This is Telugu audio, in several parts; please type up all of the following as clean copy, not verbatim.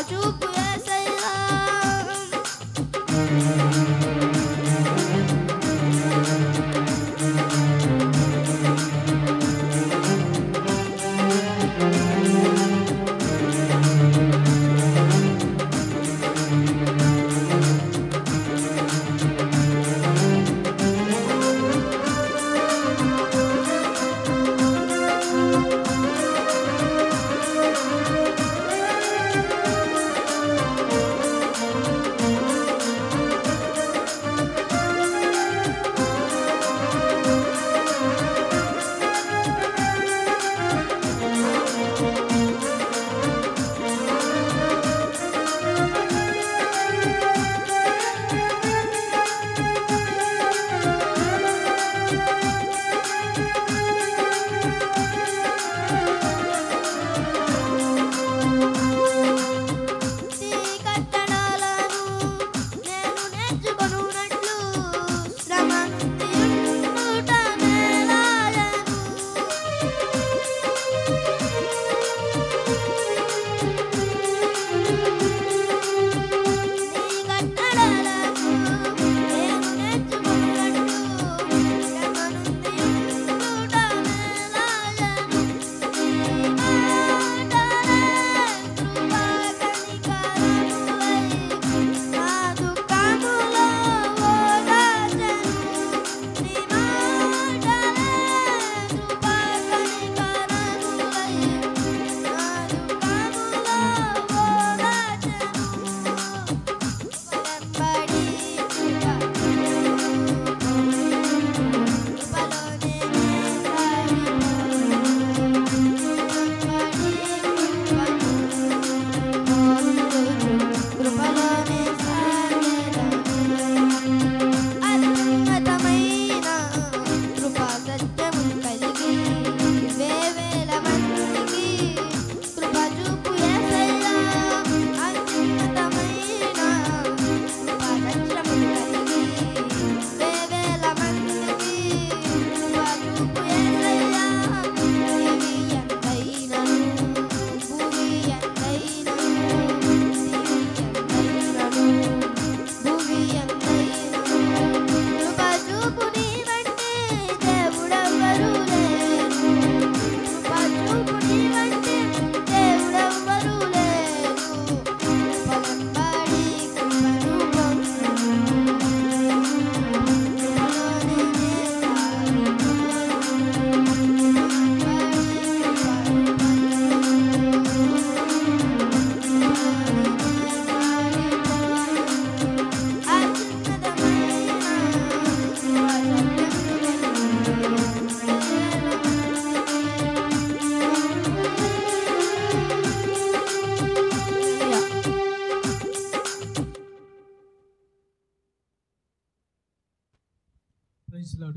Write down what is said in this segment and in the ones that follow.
చూపు యేసయ్యా.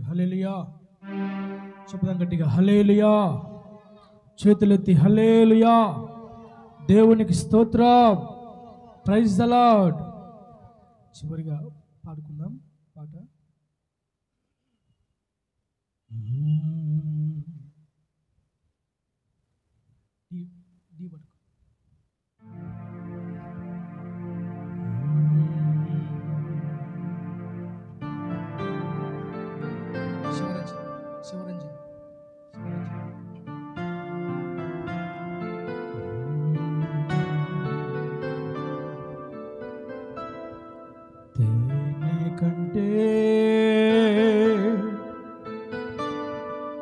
హల్లెలూయా. చెప్దాం గట్టిగా హల్లెలూయా. చేతులెత్తి హల్లెలూయా. దేవునికి స్తోత్రం. Praise the Lord. చివరిగా పాడుకుందాం పాట. తేనె కంటే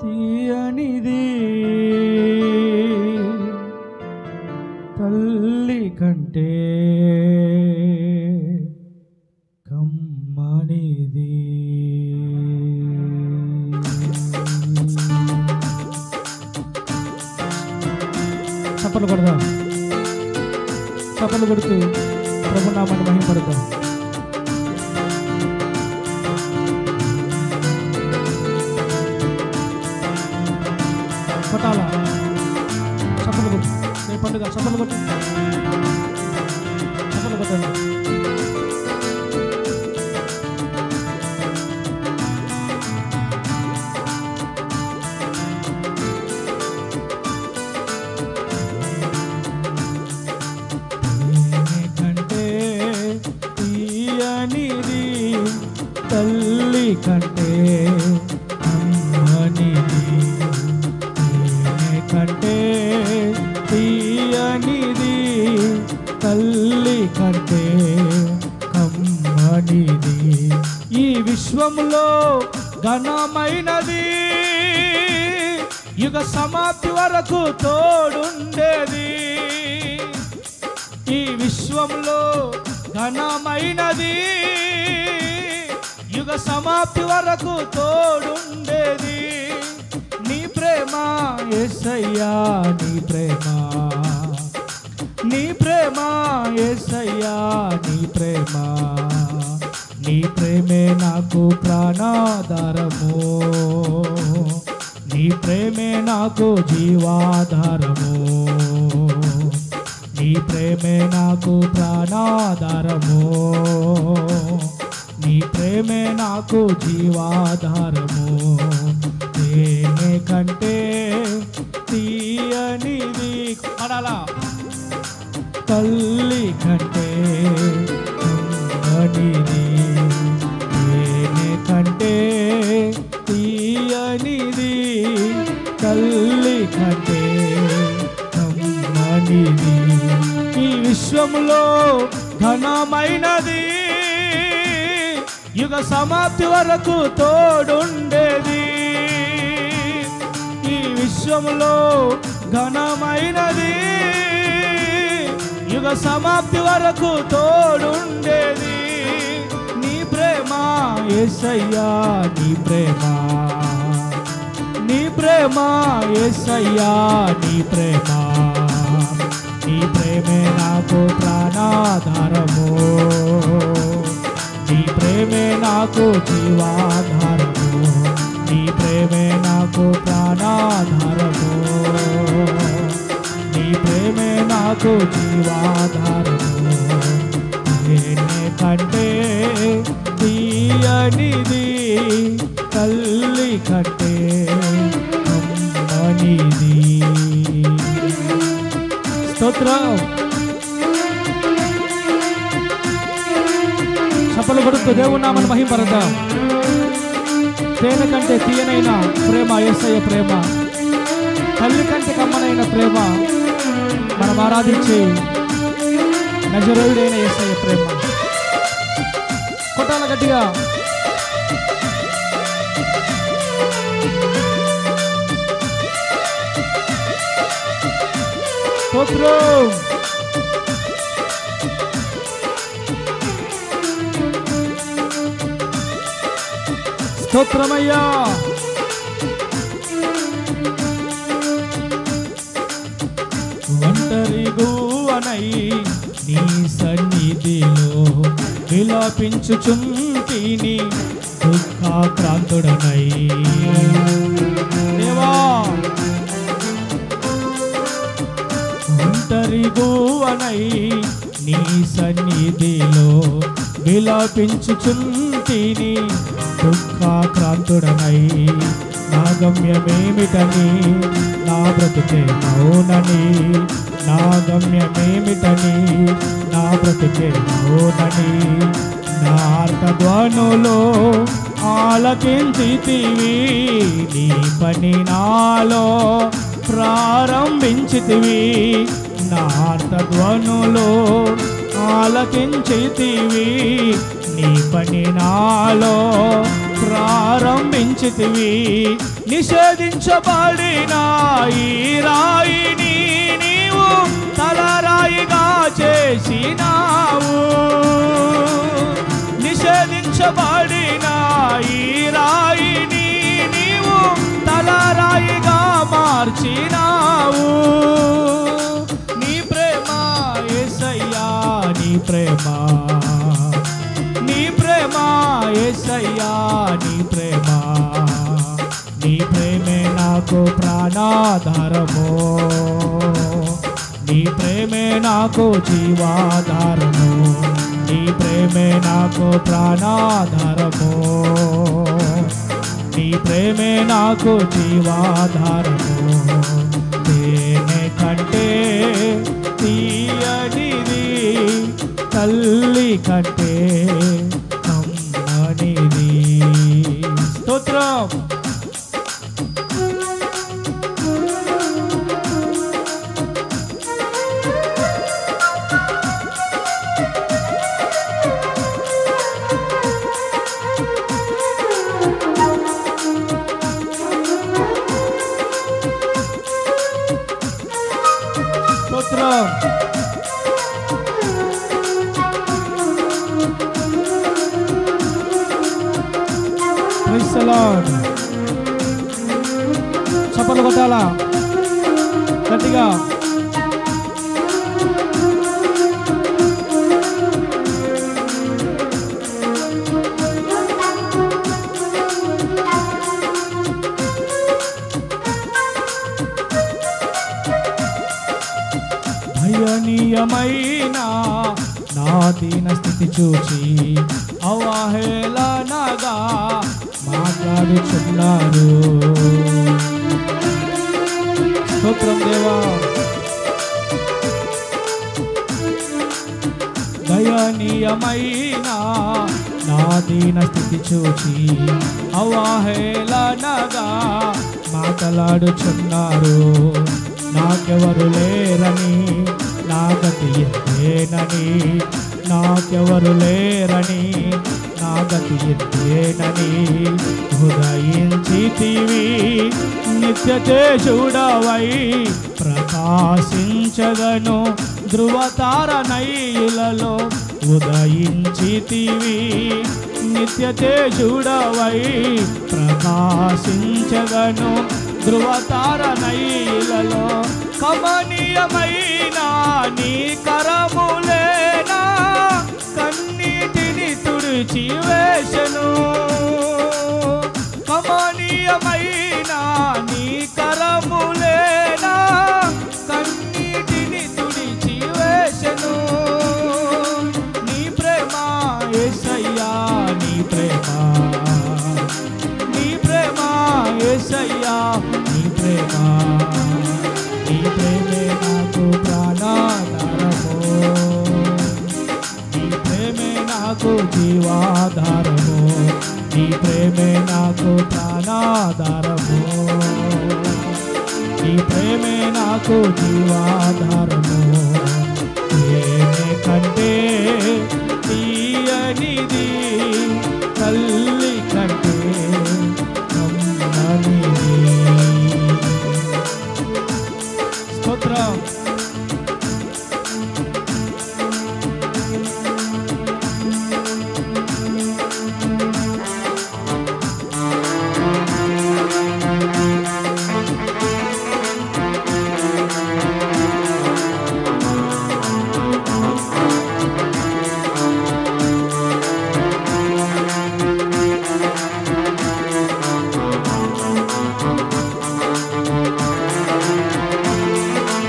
తీయనిది, తల్లి కంటే కమ్మనిది. చప్పలు కొడదాం. చప్పలు కొడుతూ ప్రభునామాన్ని మహిమపడతాం. కొట్టాలా చప్పలు కొట్టు. రేపు పండుగ చప్పలు కొట్టు. చప్పలు కొట్టాలి. కంటే అమ్మనిది, తేనె కంటే తీయనిది, తల్లి కంటే కమ్మనిది. ఈ విశ్వంలో ఘనమైనది, యుగ సమాప్తి వరకు తోడుండేది. ఈ విశ్వంలో ఘనమైనది, యుగ సమాప్తి వరకు తోడుండేది. నీ ప్రేమ యేసయ్యా, నీ ప్రేమ, నీ ప్రేమ యేసయ్యా, నీ ప్రేమ, నీ ప్రేమే నాకు ప్రాణాధారము, నీ ప్రేమే నాకు జీవాధారము, నీ ప్రేమే నాకు ప్రాణాధారము, నీ ప్రేమే నాకు జీవాధారము. తేనె కంటే తీయనిది అనాలా, తల్లి కంటే కమ్మనిది, తేనె కంటే తీయనిది, తల్లి కంటే కమ్మనిది. ఈ విశ్వములో ఘనమైనది, యుగ సమాప్తి వరకు తోడుండేది. ఈ విశ్వములో ఘనమైనది, యుగ సమాప్తి వరకు తోడుండేది. నీ ప్రేమ యేసయ్యా, నీ ప్రేమ, నీ ప్రేమ యేసయ్యా, నీ ప్రేమ, నీ ప్రేమే నాకు ప్రాణాధారము, నీ ప్రేమే నాకు జీవాధారము, నీ ప్రేమే నాకు ప్రాణాధారము, నీ ప్రేమే నాకు జీవాధారము. తేనె కంటే తీయనిది, తల్లి కంటే కమ్మనిది. స్తోత్రం. చప్పలు కొడుతూ దేవుని నామమును మహిమపరచుదాం. తేనె కంటే తీయనైన ప్రేమ యేసయ్య ప్రేమ, తల్లి కంటే కమ్మనైన ప్రేమ, మనం ఆరాధించే నజరేయుడైన యేసయ్య ప్రేమ. కొట్టాల గట్టిగా. స్తోత్రం. స్తోత్రమయ్యా. ఒంటరి గువ్వనై నీ సన్నిధిలో విలపించుచుంటిని, దుఃఖాక్రాంతుడనై దేవా. ఒంటరి గువ్వనై నీ సన్నిధిలో విలపించుచుంటిని, దుఃఖాక్రాంతుడనై. నా గమ్యమేమిటని, నా బ్రతుకే మౌనని, నా గమ్యమేమిటని, నా బ్రతుకే మౌనని. నా ఆర్తధ్వనులో ఆలకించితివి, నీ పని నాలో ప్రారంభించితివి. నా ఆర్తధ్వనులో ఆలకించితివి, నీ పని నాలో ప్రారంభించితివి. నిషేధించబడిన ఈ రాయిని నీవు తలరాయిగా చేసినావు. నిషేధించబడిన ఈ రాయిని నీవు తలరాయిగా మార్చినావు. నీ ప్రేమ యేసయ్యా, నీ ప్రేమ, నీ ప్రేమ యేసయ్యా, నీ ప్రేమ, నీ ప్రేమే నాకు ప్రాణాధారము, నీ ప్రేమే నాకు జీవాధారము, నీ ప్రేమే నాకు ప్రాణాధారము, నీ ప్రేమే నాకు జీవాధారము. తేనె కంటే తీయనిది, తల్లి కంటే కమ్మనిది. స్తోత్రం. Praise the Lord. చప్పట్లు కొట్టాలా గట్టిగా. భయనీయమైన నా దీన స్థితి చూచి అవహేళనగా మాట్లాడుచున్నారు. స్తోత్రం దేవా. దయనీయమైన నా దీన స్థితి చూచి అవహేళనగా మాట్లాడుచున్నారు. నాకెవరు లేరని నా గతి ఎంతేనని, నాకెవరు లేరని నా గతి ఎంతేనని ఉదయించితివి. నిత్య తేజుడవై ప్రకాశించగను ధృవతారనైలలో ఉదయించితివి. నిత్య తేజుడవై ప్రకాశించగను ధృవతారనైలలో. కమనీయమైన నీ కరములేనా కన్నీటిని తుడిచి వేసెను. కమనీయమైన నీ కరములేనా కన్నీటిని తుడిచి వేసెను. నీ ప్రేమ యేసయ్యా, నీ ప్రేమ, నీ ప్రేమ యేసయ్యా, నీ ప్రేమ, నీ ప్రేమే నాకు ప్రాణాధారము, నీ ప్రేమే నాకు జీవాధారము, నీ ప్రేమే నాకు ప్రాణాధారము, నీ ప్రేమే నాకు జీవాధారము. ప్రేమే కంటే తీయనిది, తల్లి కంటే కమ్మనిది. స్తోత్రం.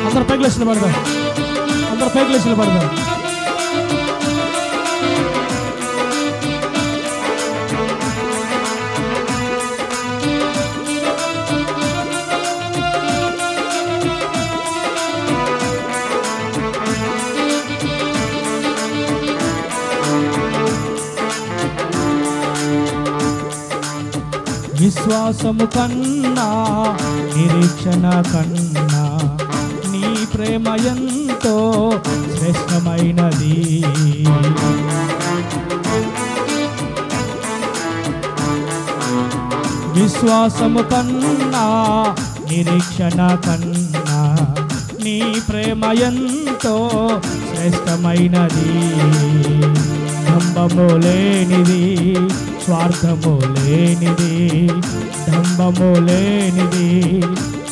అందరు పైకి లేచి నిలబడదాం. అందరు పైకి లేచి నిలబడదాం. విశ్వాసము కన్నా నిరీక్షణ కన్నా నీ ప్రేమ ఎంతో శ్రేష్టమైనది. విశ్వాసము కన్నా నిరీక్షణ కన్నా నీ ప్రేమ ఎంతో శ్రేష్టమైనది. డంబము లేనిది, స్వార్థము లేనిది, డంబము లేనిది,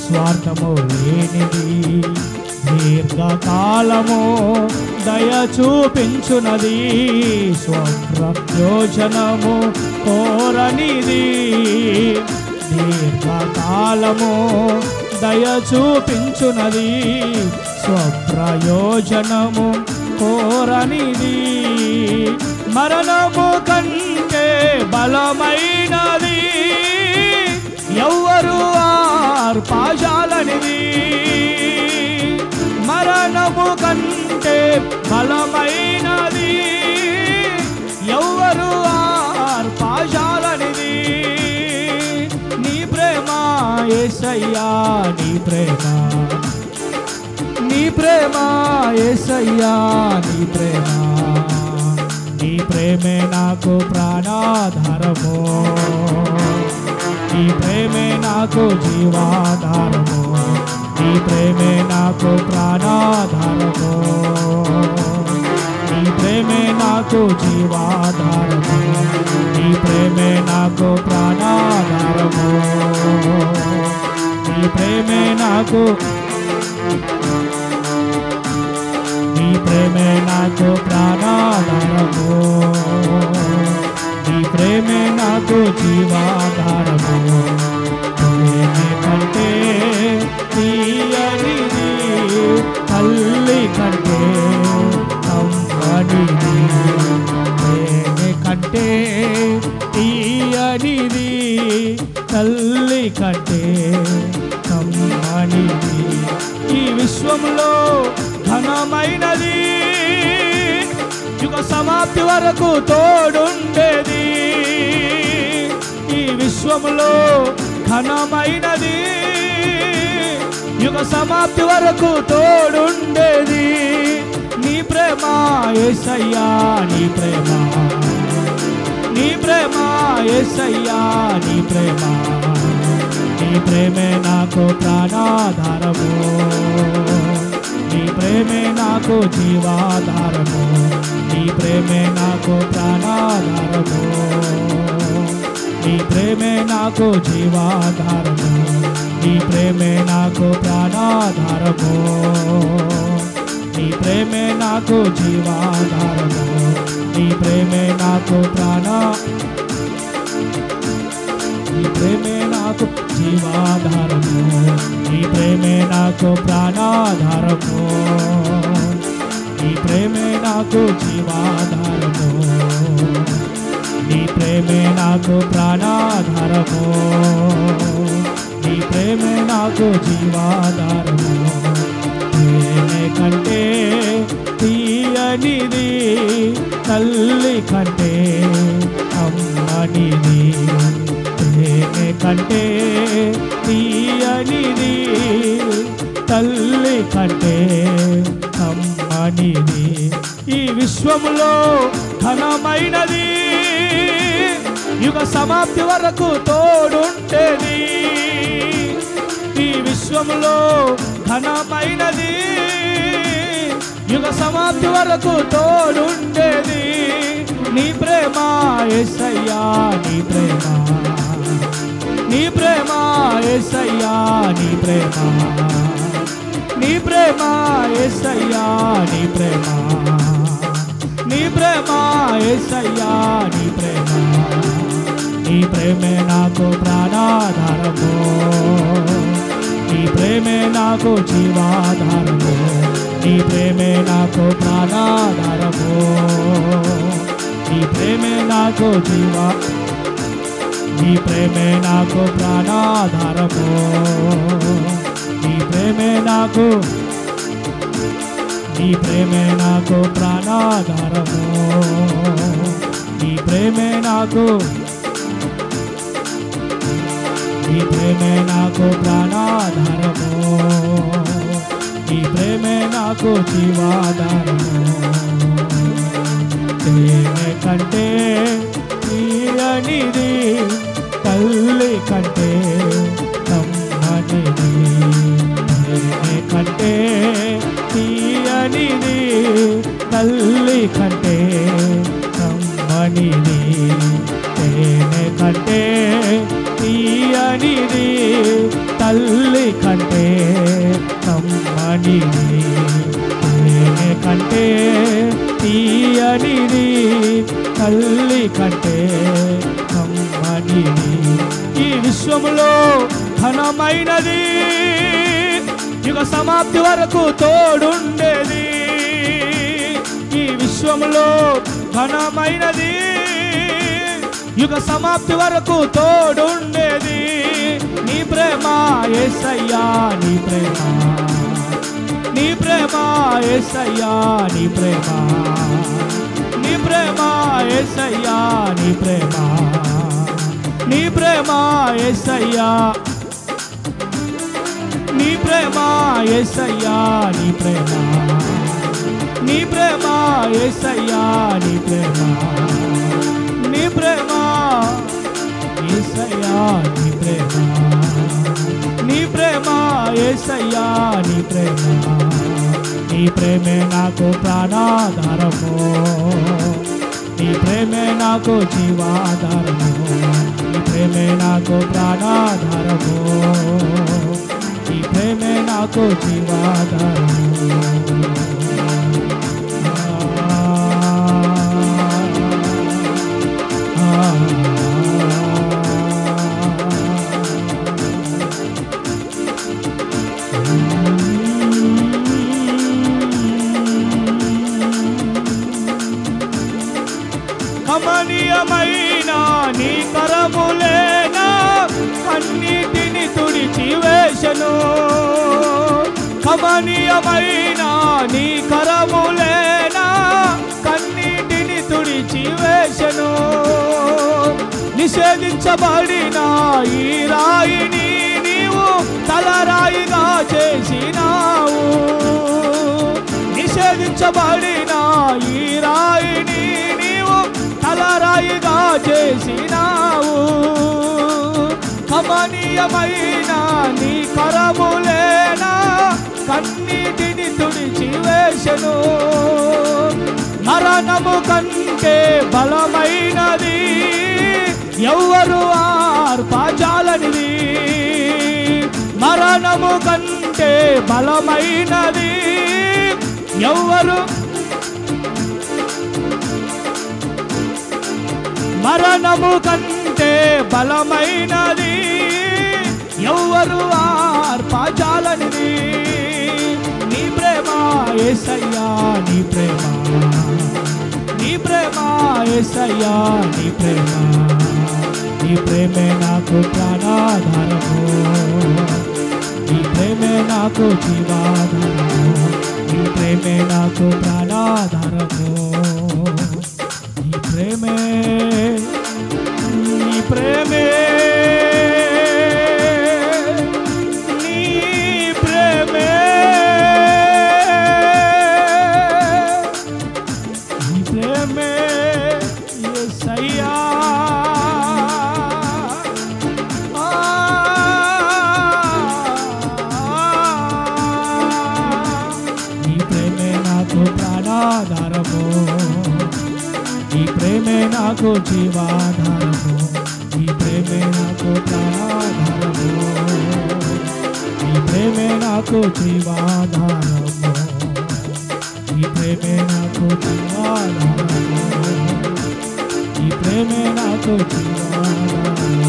స్వార్థము లేనిది, దీర్ఘకాలము దయ చూపించునది, స్వప్రయోజనము కోరనిది. దీర్ఘకాలము దయ చూపించునది, స్వప్రయోజనము కోరనిది. మరణము కంటే బలమైనది, ఎవ్వరు ఆర్పాజాలనిది. మరణము కంటే బలమైనది, ఎవ్వరు ఆర్పాజాలనిది. నీ ప్రేమ యేసయ్యా, నీ ప్రేమ, నీ ప్రేమ యేసయ్యా, నీ ప్రేమ, నీ ప్రేమే నాకు ప్రాణాధారము, నీ ప్రేమే నాకు జీవాధారము, నీ ప్రేమే నాకు ప్రాణాధారము. నాకు జీవాధారము, నీ ప్రేమే నాకు ప్రాణాధారము, నీ ప్రేమే నాకు, నీ ప్రేమే నాకు ప్రాణాధారము, నీ ప్రేమే నాకు జీవాధారము. ప్రేమే కంటే తీయనిది, తల్లి కంటే అమ్మనిది, ప్రేమే కంటే తీయనిది, తల్లి కంటే అమ్మనిది. ఈ విశ్వంలో ఘనమైనది, యుగ సమాప్తి వరకు తోడుండేది. ఈ విశ్వంలో ఘనమైనది, యుగ సమాప్తి వరకు తోడుండేది. నీ ప్రేమ యేసయ్యా, నీ ప్రేమ, నీ ప్రేమ యేసయ్యా, నీ ప్రేమ, నీ ప్రేమే నాకు ప్రాణాధారము, నీ ప్రేమే నాకు జీవాధారము, నీ ప్రేమే నాకు ప్రాణాధారము, నీ ప్రేమే నాకు జీవాధారము, నీ ప్రేమే నాకు ప్రాణాధారము, నీ ప్రేమే నాకు జీవాధారము, నీ ప్రేమే నాకు నీ ప్రేమే నాకు జీవాధారము, నీ ప్రేమే నాకు ప్రాణాధారము, నీ ప్రేమే నాకు జీవాధారము, నీ ప్రేమే నాకు ప్రాణాధారము, నీ ప్రేమే నాకు జీవాధారము. ప్రేమే కంటే తీయనిది, తల్లి కంటే అమ్మనిది, ప్రేమే కంటే తీయనిది, తల్లి కంటే అమ్మనిది. ఈ విశ్వములో ఘనమైనది, యుగ సమాప్తి వరకు తోడుంటేది. ఈ విశ్వములో ఘనమైనది, యుగ సమాప్తి వరకు తోడుండేది. నీ ప్రేమ యేసయ్యా, నీ ప్రేమ, నీ ప్రేమ యేసయ్యా, నీ ప్రేమ, నీ ప్రేమ యేసయ్యా, నీ ప్రేమ, నీ ప్రేమ యేసయ్యా, నీ ప్రేమ, నీ ప్రేమే నాకు ప్రాణాధారము, నీ ప్రేమే నాకు జీవాధారము, నీ ప్రేమే నాకు ప్రాణాధారము, నీ ప్రేమే నాకు నీ ప్రేమే నాకు ప్రాణాధారము, నీ ప్రేమే నాకు, నీ ప్రేమే నాకు ప్రాణాధారము, నీ ప్రేమే నాకు, నీ ప్రేమే నాకు ప్రాణాధారము, నీ ప్రేమే నాకు జీవాధారము. ప్రేమే కంటే తీయనిది, తల్లి కంటే కమ్మనిది, ప్రేమే కంటే తీయనిది, తల్లి కంటే కమ్మనిది, ప్రేమే కంటే తీయనిది, తల్లి కంటే కమ్మనిది, ప్రేమే కంటే తీయనిది, తల్లి కంటే కమ్మనిది. ఈ విశ్వములో ఘనమైనది, యుగ సమాప్తి వరకు తోడుండేది. ఈ విశ్వములో ఘనమైనది, యుగ సమాప్తి వరకు తోడుండేది. నీ ప్రేమ యేసయ్యా, నీ ప్రేమ, నీ ప్రేమ యేసయ్యా, నీ ప్రేమ, నీ ప్రేమ యేసయ్యా, నీ ప్రేమ, నీ ప్రేమ యేసయ్యా, నీ ప్రేమ యేసయ్యా, నీ ప్రేమ, నీ ప్రేమ యేసయ్యా, నీ ప్రేమ, నీ ప్రేమ యేసయ్యా, నీ ప్రేమ, నీ ప్రేమ యేసయ్యా, నీ ప్రేమ, నీ ప్రేమే నాకు ప్రాణాధారము, నీ ప్రేమే నాకు జీవాధారము, నీ ప్రేమే నాకు ప్రాణాధారము, నీ ప్రేమే నాకు జీవాధారము. కమనీయమైన నీ కరములేనా కన్నీటిని తుడిచి వేశను, కమనీయమైన నీ కరములేనా కన్నీటిని తుడిచి వేశను. నిషేధించబడిన ఈ రాయిని నీవు తలరాయిగా చేసినావు, నిషేధించబడిన ఈ రాయిని తలరాయిగా చేసినావు. కమనీయమైన నీ కరములేనా కన్నీటిని తుడిచి వేశను. మరణము కంటే బలమైనది ఎవ్వరు ఆర్పజాలనిది, మరణము కంటే బలమైనది ఎవ్వరు, మరణము కంటే బలమైనది ఎవ్వరు ఆర్పజాలనిది. నీ ప్రేమ యేసయ్యా, నీ ప్రేమ, నీ ప్రేమ యేసయ్యా, నీ ప్రేమ, నీ ప్రేమే నాకు ప్రాణాధారము, నీ ప్రేమే నాకు జీవాధారము, నీ ప్రేమే నాకు ప్రాణాధారము. నీ ప్రేమే, నీ ప్రేమే, నీ ప్రేమే, నీ ప్రేమే యేసయ్యా. నీ ప్రేమే నాకు ప్రాణాధారము, నీ ప్రేమే నాకు జీవాధారము, నీ ప్రేమే నాకు ప్రాణాధారము, నీ ప్రేమే నాకు జీవాధారము, నీ ప్రేమే నాకు జీవాధారము, నీ ప్రేమే నాకు జీవాధారము.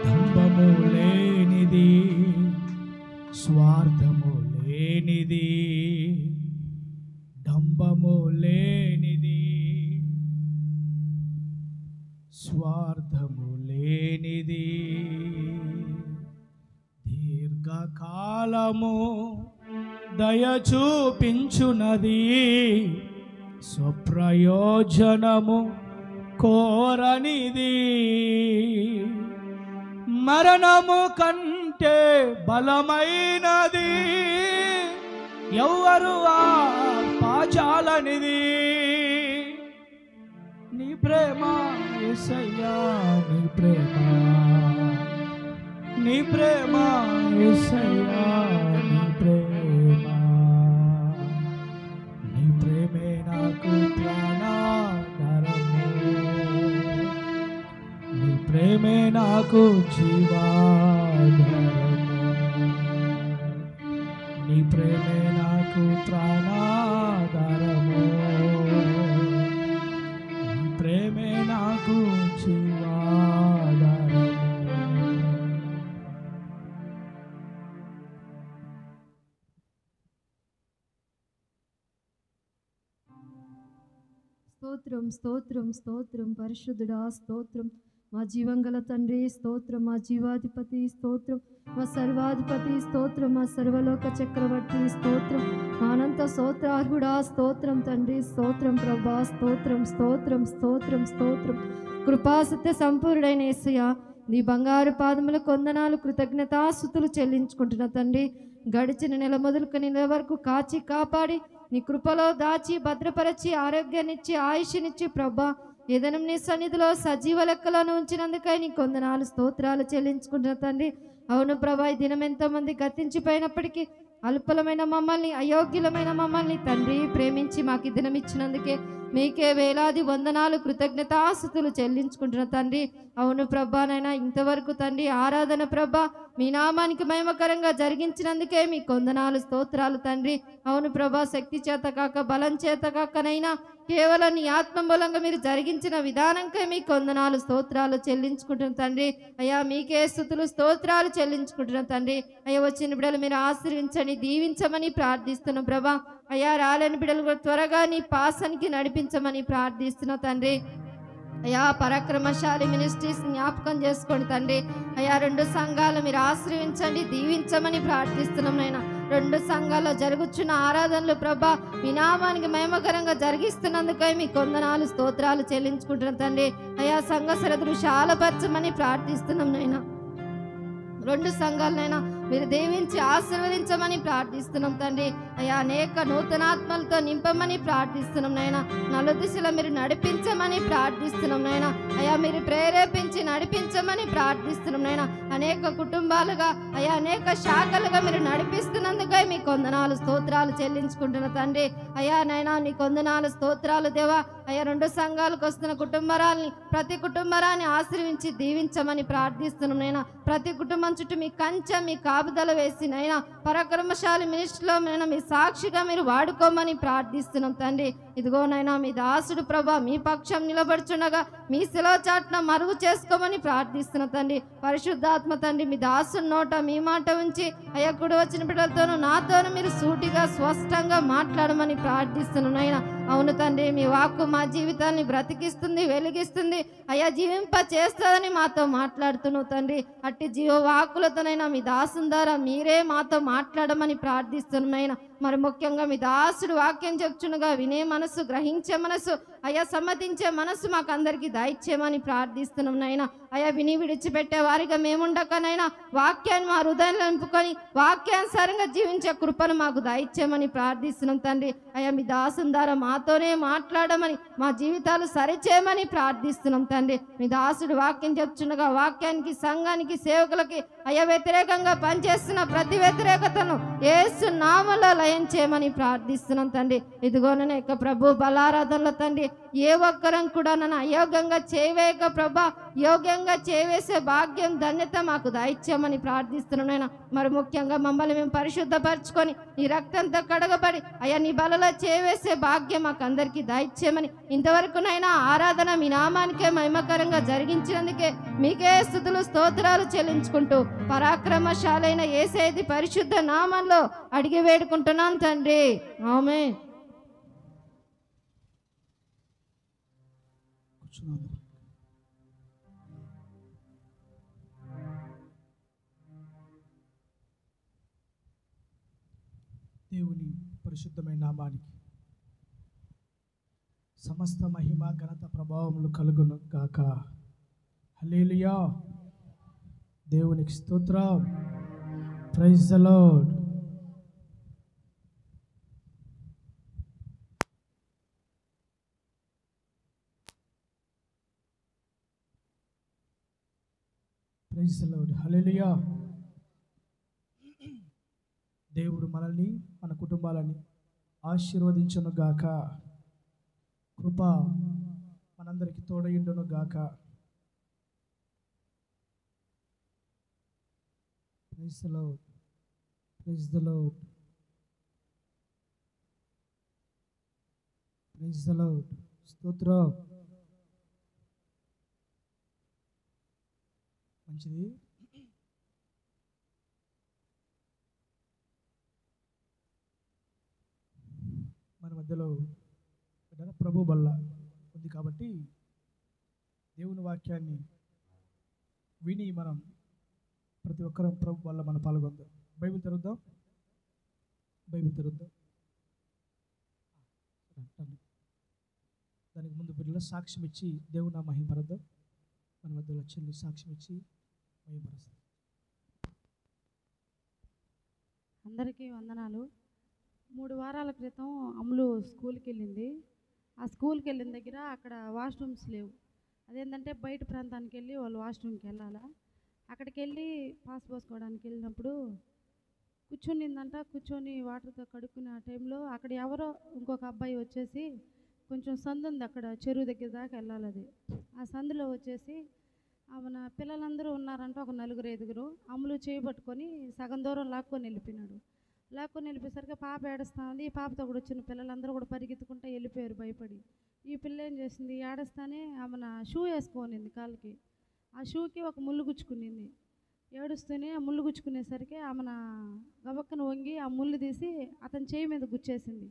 డంబము లేనిది, స్వార్థము లేనిది, డంబము లేనిది, స్వార్థము లేనిది, దీర్ఘకాలము దయ చూపించునది, స్వప్రయోజనము కోరనిది, మరణము కంటే బలమైనది ఎవ్వరు ఆర్పజాలనిది. నీ ప్రేమ యేసయ్యా, నీ ప్రేమ, నీ ప్రేమ యేసయ్యా, నీ ప్రేమ, నీ ప్రేమే నాకు ప్రాణాధారము, నీ ప్రేమే నాకు జీవాధారము, నీ ప్రేమే నాకు ప్రాణాధారము, నీ ప్రేమే నాకు జీవాధారము. స్తోత్రం స్తోత్రం స్తోత్రం పరిశుద్ధుడా స్తోత్రం. మా జీవంగల తండ్రి స్తోత్రం, మా జీవాధిపతి స్తోత్రం, మా సర్వాధిపతి స్తోత్రం, మా సర్వలోక చక్రవర్తి స్తోత్రం, మా అనంత స్తోత్రార్హుడా స్తోత్రం తండ్రి స్తోత్రం ప్రభా స్తోత్రం స్తోత్రం స్తోత్రం స్తోత్రం. కృపాసత్య సంపూర్ణుడైన యేసయ్యా, నీ బంగారు పాదముల కొందనాలు కృతజ్ఞతాస్తుతులు చెల్లించుకుంటున్న తండ్రి. గడిచిన నెల మొదలుకొని నెల వరకు కాచి కాపాడి నీ కృపలో దాచి భద్రపరచి ఆరోగ్యాన్నిచ్చి ఆయుష్నిచ్చి ప్రభా ఏదైనా నీ సన్నిధిలో సజీవ లెక్కలను ఉంచినందుకై నీ కొందనాలు స్తోత్రాలు చెల్లించుకుంటున్న తండ్రి. అవును ప్రభా, ఈ దినం ఎంతోమంది గతించిపోయినప్పటికీ అల్పలమైన మమ్మల్ని, అయోగ్యులమైన మమ్మల్ని తండ్రి ప్రేమించి మాకు ఈ దినం ఇచ్చినందుకే మీకే వేలాది వందనాలు కృతజ్ఞతాస్తుతులు చెల్లించుకుంటున్న తండ్రి. అవును ప్రభానైనా ఇంతవరకు తండ్రి ఆరాధన ప్రభా మీ నామానికి మహిమకరంగా జరిగించినందుకే మీ కొందనాలు స్తోత్రాలు తండ్రి. అవును ప్రభా, శక్తి చేత కాక బలం చేత కాకనైనా కేవలం నీ ఆత్మ మూలంగా మీరు జరిగించిన విధానంకే మీ కొందనాలు స్తోత్రాలు చెల్లించుకుంటున్న తండ్రి. అయ్యా మీకే స్తుతులు స్తోత్రాలు చెల్లించుకుంటున్న తండ్రి. అయ్యా వచ్చిన బిడ్డలు మీరు ఆశీర్వించండి, దీవించమని ప్రార్థిస్తున్నాం ప్రభా. అయ్యా రాలేని బిడ్డలు కూడా త్వరగా నీ పాసానికి నడిపించమని ప్రార్థిస్తున్నా తండ్రి. అయ్యా పరాక్రమశాలి మినిస్ట్రీస్ జ్ఞాపకం చేసుకోండి తండ్రి. అయ్యా 2 సంఘాలు మీరు ఆశ్రయించండి, దీవించమని ప్రార్థిస్తున్నాం నాయన. 2 సంఘాల్లో జరుగుచున్న ఆరాధనలు ప్రభా మీ నామానికి మహిమకరంగా జరిగిస్తున్నందుకై మీ కొందనాలు స్తోత్రాలు చెల్లించుకుంటున్నాం తండ్రి. అయ్యా సంఘ సరదులు శాలపరచమని ప్రార్థిస్తున్నాం నాయన. 2 సంఘాలనైనా మీరు దీవించి ఆశీర్వదించమని ప్రార్థిస్తున్నాం తండ్రి. అయ్యా అనేక నూతనాత్మలతో నింపమని ప్రార్థిస్తున్నాం నాయన. నలుదిశలో మీరు నడిపించమని ప్రార్థిస్తున్నాం నాయన. అయ్యా మీరు ప్రేరేపించి నడిపించమని ప్రార్థిస్తున్నాం నాయన. అనేక కుటుంబాలుగా అయ్యా అనేక శాఖలుగా మీరు నడిపిస్తున్నందుకై మీ కొందనాలు స్తోత్రాలు చెల్లించుకుంటున్న తండ్రి. అయ్యా నైనా నీ కొందనాలు స్తోత్రాలు దేవా. అయ్యా 2 సంఘాలకు వస్తున్న కుటుంబరాల్ని ప్రతి కుటుంబరాన్ని ఆశీర్వించి దీవించమని ప్రార్థిస్తున్నాం నాయన. ప్రతి కుటుంబం చుట్టూ మీ కంచె మీ కాపుదల వేసి నైనా పరాక్రమశాలి మినిస్ట్రీలో నైనా మీ సాక్షిగా మీరు వాడుకోమని ప్రార్థిస్తున్నాం తండ్రి. ఇదిగో నైనా మీ దాసుడు ప్రభా మీ పక్షం నిలబడుచుండగా మీ శిలో చాటున మరుగు చేసుకోమని ప్రార్థిస్తున్న తండ్రి. పరిశుద్ధాత్మ తండ్రి మీ దాసుని నోట మీ మాట ఉంచి అయ్యా కుడి వచ్చిన బిడ్డలతోనూ నాతోనూ మీరు సూటిగా స్పష్టంగా మాట్లాడమని ప్రార్థిస్తున్నాం నాయన. అవును తండ్రి, మీ వాక్కు మా జీవితాన్ని బ్రతికిస్తుంది, వెలిగిస్తుంది, అయ్యా జీవింప చేస్తుందని మాతో మాట్లాడుతున్నావు తండ్రి. అట్టి జీవ వాక్కులతోనైనా మీ దాసుని ద్వారా మీరే మాతో మాట్లాడమని ప్రార్థిస్తున్నాయినా. మరి ముఖ్యంగా మీ దాసుడు వాక్యం చెప్చునుగా వినే మనసు, గ్రహించే మనసు, అయ్యా సమ్మతించే మనసు మాకు అందరికీ దయచేయమని ప్రార్థిస్తున్నాం నాయన. అయ్యా విని విడిచిపెట్టే వారిగా మేముండకనైనా వాక్యాన్ని మా హృదయంలో నింపుకొని వాక్యానుసారంగా జీవించే కృపను మాకు దయచేయమని ప్రార్థిస్తున్నాం తండ్రి. అయ్యా మీ దాసుని ద్వారా మాతోనే మాట్లాడమని, మా జీవితాలు సరిచేయమని ప్రార్థిస్తున్నాం తండ్రి. మీ దాసుడు వాక్యం చెప్తుండగా వాక్యానికి, సంఘానికి, సేవకులకి అయ్యా వ్యతిరేకంగా పనిచేస్తున్న ప్రతి వ్యతిరేకతను యేసు నామములో లయం చేయమని ప్రార్థిస్తున్నాం తండ్రి. ఇదిగోననే ఇక ప్రభు బలారాధనలో తండ్రి ఏ ఒక్కరం కూడా నన్ను అయోగ్యంగా చేయవేయక ప్రభా యోగ్యంగా చేయవేసే భాగ్యం, ధన్యత మాకు దయచేయమని ప్రార్థిస్తున్నాను. మరి ముఖ్యంగా మమ్మల్ని మేము పరిశుద్ధపరచుకొని నీ రక్తంతో కడగబడి అయ్యా నీ బలలో చేయవేసే భాగ్యం మాకు అందరికీ దయచేయమని ఇంతవరకునైనా ఆరాధన మీ నామానికే మహిమకరంగా జరిగించినందుకే మీకే స్తుతులు స్తోత్రాలు చెల్లించుకుంటూ పరాక్రమశాలైన యేసయ్య పరిశుద్ధ నామంలో అడిగి వేడుకుంటున్నాను తండ్రి. ఆమేన్. దేవుని పరిశుద్ధమైన నామానికి సమస్త మహిమ, ఘనత, ప్రభావములు కలుగును గాక. హల్లెలూయా. దేవునికి స్తోత్రం. Praise the lord. Praise the lord. Hallelujah. దేవుడు మనల్ని, మన కుటుంబాలని ఆశీర్వదించును గాక. కృప మనందరికి తోడయుండును గాక. Praise the lord. Praise the lord. Praise the Lord. స్తోత్రం. మంచిది. మన మధ్యలో ప్రభు బల్ల ఉంది కాబట్టి దేవుని వాక్యాన్ని విని మనం ప్రతి ఒక్కరం ప్రభు వల్ల మనం పాల్గొందాం. బైబిల్ తెరుద్దాం. దానికి ముందు బిడ్డల సాక్ష్యం ఇచ్చి దేవుని మహిమపరద్దాం. మన మధ్యలో చెల్లి సాక్ష్యం ఇచ్చి మహిమపరుస్తాం. అందరికీ వందనాలు. 3 వారాల క్రితం అమ్ములు స్కూల్కి వెళ్ళింది. ఆ స్కూల్కి వెళ్ళిన దగ్గర అక్కడ వాష్రూమ్స్ లేవు. అదేంటంటే బయట ప్రాంతానికి వెళ్ళి వాళ్ళు వాష్రూమ్కి వెళ్ళాలా. అక్కడికి వెళ్ళి పాస్ పోసుకోవడానికి వెళ్ళినప్పుడు కూర్చునిందంట. కూర్చొని వాటర్తో కడుక్కునే ఆ టైంలో అక్కడ ఎవరో ఇంకొక అబ్బాయి వచ్చేసి, కొంచెం సందు ఉంది అక్కడ చెరువు దగ్గర దాకా వెళ్ళాలి అది. ఆ సందులో వచ్చేసి ఆమె పిల్లలందరూ ఉన్నారంట, ఒక 4-5 అమ్ములు చేయి పట్టుకొని సగం దూరం లాక్కొని వెళ్ళిపోయినాడు. లాక్కొని వెళ్ళిపోయేసరికి పాప ఏడుస్తూ ఉంది. ఈ పాపతో కూడా వచ్చిన పిల్లలందరూ కూడా పరిగెత్తుకుంటూ వెళ్ళిపోయారు భయపడి. ఈ పిల్ల ఏం చేసింది, ఏడుస్తానే ఆమె షూ వేసుకోనింది కాళ్ళకి. ఆ షూకి ఒక ముళ్ళు గుచ్చుకునింది. ఏడుస్తూనే ఆ ముళ్ళు గుచ్చుకునేసరికి ఆమె గబక్కన వంగి ఆ ముళ్ళు తీసి అతని చేయి మీద గుచ్చేసింది.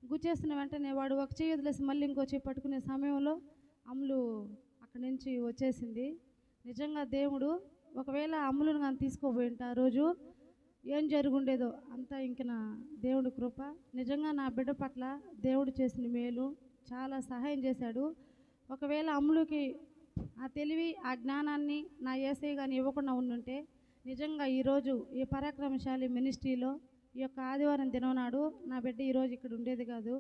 గుచ్చేసిన వెంటనే వాడు ఒక చేయి వదిలేసి మళ్ళీ ఇంకో చేయి పట్టుకునే సమయంలో అమ్ములు అక్కడి నుంచి వచ్చేసింది. నిజంగా దేవుడు ఒకవేళ అమ్ములను కానీ తీసుకోపోయి ఉంటే ఆ రోజు ఏం జరుగుండేదో అంతా ఇంక నా దేవుడి కృప. నిజంగా నా బిడ్డ పట్ల దేవుడు చేసిన మేలు చాలా సహాయం చేశాడు. ఒకవేళ అమ్ములకి ఆ తెలివి ఆ జ్ఞానాన్ని నా యేసయ్య కానీ ఇవ్వకుండా ఉండుంటే నిజంగా ఈరోజు ఈ పరాక్రమశాలి మినిస్ట్రీలో ఈ యొక్క ఆదివారం దిననాడు నా బిడ్డ ఈరోజు ఇక్కడ ఉండేది కాదు.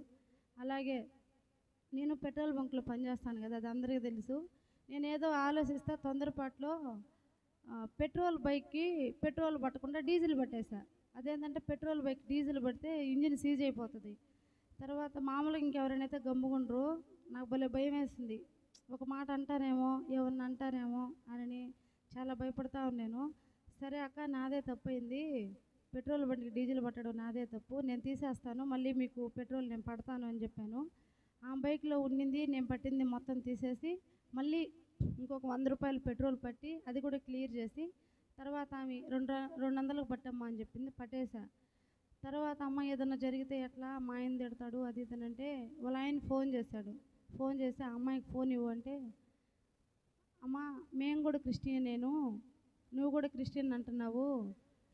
అలాగే నేను పెట్రోల్ బంక్లో పనిచేస్తాను కదా, అది అందరికీ తెలుసు. నేను ఏదో ఆలోచిస్తే తొందరపాటులో పెట్రోల్ బైక్కి పెట్రోల్ పట్టకుండా డీజిల్ పట్టేశా. అదేంటంటే పెట్రోల్ బైక్ డీజిల్ పడితే ఇంజిన్ సీజ్ అయిపోతుంది. తర్వాత మామూలుగా ఇంకెవరైనా గమ్ముకుండ్రు, నాకు భలే భయం వేసింది. ఒక మాట అంటారేమో, ఏమన్నా అంటారేమో అని చాలా భయపడతా ఉన్నాను. సరే అక్క, నాదే తప్పు అయింది, పెట్రోల్ బండికి డీజిల్ పట్టడం నాదే తప్పు, నేను తీసేస్తాను, మళ్ళీ మీకు పెట్రోల్ నేను పడతాను అని చెప్పాను. ఆ బైక్లో ఉండింది నేను పట్టింది మొత్తం తీసేసి మళ్ళీ ఇంకొక 100 రూపాయలు పెట్రోల్ పట్టి అది కూడా క్లియర్ చేసి తర్వాత ఆమె 200కు పట్టమ్మా అని చెప్పింది, పట్టేశా. తర్వాత అమ్మ ఏదన్నా జరిగితే ఎట్లా, మా ఆయన తిడతాడు అది ఇదనంటే వాళ్ళ ఆయన ఫోన్ చేశాడు. ఫోన్ చేసి ఆ అమ్మాయికి ఫోన్ ఇవ్వు అంటే, అమ్మ మేము కూడా క్రిస్టియన్, నువ్వు కూడా క్రిస్టియన్ అంటున్నావు,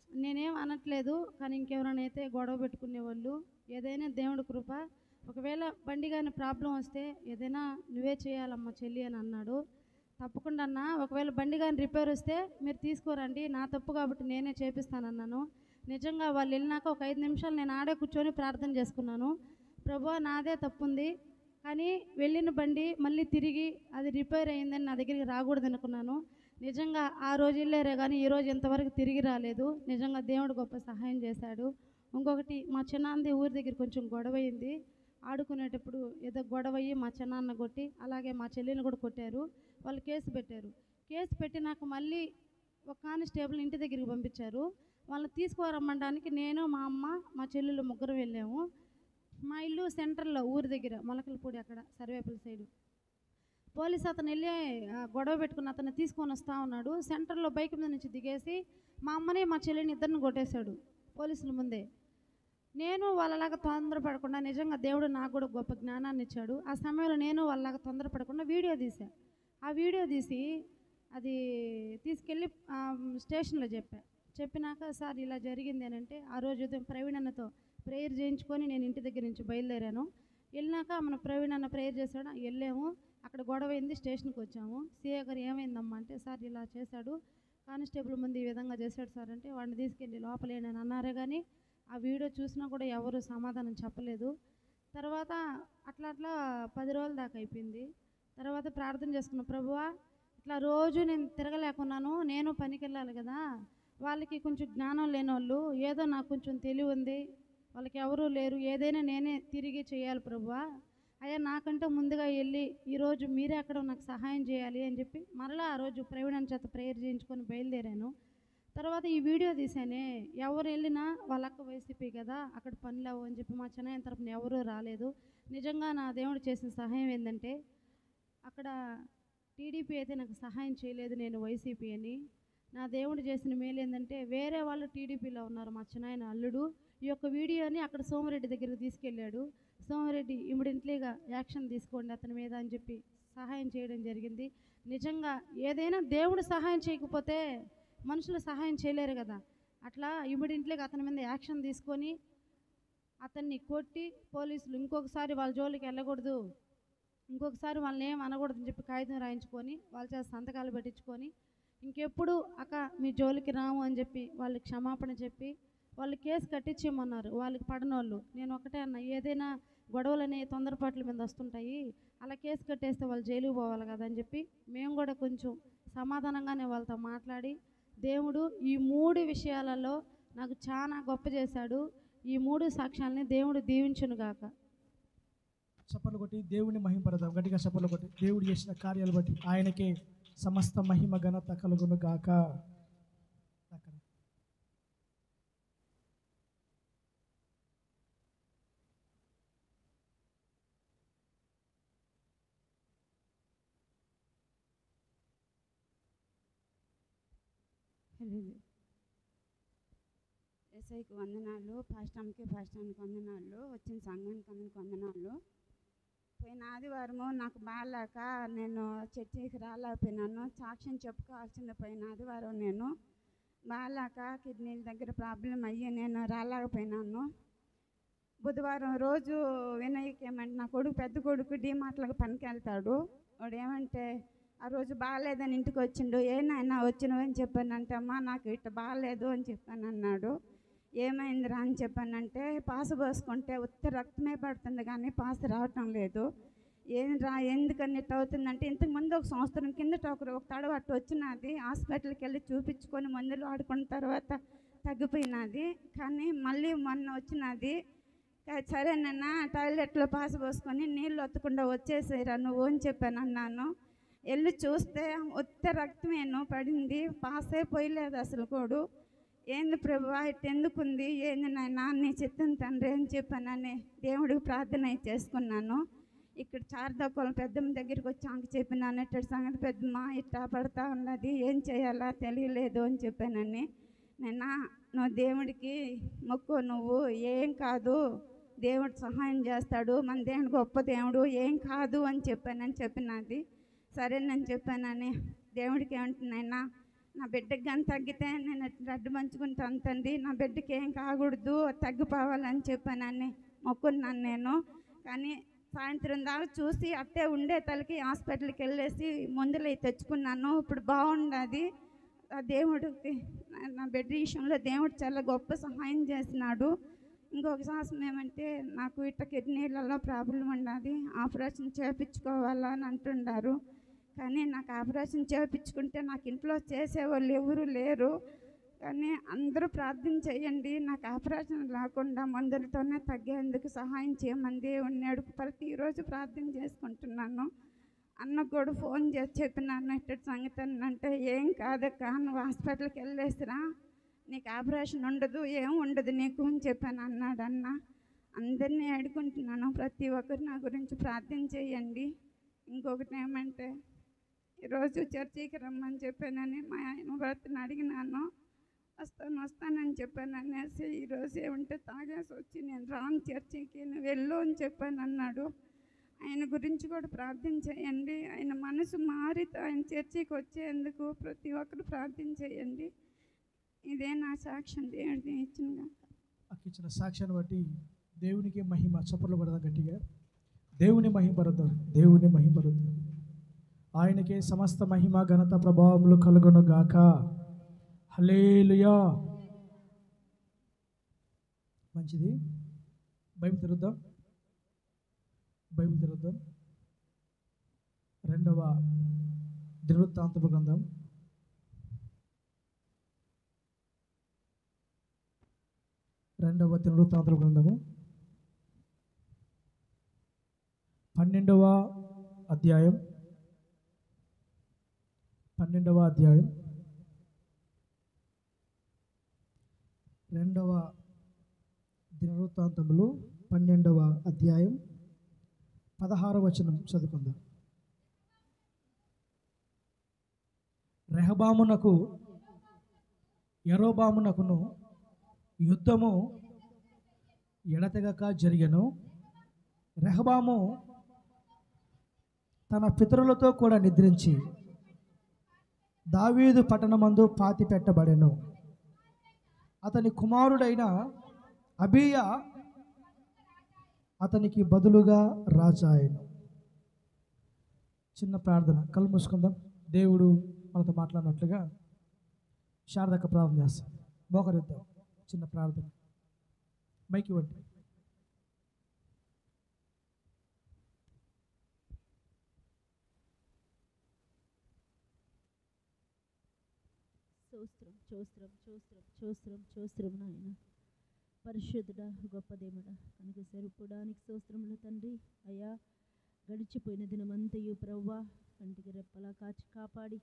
నేనేం అనట్లేదు, కానీ ఇంకెవరైనా అయితే గొడవ పెట్టుకునేవాళ్ళు, ఏదైనా దేవుడి కృప, ఒకవేళ బండి కానీ ప్రాబ్లం వస్తే ఏదైనా నువ్వే చేయాలమ్మా చెల్లి అని అన్నాడు. తప్పకుండా అన్న, ఒకవేళ బండి కానీ రిపేర్ వస్తే మీరు తీసుకోరండి, నా తప్పు కాబట్టి నేనే చేపిస్తానన్నాను. నిజంగా వాళ్ళు వెళ్ళినాక ఒక 5 నిమిషాలు నేను ఆడే కూర్చొని ప్రార్థన చేసుకున్నాను. ప్రభువా నాదే తప్పుంది, కానీ వెళ్ళిన బండి మళ్ళీ తిరిగి అది రిపేర్ అయిందని నా దగ్గరికి రాకూడదు అనుకున్నాను. నిజంగా ఆ రోజు వెళ్ళారే కానీ ఈరోజు ఇంతవరకు తిరిగి రాలేదు. నిజంగా దేవుడు గొప్ప సహాయం చేశాడు. ఇంకొకటి, మా చిన్నాన్నది ఊరి దగ్గర కొంచెం గొడవ అయింది. ఆడుకునేటప్పుడు ఏదో గొడవ అయ్యి మా చిన్నాన్న కొట్టి, అలాగే మా చెల్లిని కూడా కొట్టారు. వాళ్ళు కేసు పెట్టారు. కేసు పెట్టినాక మళ్ళీ ఒక కానిస్టేబుల్ ఇంటి దగ్గరికి పంపించారు. వాళ్ళని తీసుకురమ్మడానికి నేను, మా అమ్మ, మా చెల్లెలు ముగ్గురు వెళ్ళాము. మా ఇల్లు సెంటర్లో ఊరి దగ్గర మొలకలపూడి, అక్కడ సర్వేపల్లి సైడు. పోలీసు అతను వెళ్ళి గొడవ పెట్టుకున్న అతను తీసుకొని వస్తూ ఉన్నాడు. సెంటర్లో బైక్ మీద నుంచి దిగేసి మా అమ్మని మా చెల్లిని ఇద్దరిని కొట్టేశాడు పోలీసుల ముందే. నేను వాళ్ళలాగా తొందరపడకుండా, నిజంగా దేవుడు నాకు కూడా గొప్ప జ్ఞానాన్ని ఇచ్చాడు. ఆ సమయంలో నేను వాళ్ళలాగా తొందరపడకుండా వీడియో తీసా. ఆ వీడియో తీసి అది తీసుకెళ్ళి స్టేషన్లో చెప్పినాక సార్ ఇలా జరిగింది అని అంటే, ఆ రోజు ఉదయం ప్రవీణ్ అన్నతో ప్రేయర్ చేయించుకొని నేను ఇంటి దగ్గర నుంచి బయలుదేరాను. వెళ్ళినాక మన ప్రవీణ్ అన్న ప్రేయర్ చేశాడు, వెళ్ళాము. అక్కడ గొడవ అయింది, స్టేషన్కి వచ్చాము. సీఏ గారు ఏమైందమ్మా అంటే, సార్ ఇలా చేశాడు, కానిస్టేబుల్ ముందు ఈ విధంగా చేశాడు సార్ అంటే, వాడిని తీసుకెళ్ళి లోపలేనని అన్నారే కానీ ఆ వీడియో చూసినా కూడా ఎవరు సమాధానం చెప్పలేదు. తర్వాత అట్లా 10 రోజుల దాకా అయిపోయింది. తర్వాత ప్రార్థన చేసుకున్న, ప్రభువా ఇట్లా రోజు నేను తిరగలేకున్నాను, నేను పనికి వెళ్ళాలి కదా, వాళ్ళకి కొంచెం జ్ఞానం లేని వాళ్ళు, ఏదో నాకు కొంచెం తెలివి ఉంది, వాళ్ళకి ఎవరూ లేరు, ఏదైనా నేనే తిరిగి చేయాలి ప్రభువా, అయ్యా నాకంటే ముందుగా వెళ్ళి ఈరోజు మీరే అక్కడ నాకు సహాయం చేయాలి అని చెప్పి మరలా ఆ రోజు ప్రవీణ్ చేత ప్రేయర్ చేయించుకొని బయలుదేరాను. తర్వాత ఈ వీడియో తీసానే, ఎవరు వెళ్ళినా వాళ్ళ అక్క వైసీపీ కదా, అక్కడ పనులు అవ్వు అని చెప్పి మా చెన్నయ్య తరపున ఎవరూ రాలేదు. నిజంగా నా దేవుడు చేసిన సహాయం ఏంటంటే, అక్కడ టీడీపీ అయితే నాకు సహాయం చేయలేదు, నేను వైసీపీ అని. నా దేవుడు చేసిన మేలు ఏంటంటే, వేరే వాళ్ళు టీడీపీలో ఉన్నారు, మా చిన్నాయన అల్లుడు ఈ యొక్క వీడియోని అక్కడ సోమిరెడ్డి దగ్గరికి తీసుకెళ్ళాడు. సోమిరెడ్డి ఇమ్మీడియట్లీగా యాక్షన్ తీసుకోండి అతని మీద అని చెప్పి సహాయం చేయడం జరిగింది. నిజంగా ఏదైనా దేవుడు సహాయం చేయకపోతే మనుషులు సహాయం చేయలేరు కదా, అట్లా ఇమ్మీడియట్లీగా అతని మీద యాక్షన్ తీసుకొని అతన్ని కొట్టి, పోలీసులు ఇంకొకసారి వాళ్ళ జోలికి వెళ్ళకూడదు, ఇంకొకసారి వాళ్ళని ఏం అనకూడదని చెప్పి కాగితం రాయించుకొని వాళ్ళ చేత సంతకాలు పెట్టించుకొని, ఇంకెప్పుడు అక్క మీ జోలికి రాము అని చెప్పి వాళ్ళకి క్షమాపణ చెప్పి వాళ్ళు కేసు కట్టించేయమన్నారు, వాళ్ళకి పడనోళ్ళు. నేను ఒకటే అన్న, ఏదైనా గొడవలని తొందరపాట్ల మీద వస్తుంటాయి, అలా కేసు కట్టేస్తే వాళ్ళు జైలుకి పోవాలి కదా అని చెప్పి మేము కూడా కొంచెం సమాధానంగానే వాళ్ళతో మాట్లాడి, దేవుడు ఈ 3 విషయాలలో నాకు చాలా గొప్ప చేశాడు. ఈ 3 సాక్ష్యాలని దేవుడు దీవించునుగాక. చప్పట్లు కొట్టి దేవుని మహిమపడదాం. గట్టిగా చప్పట్లు కొట్టి దేవుడు చేసిన కార్యాలు బట్టి ఆయనకే సమస్త మహిమ ఘనత కలుగును గాక. ఎస్ఐకి వందనాలు, పాస్టమ్కి వందనాలు, వచ్చిన సంఘానికి అందరికి వందనాలు. పోయిన ఆదివారము నాకు బాగాలేక నేను చర్చికి రాలేకపోయినాను. సాక్ష్యం చెప్పుకోవాల్సింది పోయిన ఆదివారం నేను బాగాలేక కిడ్నీల దగ్గర ప్రాబ్లం అయ్యి నేను రాలేకపోయినాను. బుధవారం రోజు వినయ్కి ఏమంటే, నా కొడుకు పెద్ద కొడుకు డీమార్ట్లకు పనికి వెళ్తాడు. వాడు ఏమంటే ఆ రోజు బాగాలేదని ఇంటికి వచ్చిండు. ఏనాయనా వచ్చినవు అని చెప్పానంటే, అమ్మా నాకు ఇట్లా బాగాలేదు అని చెప్పాను అన్నాడు. ఏమైందిరా అని చెప్పానంటే, పాసు పోసుకుంటే ఉత్త రక్తమే పడుతుంది కానీ పాసు రావటం లేదు. ఏంద్రా ఎందుకని ఇట్లా అవుతుందంటే, ఇంతకుముందు ఒక సంవత్సరం కిందట ఒక తడవ అట్టు వచ్చినది. హాస్పిటల్కి వెళ్ళి చూపించుకొని మందులు వాడుకున్న తర్వాత తగ్గిపోయినది. కానీ మళ్ళీ మొన్న వచ్చినది. సరేనన్నా టాయిలెట్లో పాసు పోసుకొని నీళ్ళు ఒత్తకుండా వచ్చేసేరా నువ్వు అని చెప్పాను అన్నాను. వెళ్ళి చూస్తే ఉత్త రక్తమేను పడింది, పాసే పోయలేదు అసలు కోడు. ఏంది ప్రభువా ఇట్ట ఎందుకుంది, ఏంది నాయనా నీ చిత్తం తండ్రి అని చెప్పానని దేవుడికి ప్రార్థన చేసుకున్నాను. ఇక్కడ చారదొక్కల పెద్దమ్మ దగ్గరికి వచ్చి ఆమెకు చెప్పినాను, ఇట్టడి సంగతి పెద్దమ్మ ఇట్టా పడతా ఉన్నది, ఏం చేయాలా తెలియలేదు అని చెప్పానని. నేనా నువ్వు దేవుడికి మొక్కు, నువ్వు ఏం కాదు దేవుడు సహాయం చేస్తాడు, మన దేవుడు గొప్ప దేవుడు, ఏం కాదు అని చెప్పినది. సరేనని చెప్పానని దేవుడికి ఏమంటున్నాయినా, నా బిడ్డకి కానీ తగ్గితే నేను రడ్డు పంచుకుంటాను తండ్రి, నా బిడ్డకి ఏం కాకూడదు తగ్గిపోవాలని చెప్పానని మొక్కున్నాను నేను. కానీ సాయంత్రం దాకా చూసి అట్టే ఉండే తలకి హాస్పిటల్కి వెళ్ళేసి మందులు తెచ్చుకున్నాను. ఇప్పుడు బాగుండదు. ఆ దేవుడికి నా బిడ్డ విషయంలో దేవుడు చాలా గొప్ప సహాయం చేసినాడు. ఇంకొక సాహసం ఏమంటే, నాకు ఇట్లా కిడ్నీలలో ప్రాబ్లం ఉన్నది, ఆపరేషన్ చేయించుకోవాలా అని అంటున్నారు. కానీ నాకు ఆపరేషన్ చేయించుకుంటే నాకు ఇంట్లో చేసేవాళ్ళు ఎవరు లేరు. కానీ అందరూ ప్రార్థన చేయండి, నాకు ఆపరేషన్ లేకుండా మందులతోనే తగ్గేందుకు సహాయం చేయమంది ఉన్నాడు. ప్రతిరోజు ప్రార్థన చేసుకుంటున్నాను. అన్నకు కూడా ఫోన్ చేసి చెప్పినాను ఇట్టటి సంగతి అంటే, ఏం కాదక్క నువ్వు హాస్పిటల్కి వెళ్ళేసిరా, నీకు ఆపరేషన్ ఉండదు, ఏం ఉండదు నీకు అని చెప్పాను అన్నాడు. అన్న అందరినీ అడుగుంటున్నాను, ప్రతి ఒక్కరు నా గురించి ప్రార్థన చేయండి. ఇంకొకటి ఏమంటే, ఈరోజు చర్చికి రమ్మని చెప్పానని మా ఆయన భర్తను అడిగినాను. వస్తానని చెప్పాను అనేసి, ఈరోజు ఏమంటే తాగేసి వచ్చి నేను రాను చర్చికి, నువ్వు వెళ్ళు అని చెప్పాను అన్నాడు. ఆయన గురించి కూడా ప్రార్థన చేయండి, ఆయన మనసు మారి ఆయన చర్చికి వచ్చేందుకు ప్రతి ఒక్కరు ప్రార్థన చేయండి. ఇదే నా సాక్ష్యం దేవుడిని ఇచ్చిన సాక్ష్యాన్ని బట్టి దేవునికి మహిమ. చప్పట్లు పడదాం గట్టిగా, దేవుని మహిమపడదాం, దేవుని మహిమపడదాం. ఆయనకే సమస్త మహిమ ఘనత ప్రభావములు కలుగును గాక. హల్లెలూయా. మంచిది. బైబిల్ తెరుద్దాం. రెండవ దినవృత్తాంతపు గ్రంథం 12వ అధ్యాయం 2వ దినవృత్తాంతములు 12వ అధ్యాయం 16వ వచనం చదువుకుందాం. రెహబామునకు యరొబామునకును యుద్ధము ఎడతెగక జరిగెను. రెహబాము తన పితరులతో కూడా నిద్రించి దావీదు పట్టణమందు పాతి పెట్టబడెను. అతని కుమారుడైన అబీయా అతనికి బదులుగా రాజాయను. చిన్న ప్రార్థన, కళ్ళు మూసుకుందాం. దేవుడు మనతో మాట్లాడినట్లుగా శారదక ప్రార్థన చేస్తాం. మోకరిద్దాం. చిన్న ప్రార్థన. మైక్ ఇవ్వండి. చూస్త్రం నాయన. పరిశుద్ధుడా, గొప్ప దేవుడా, కనుక సరిపోవడానికి స్తోత్రములు తండ్రి. అయ్యా, గడిచిపోయిన దినమంతయు ప్రవ్వా కంటికి రెప్పలా కాచి కాపాడి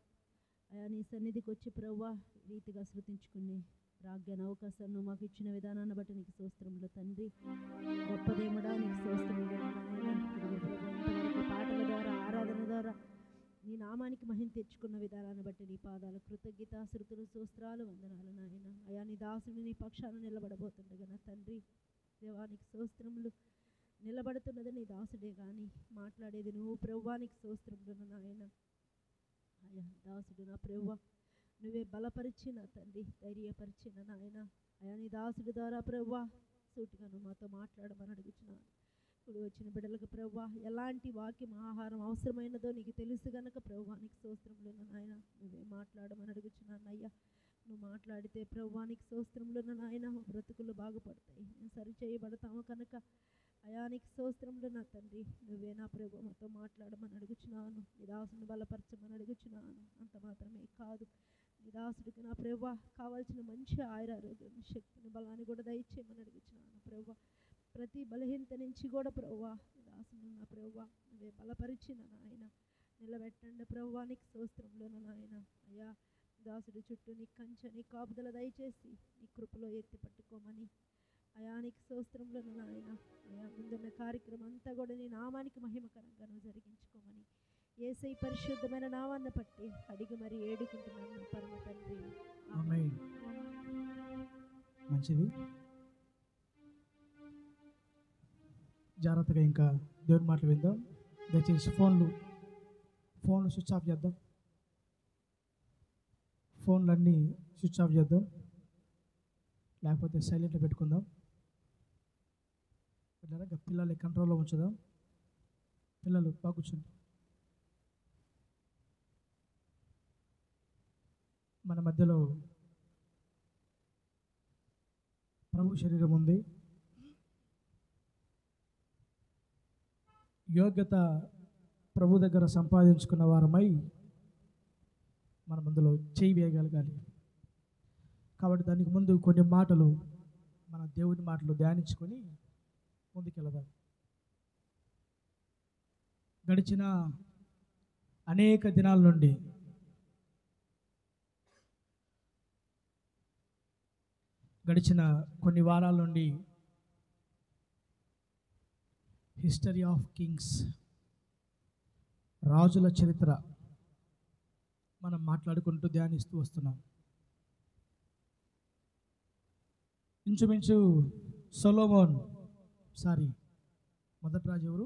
అయా నీ సన్నిధికి వచ్చి ప్రవ్వా రీతిగా శృతించుకునే రాజ్ఞాన అవకాశాన్ని మాకు ఇచ్చిన విధానాన్ని బట్టి నీకు స్తోత్రములు తండ్రి. గొప్ప దేవుడా, నీకు స్తోత్రములు నాయన. ఇంతవరకు పాటల ద్వారా, ఆరాధన ద్వారా నీ నామానికి మహిమ తెచ్చుకున్న విధానాన్ని బట్టి నీ పాదాల కృతజ్ఞత, శృతులు, స్తోత్రాలు, వందనాలు నాయన. అయా నీ దాసుని నీ పక్షాన నిలబడబోతుండగా నా తండ్రి దేవానికి స్తోత్రములు. నిలబడుతున్నది నీ దాసుడే కానీ మాట్లాడేది నువ్వు ప్రభువానికి స్తోత్రములు నాయన. అయ్యా దాసుడు నా ప్రభువ నువ్వే బలపరిచిన తండ్రి, ధైర్యపరిచిన నాయన. అయా నీ దాసుడి ద్వారా ప్రభువ సూటిగా నువ్వు మాతో మాట్లాడమని అడుగుచున్నాను. ఇప్పుడు వచ్చిన బిడ్డలకు ప్రభువ ఎలాంటి వాక్యం ఆహారం అవసరమైనదో నీకు తెలుసు గనక ప్రభువానికి స్తోత్రములు నాయన. నువ్వే మాట్లాడమని అడుగుచున్నాను అయ్యా. నువ్వు మాట్లాడితే ప్రభువానికి స్తోత్రములు నాయన. బ్రతుకులు బాగుపడతాయి, నేను సరిచేయబడతాము కనుక అయానికి స్తోత్రములు నా తండ్రి. నువ్వే నా ప్రభు మాతో మాట్లాడమని అడుగుచున్నాను. నీ దాసుని బలపరచమని అడుగుచున్నాను. అంత మాత్రమే కాదు, నీ దాసుడికి నా ప్రభు కావాల్సిన మంచి ఆయురారోగ్యం, శక్తిని, బలాన్ని కూడా దయచేయమని అడుగుచున్నాను ప్రభు. ప్రతి బలహీనత నుంచి కూడా ప్రభు నీ దాసుని నా ప్రభు నువ్వే బలపరిచిన నాయన. నిలబెట్టండి ప్రభువానికి స్తోత్రములు నాయన. అయ్యా దాసుడి చుట్టూ నీ కంచె, నీ కాపుదల దయచేసి నీ కృపలో ఎత్తి పట్టుకోమని అయానికి స్తోత్రములు నాయన. అయా ముందున్న కార్యక్రమం అంతా కూడా నీ నామానికి మహిమకరంగా నువ్వు జరిగించుకోమని యేసయ్య పరిశుద్ధమైన నామాన్ని పట్టి అడిగి మరి ఏడుకుంటున్నాను పరమ తండ్రి. ఆమేన్. మంచిది. జాగ్రత్తగా ఇంకా దేవుని మాటలు విందాం. దయచేసి ఫోన్లు స్విచ్ ఆఫ్ చేద్దాం. ఫోన్లన్నీ స్విచ్ ఆఫ్ చేద్దాం, లేకపోతే సైలెంట్లో పెట్టుకుందాం. పిల్లల్ని కంట్రోల్లో ఉంచుదాం. పిల్లలు బాగా కూర్చోండి. మన మధ్యలో ప్రభు శరీరం ఉంది. యోగ్యత ప్రభు దగ్గర సంపాదించుకున్న వారమై మనం అందులో చేయి వేయగలగాలి. కాబట్టి దానికి ముందు కొన్ని మాటలు, మన దేవుని మాటలు ధ్యానించుకొని ముందుకెళ్దాం. గడిచిన అనేక దినాల నుండి గడిచిన కొన్ని వారాల నుండి హిస్టరీ ఆఫ్ కింగ్స్, రాజుల చరిత్ర మనం మాట్లాడుకుంటూ ధ్యానిస్తూ వస్తున్నాం. ఇంచుమించు మొదటి రాజు ఎవరు?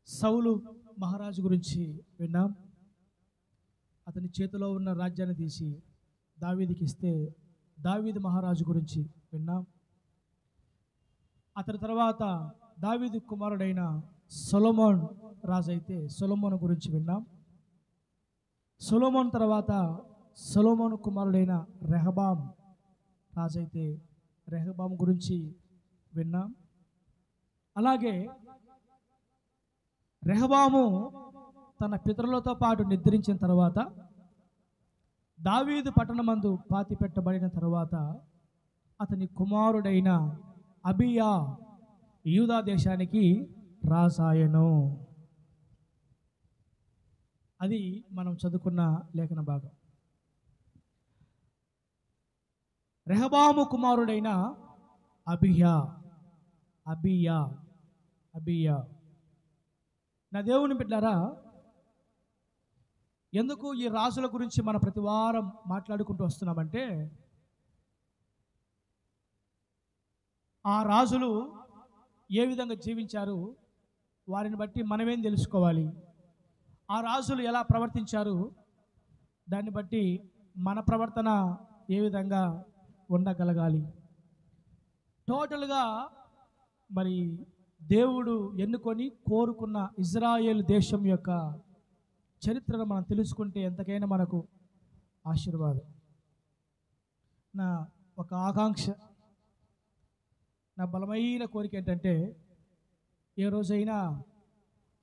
సౌలు మహారాజు గురించి విన్నాం. అతని చేతిలో ఉన్న రాజ్యాన్ని తీసి దావీదుకి ఇస్తే దావీదు మహారాజు గురించి విన్నాం. అతని తర్వాత దావీదు కుమారుడైన సొలొమోన్ రాజు అయితే సొలొమోను గురించి విన్నాం. సొలొమోన్ తర్వాత సొలొమోను కుమారుడైన రెహబాం రాజు అయితే రెహబాం గురించి విన్నాం. అలాగే రెహబాము తన పితరులతో పాటు నిద్రించిన తర్వాత దావీదు పట్టణమందు పాతి పెట్టబడిన తర్వాత అతని కుమారుడైన అబియా యూదా దేశానికి రాజాయను. అది మనం చదువుకున్న లేఖన భాగం. రెహబాము కుమారుడైన అబియా నా దేవుని బిడ్డలారా, ఎందుకు ఈ రాజుల గురించి మన ప్రతి వారం మాట్లాడుకుంటూ వస్తున్నామంటే, ఆ రాజులు ఏ విధంగా జీవించారు, వారిని బట్టి మనమేం తెలుసుకోవాలి, ఆ రాజులు ఎలా ప్రవర్తించారు, దాన్ని బట్టి మన ప్రవర్తన ఏ విధంగా ఉండగలగాలి. టోటల్గా మరి దేవుడు ఎన్నుకొని కోరుకున్న ఇజ్రాయేల్ దేశం యొక్క చరిత్రను మనం తెలుసుకుంటే ఎంతకైనా మనకు ఆశీర్వాదం. ఒక ఆకాంక్ష, నా బలమైన కోరిక ఏంటంటే ఏ రోజైనా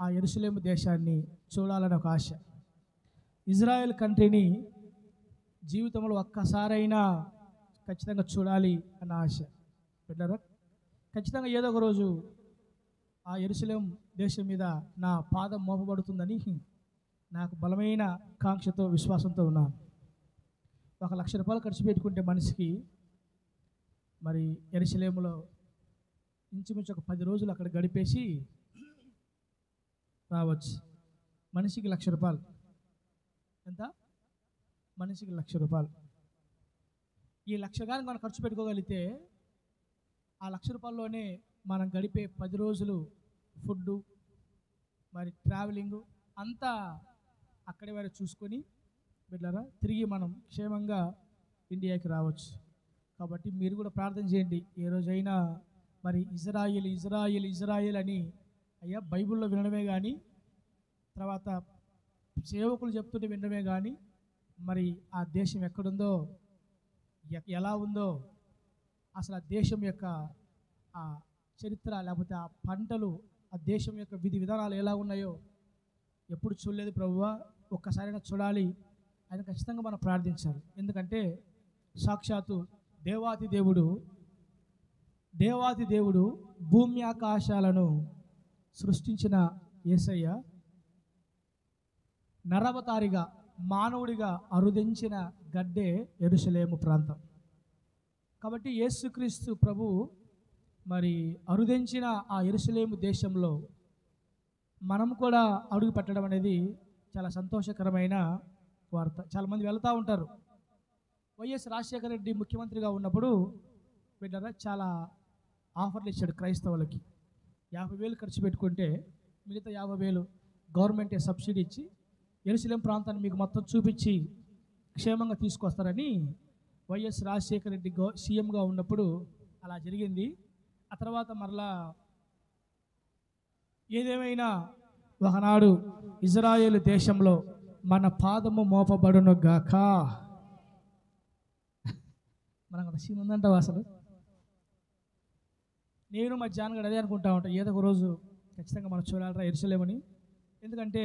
ఆ యెరూషలేము దేశాన్ని చూడాలని ఒక ఆశ. ఇజ్రాయెల్ కంట్రీని జీవితంలో ఒక్కసారైనా ఖచ్చితంగా చూడాలి అన్న ఆశ. బిడ్డలారా, ఖచ్చితంగా ఏదో ఒక రోజు ఆ యెరూషలేం దేశం మీద నా పాదం మోపబడుతుందని నాకు బలమైన కాంక్షతో విశ్వాసంతో ఉన్నాను. 1,00,000 రూపాయలు ఖర్చు పెట్టుకుంటే మనిషికి మరి యెరూషలేములో ఇంచుమించు ఒక 10 రోజులు అక్కడ గడిపేసి రావచ్చు. మనిషికి 1,00,000 రూపాయలు. ఎంత? మనిషికి 1,00,000 రూపాయలు. ఈ 1,00,000 కానీ మనం ఖర్చు పెట్టుకోగలిగితే ఆ 1,00,000 రూపాయల్లోనే మనం గడిపే 10 రోజులు ఫుడ్డు మరి ట్రావెలింగు అంతా అక్కడే వారు చూసుకొని బిడ్డలారా తిరిగి మనం క్షేమంగా ఇండియాకి రావచ్చు. కాబట్టి మీరు కూడా ప్రార్థన చేయండి. ఏ రోజైనా మరి ఇజ్రాయిల్ ఇజ్రాయిల్ ఇజ్రాయిల్ అని అయ్యా బైబిల్లో వినడమే కానీ, తర్వాత సేవకులు చెప్తుంటే వినడమే కానీ, మరి ఆ దేశం ఎక్కడుందో ఎలా ఉందో అసలు ఆ దేశం యొక్క ఆ చరిత్ర లేకపోతే ఆ పంటలు ఆ దేశం యొక్క విధి విధానాలు ఎలా ఉన్నాయో ఎప్పుడు చూడలేదు ప్రభువా, ఒక్కసారైనా చూడాలి అని ఖచ్చితంగా మనం ప్రార్థించాలి. ఎందుకంటే సాక్షాత్తు దేవాతి దేవుడు భూమి ఆకాశాలను సృష్టించిన యేసయ్య నరవతారిగా మానవుడిగా అరుదించిన గడ్డే యెరూషలేము ప్రాంతం. కాబట్టి యేసుక్రీస్తు ప్రభు మరి అరుదించిన ఆ యెరూషలేము దేశంలో మనం కూడా అడుగు పెట్టడం అనేది చాలా సంతోషకరమైన వార్త. చాలామంది వెళ్తూ ఉంటారు. వైఎస్ రాజశేఖర రెడ్డి ముఖ్యమంత్రిగా ఉన్నప్పుడు బిడ్డరా చాలా ఆఫర్లు ఇచ్చాడు క్రైస్తవులకి. 50,000 ఖర్చు పెట్టుకుంటే మిగతా 50,000 గవర్నమెంటే సబ్సిడీ ఇచ్చి యెరూషలేం ప్రాంతాన్ని మీకు మొత్తం చూపించి క్షేమంగా తీసుకొస్తారని వైఎస్ రాజశేఖర రెడ్డి సీఎంగా ఉన్నప్పుడు అలా జరిగింది. ఆ తర్వాత మరలా ఏదేమైనా ఒకనాడు ఇజ్రాయేలు దేశంలో మన పాదము మోపబడును గాక. మనకు ఒక సీన్ ఉందంటావా అసలు? నేను మా జానగడ అదే అనుకుంటా ఉంటాను, ఏదో ఒక రోజు ఖచ్చితంగా మనం చూడాలరా యెరూషలేమని. ఎందుకంటే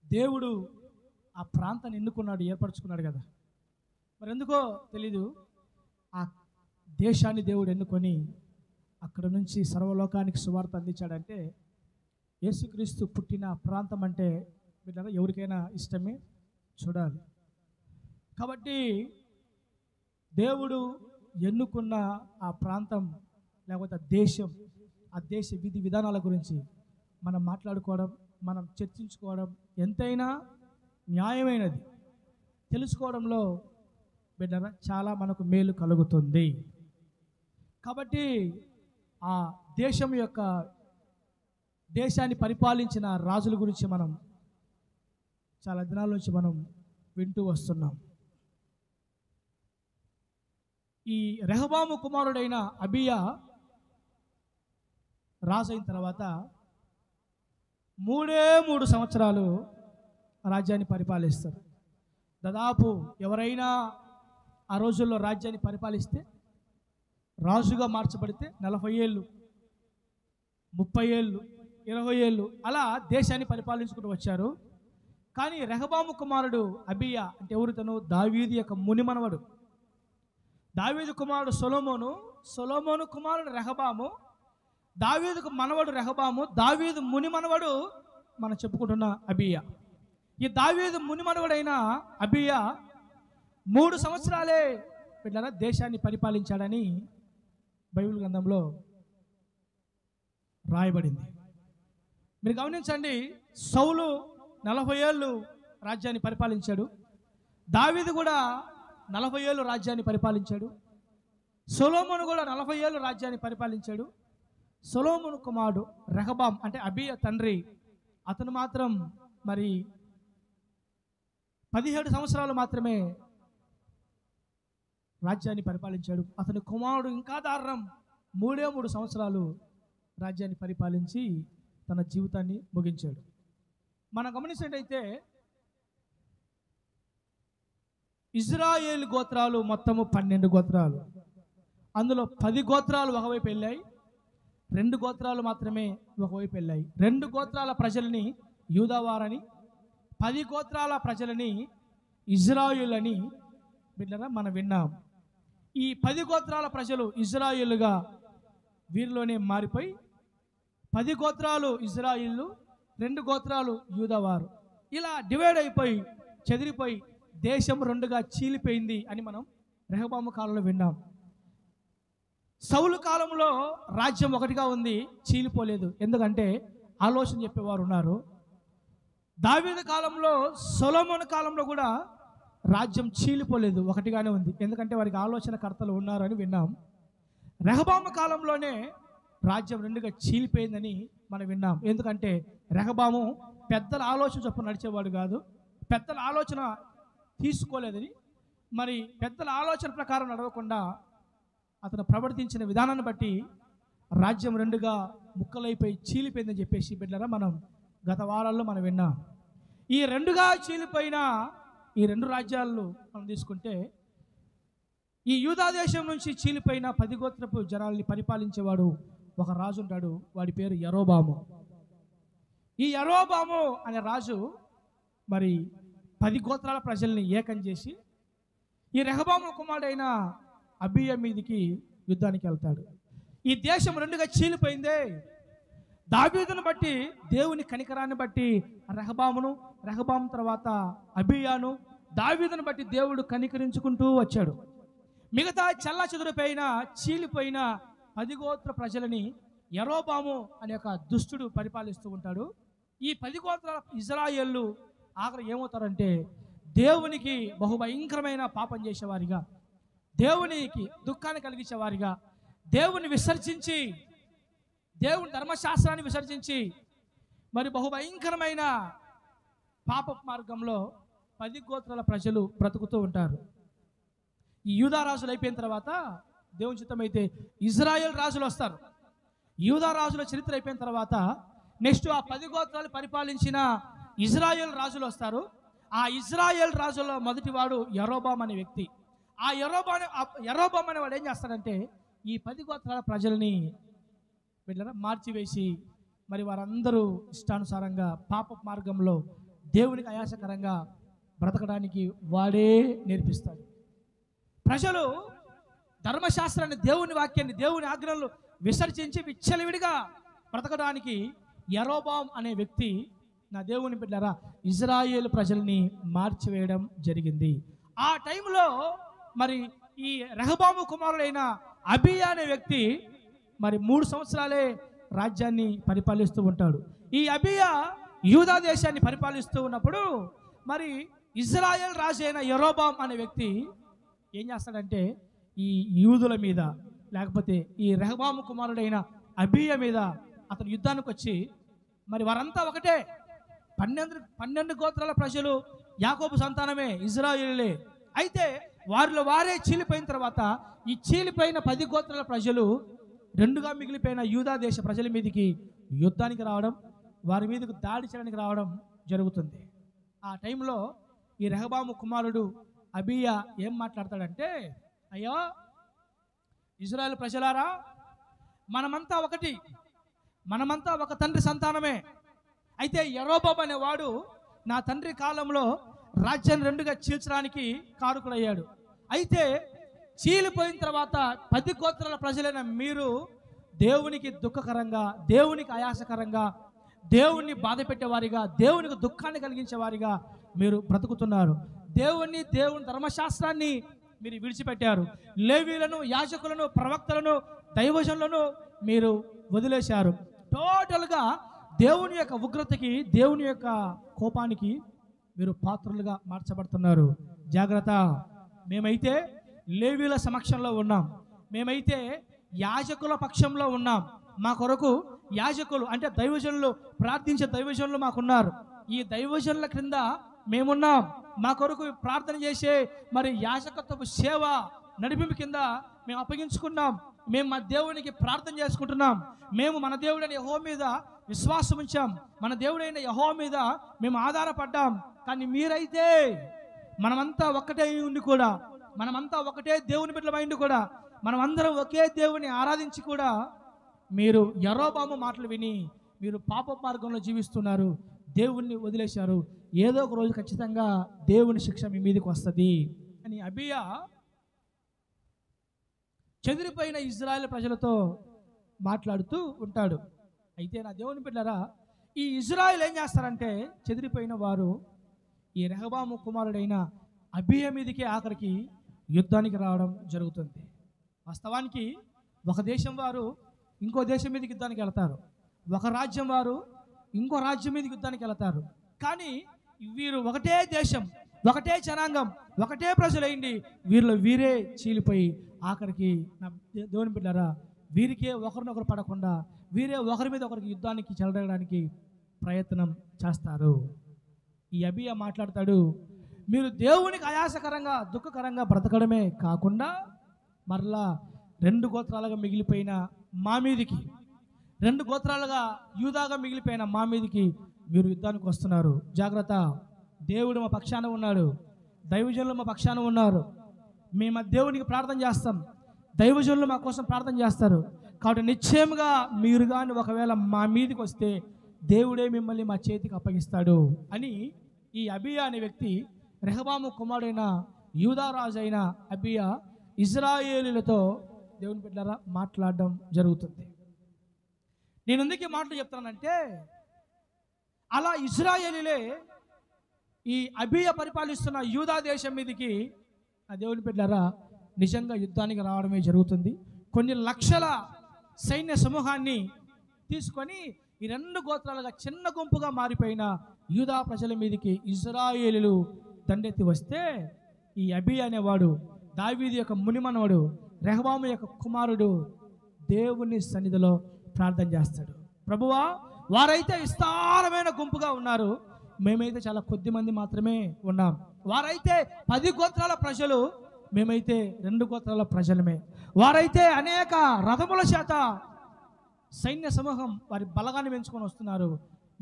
దేవుడు ఆ ప్రాంతాన్ని ఎన్నుకున్నాడు, ఏర్పరచుకున్నాడు కదా. మరి ఎందుకో తెలీదు ఆ దేశాన్ని దేవుడు ఎన్నుకొని అక్కడ నుంచి సర్వలోకానికి సువార్త అందించాడంటే యేసుక్రీస్తు పుట్టిన ప్రాంతం అంటే బిడ్డరా ఎవరికైనా ఇష్టమే, చూడాలి. కాబట్టి దేవుడు ఎన్నుకున్న ఆ ప్రాంతం లేకపోతే ఆ దేశ విధి విధానాల గురించి మనం మాట్లాడుకోవడం, మనం చర్చించుకోవడం ఎంతైనా న్యాయమైనది. తెలుసుకోవడంలో బిడ్డరా చాలా మనకు మేలు కలుగుతుంది. కాబట్టి ఆ దేశాన్ని పరిపాలించిన రాజుల గురించి మనం చాలా దినాల నుంచి మనం వింటూ వస్తున్నాం. ఈ రెహబాము కుమారుడైన అబియా రాజు అయిన తర్వాత 3 సంవత్సరాలు రాజ్యాన్ని పరిపాలిస్తారు. దాదాపు ఎవరైనా ఆ రోజుల్లో రాజ్యాన్ని పరిపాలిస్తే రాజుగా మార్చబడితే 40 ఏళ్ళు, 30 ఏళ్ళు, 20 ఏళ్ళు అలా దేశాన్ని పరిపాలించుకుంటూ వచ్చారు. కానీ రెహబాము కుమారుడు అబియా అంటే ఎవరు? తను దావీదు యొక్క మునిమనవడు. దావీదు కుమారుడు సొలొమోను కుమారుడు రెహబాము, దావీదుకు మనవడు రెహబాము, దావీదు ముని మనవడు మనం చెప్పుకుంటున్న అబియా. ఈ దావీదు ముని మనవడైన అబియా 3 సంవత్సరాలే బిడ్డలారా దేశాన్ని పరిపాలించాడని బైబిల్ గ్రంథంలో రాయబడింది. మీరు గమనించండి, సౌలు 40 ఏళ్ళు రాజ్యాన్ని పరిపాలించాడు, దావీదు కూడా 40 ఏళ్ళు రాజ్యాన్ని పరిపాలించాడు, సొలొమోను కూడా 40 ఏళ్ళు రాజ్యాన్ని పరిపాలించాడు. సొలొమోను కుమారుడు రెహబాం అంటే అబియా తండ్రి, అతను మాత్రం మరి 17 సంవత్సరాలు మాత్రమే రాజ్యాన్ని పరిపాలించాడు. అతని కుమారుడు ఇంకా దారుణం 3 సంవత్సరాలు రాజ్యాన్ని పరిపాలించి తన జీవితాన్ని ముగించాడు. మనం గమనించినట్టయితే ఇజ్రాయేల్ గోత్రాలు మొత్తము 12 గోత్రాలు. అందులో 10 గోత్రాలు ఒకవైపు వెళ్ళాయి, 2 గోత్రాలు మాత్రమే ఒకవైపు వెళ్ళాయి. 2 గోత్రాల ప్రజలని యూదావారని, 10 గోత్రాల ప్రజలని ఇజ్రాయేల్ అని బిడ్డరా మనం విన్నాం. ఈ 10 గోత్రాల ప్రజలు ఇజ్రాయేలుగా వీరిలోనే మారిపోయి 10 గోత్రాలు ఇజ్రాయిలు, 2 గోత్రాలు యూదావారు, ఇలా డివైడ్ అయిపోయి చెదిరిపోయి దేశం 2గా చీలిపోయింది అని మనం రెహబాము కాలంలో విన్నాం. సౌలు కాలంలో రాజ్యం ఒకటిగా ఉంది, చీలిపోలేదు. ఎందుకంటే ఆలోచన చెప్పేవారు ఉన్నారు. దావీదు కాలంలో, సొలొమోను కాలంలో కూడా రాజ్యం చీలిపోలేదు, ఒకటిగానే ఉంది. ఎందుకంటే వారికి ఆలోచనకర్తలు ఉన్నారు అని విన్నాం. రెహబాము కాలంలోనే రాజ్యం 2గా చీలిపోయిందని మనం విన్నాం. ఎందుకంటే రెహబాము పెద్దల ఆలోచన చొప్పున నడిచేవాడు కాదు, పెద్దల ఆలోచన తీసుకోలేదని, మరి పెద్దల ఆలోచన ప్రకారం నడవకుండా అతను ప్రవర్తించిన విధానాన్ని బట్టి రాజ్యం 2గా ముక్కలైపోయి చీలిపోయిందని చెప్పేసి బిడ్డరా మనం గత వారాల్లో మనం విన్నాం. ఈ 2గా చీలిపోయిన ఈ 2 రాజ్యాలను మనం తీసుకుంటే, ఈ యూదా దేశం నుంచి చీలిపోయిన 10 గోత్రపు జనాల్ని పరిపాలించేవాడు ఒక రాజు ఉంటాడు, వాడి పేరు యరొబాము. ఈ యరొబాము అనే రాజు మరి 10 గోత్రాల ప్రజల్ని ఏకం చేసి ఈ రెహబాము కుమారుడైన అబీయా మీదికి యుద్ధానికి వెళ్తాడు. ఈ దేశం 2గా చీలిపోయిందే. దావీదును బట్టి, దేవుని కనికరాన్ని బట్టి రెహబాము తర్వాత అబీయాను, దావీదును బట్టి దేవుడు కనికరించుకుంటూ వచ్చాడు. మిగతా చల్లా చెదురుపోయిన చీలిపోయిన 10 గోత్ర ప్రజలని యరొబాము అనే ఒక దుష్టుడు పరిపాలిస్తూ ఉంటాడు. ఈ 10 గోత్రాల ఇజ్రాయేళ్ళు ఆఖరి ఏమవుతారంటే దేవునికి బహుభయంకరమైన పాపం చేసేవారిగా, దేవునికి దుఃఖాన్ని కలిగించేవారిగా, దేవుని విసర్జించి, దేవుని ధర్మశాస్త్రాన్ని విసర్జించి మరి బహుభయంకరమైన పాప మార్గంలో 10 గోత్రాల ప్రజలు బ్రతుకుతూ ఉంటారు. ఈ యూదా రాజులు అయిపోయిన తర్వాత దేవుని చిత్తమైతే ఇజ్రాయేల్ రాజులు వస్తారు. యూదా రాజుల చరిత్ర అయిపోయిన తర్వాత నెక్స్ట్ ఆ 10 గోత్రాలు పరిపాలించిన ఇజ్రాయేల్ రాజులు వస్తారు. ఆ ఇజ్రాయేల్ రాజుల మొదటివాడు యరొబాము అనే వ్యక్తి. ఆ యరొబాము అనేవాడు ఏం చేస్తాడంటే ఈ 10 గోత్రాల ప్రజల్ని మార్చివేసి మరి వారందరూ ఇష్టానుసారంగా పాప మార్గంలో దేవునికి ఆయాసకరంగా బ్రతకడానికి వాడే నేర్పిస్తాడు. ప్రజలు ధర్మశాస్త్రాన్ని, దేవుని వాక్యాన్ని, దేవుని ఆజ్ఞలను విసర్జించి విచ్చలవిడిగా బ్రతకడానికి యరొబాము అనే వ్యక్తి, నా దేవుని బిడ్డలారా, ఇజ్రాయేల్ ప్రజల్ని మార్చివేయడం జరిగింది. ఆ టైంలో మరి ఈ రెహబాము కుమారుడైన అబీయా అనే వ్యక్తి మరి 3 సంవత్సరాలే రాజ్యాన్ని పరిపాలిస్తూ ఉంటాడు. ఈ అబీయా యూదా దేశాన్ని పరిపాలిస్తూ ఉన్నప్పుడు మరి ఇజ్రాయేల్ రాజు అయిన యరొబాము అనే వ్యక్తి ఏం చేస్తాడంటే ఈ యూదుల మీద, లేకపోతే ఈ రెహబాము కుమారుడైన అబీయా మీద అతను యుద్ధానికి వచ్చి, మరి వారంతా ఒకటే, 12 గోత్రాల ప్రజలు యాకోబు సంతానమే, ఇజ్రాయేలులే. అయితే వారిలో వారే చీలిపోయిన తర్వాత ఈ చీలిపోయిన 10 గోత్రాల ప్రజలు 2గా మిగిలిపోయిన యూదా దేశ ప్రజల మీదకి యుద్ధానికి రావడం, వారి మీదకు దాడి చేయడానికి రావడం జరుగుతుంది. ఆ టైంలో ఈ రెహబాము కుమారుడు అబీయా ఏం మాట్లాడతాడంటే, అయ్యో ఇజ్రాయేల్ ప్రజలారా, మనమంతా ఒకటి, మనమంతా ఒక తండ్రి సంతానమే. అయితే యరొబాము అనేవాడు నా తండ్రి కాలంలో రాజ్యాన్ని 2గా చీల్చడానికి కారకుడయ్యాడు. అయితే చీలిపోయిన తర్వాత 10 గోత్రాల ప్రజలైన మీరు దేవునికి దుఃఖకరంగా, దేవునికి ఆయాసకరంగా, దేవుణ్ణి బాధ పెట్టేవారిగా, దేవునికి దుఃఖాన్ని కలిగించేవారిగా మీరు బ్రతుకుతున్నారు. దేవుని ధర్మశాస్త్రాన్ని మీరు విడిచిపెట్టారు. లేవీలను, యాజకులను, ప్రవక్తలను, దైవజనులను మీరు వదిలేశారు. టోటల్గా దేవుని యొక్క ఉగ్రతకి, దేవుని యొక్క కోపానికి మీరు పాత్రలుగా మార్చబడుతున్నారు. జాగ్రత్త. మేమైతే లేవీల సమక్షంలో ఉన్నాం, మేమైతే యాజకుల పక్షంలో ఉన్నాం. మా కొరకు యాజకులు అంటే దైవజనులు, ప్రార్థించే దైవజనులు మాకున్నారు. ఈ దైవజనుల క్రింద మేమున్నాం. మా కొరకు ప్రార్థన చేసే మరి యాజకత్వపు సేవ నడిపింపు కింద మేము అప్పగించుకున్నాం. మేము మా దేవునికి ప్రార్థన చేసుకుంటున్నాం. మేము మన దేవుడైన యెహోవా మీద విశ్వాసం ఉంచాం. మన దేవుడైన యెహోవా మీద మేము ఆధారపడ్డాం. కానీ మీరైతే మనమంతా ఒక్కటే ఉండి కూడా, మనమంతా ఒకటే దేవుని బిడ్డలమైండి కూడా, మనమందరం ఒకే దేవుని ఆరాధించి కూడా మీరు యరొబాము మాటలు విని మీరు పాప మార్గంలో జీవిస్తున్నారు, దేవుణ్ణి వదిలేశారు. ఏదో ఒక రోజు ఖచ్చితంగా దేవుని శిక్ష మీ మీదకి వస్తుంది అని అబీయా చెదిరిపోయిన ఇజ్రాయెల్ ప్రజలతో మాట్లాడుతూ ఉంటాడు. అయితే నా దేవుని బిడ్డలారా, ఈ ఇజ్రాయెల్ ఏం చేస్తారంటే, చెదిరిపోయిన వారు ఈ రెహబాము కుమారుడైన అబీయా మీదకి ఆఖరికి యుద్ధానికి రావడం జరుగుతుంది. వాస్తవానికి ఒక దేశం వారు ఇంకో దేశం మీదకి యుద్ధానికి వెళ్తారు, ఒక రాజ్యం వారు ఇంకో రాజ్యం మీదకి యుద్ధానికి వెళ్తారు. కానీ వీరు ఒకటే దేశం, ఒకటే జనాంగం, ఒకటే ప్రజలైంది, వీరిలో వీరే చీలిపోయి ఆఖరికి నా దేవుని బిడ్డలారా, వీరికే ఒకరినొకరు పడకుండా వీరే ఒకరి మీద ఒకరికి యుద్ధానికి చెలరడానికి ప్రయత్నం చేస్తారు. ఈ అబీయా మాట్లాడతాడు, మీరు దేవునికి ఆయాసకరంగా దుఃఖకరంగా బ్రతకడమే కాకుండా మరలా 2 గోత్రాలుగా మిగిలిపోయిన మా మీదికి, 2 గోత్రాలుగా యూదాగా మిగిలిపోయిన మా మీదికి మీరు యుద్ధానికి వస్తున్నారు. జాగ్రత్త, దేవుడు మా పక్షాన ఉన్నాడు, దైవజనులు మా పక్షాన ఉన్నారు, మేము దేవునికి ప్రార్థన చేస్తాం, దైవజనులు మా కోసం ప్రార్థన చేస్తారు. కాబట్టి నిశ్చయంగా మీరు కానీ ఒకవేళ మా మీదకి వస్తే దేవుడే మిమ్మల్ని మా చేతికి అప్పగిస్తాడు అని ఈ అబీయా అనే వ్యక్తి, రెహబాము కుమారుడైన యూదారాజు అయిన అబీయా ఇజ్రాయేలీలతో దేవుని బిడ్డలారా మాట్లాడడం జరుగుతుంది. నేను ఎందుకు ఈ మాటలు చెప్తానంటే, అలా ఇజ్రాయేలీలే ఈ అబీయా పరిపాలిస్తున్న యూదా దేశం మీదకి ఆ దేవుని బిడ్డలారా నిజంగా యుద్ధానికి రావడమే జరుగుతుంది. కొన్ని లక్షల సైన్య సమూహాన్ని తీసుకొని ఈ 2 గోత్రాలుగా చిన్న గుంపుగా మారిపోయిన యూదా ప్రజల మీదకి ఇజ్రాయేలీలు దండెత్తి వస్తే, ఈ అబీయా అనేవాడు దావీదు యొక్క మునిమనవడు, రెహబాము యొక్క కుమారుడు దేవుని సన్నిధిలో ప్రార్థన చేస్తాడు. ప్రభువా, వారైతే విస్తారమైన గుంపుగా ఉన్నారు, మేమైతే చాలా కొద్ది మంది మాత్రమే ఉన్నాం. వారైతే 10 గోత్రాల ప్రజలు, మేమైతే 2 గోత్రాల ప్రజలమే. వారైతే అనేక రథముల చేత సైన్య సమూహం వారి బలగాన్ని పెంచుకొని వస్తున్నారు,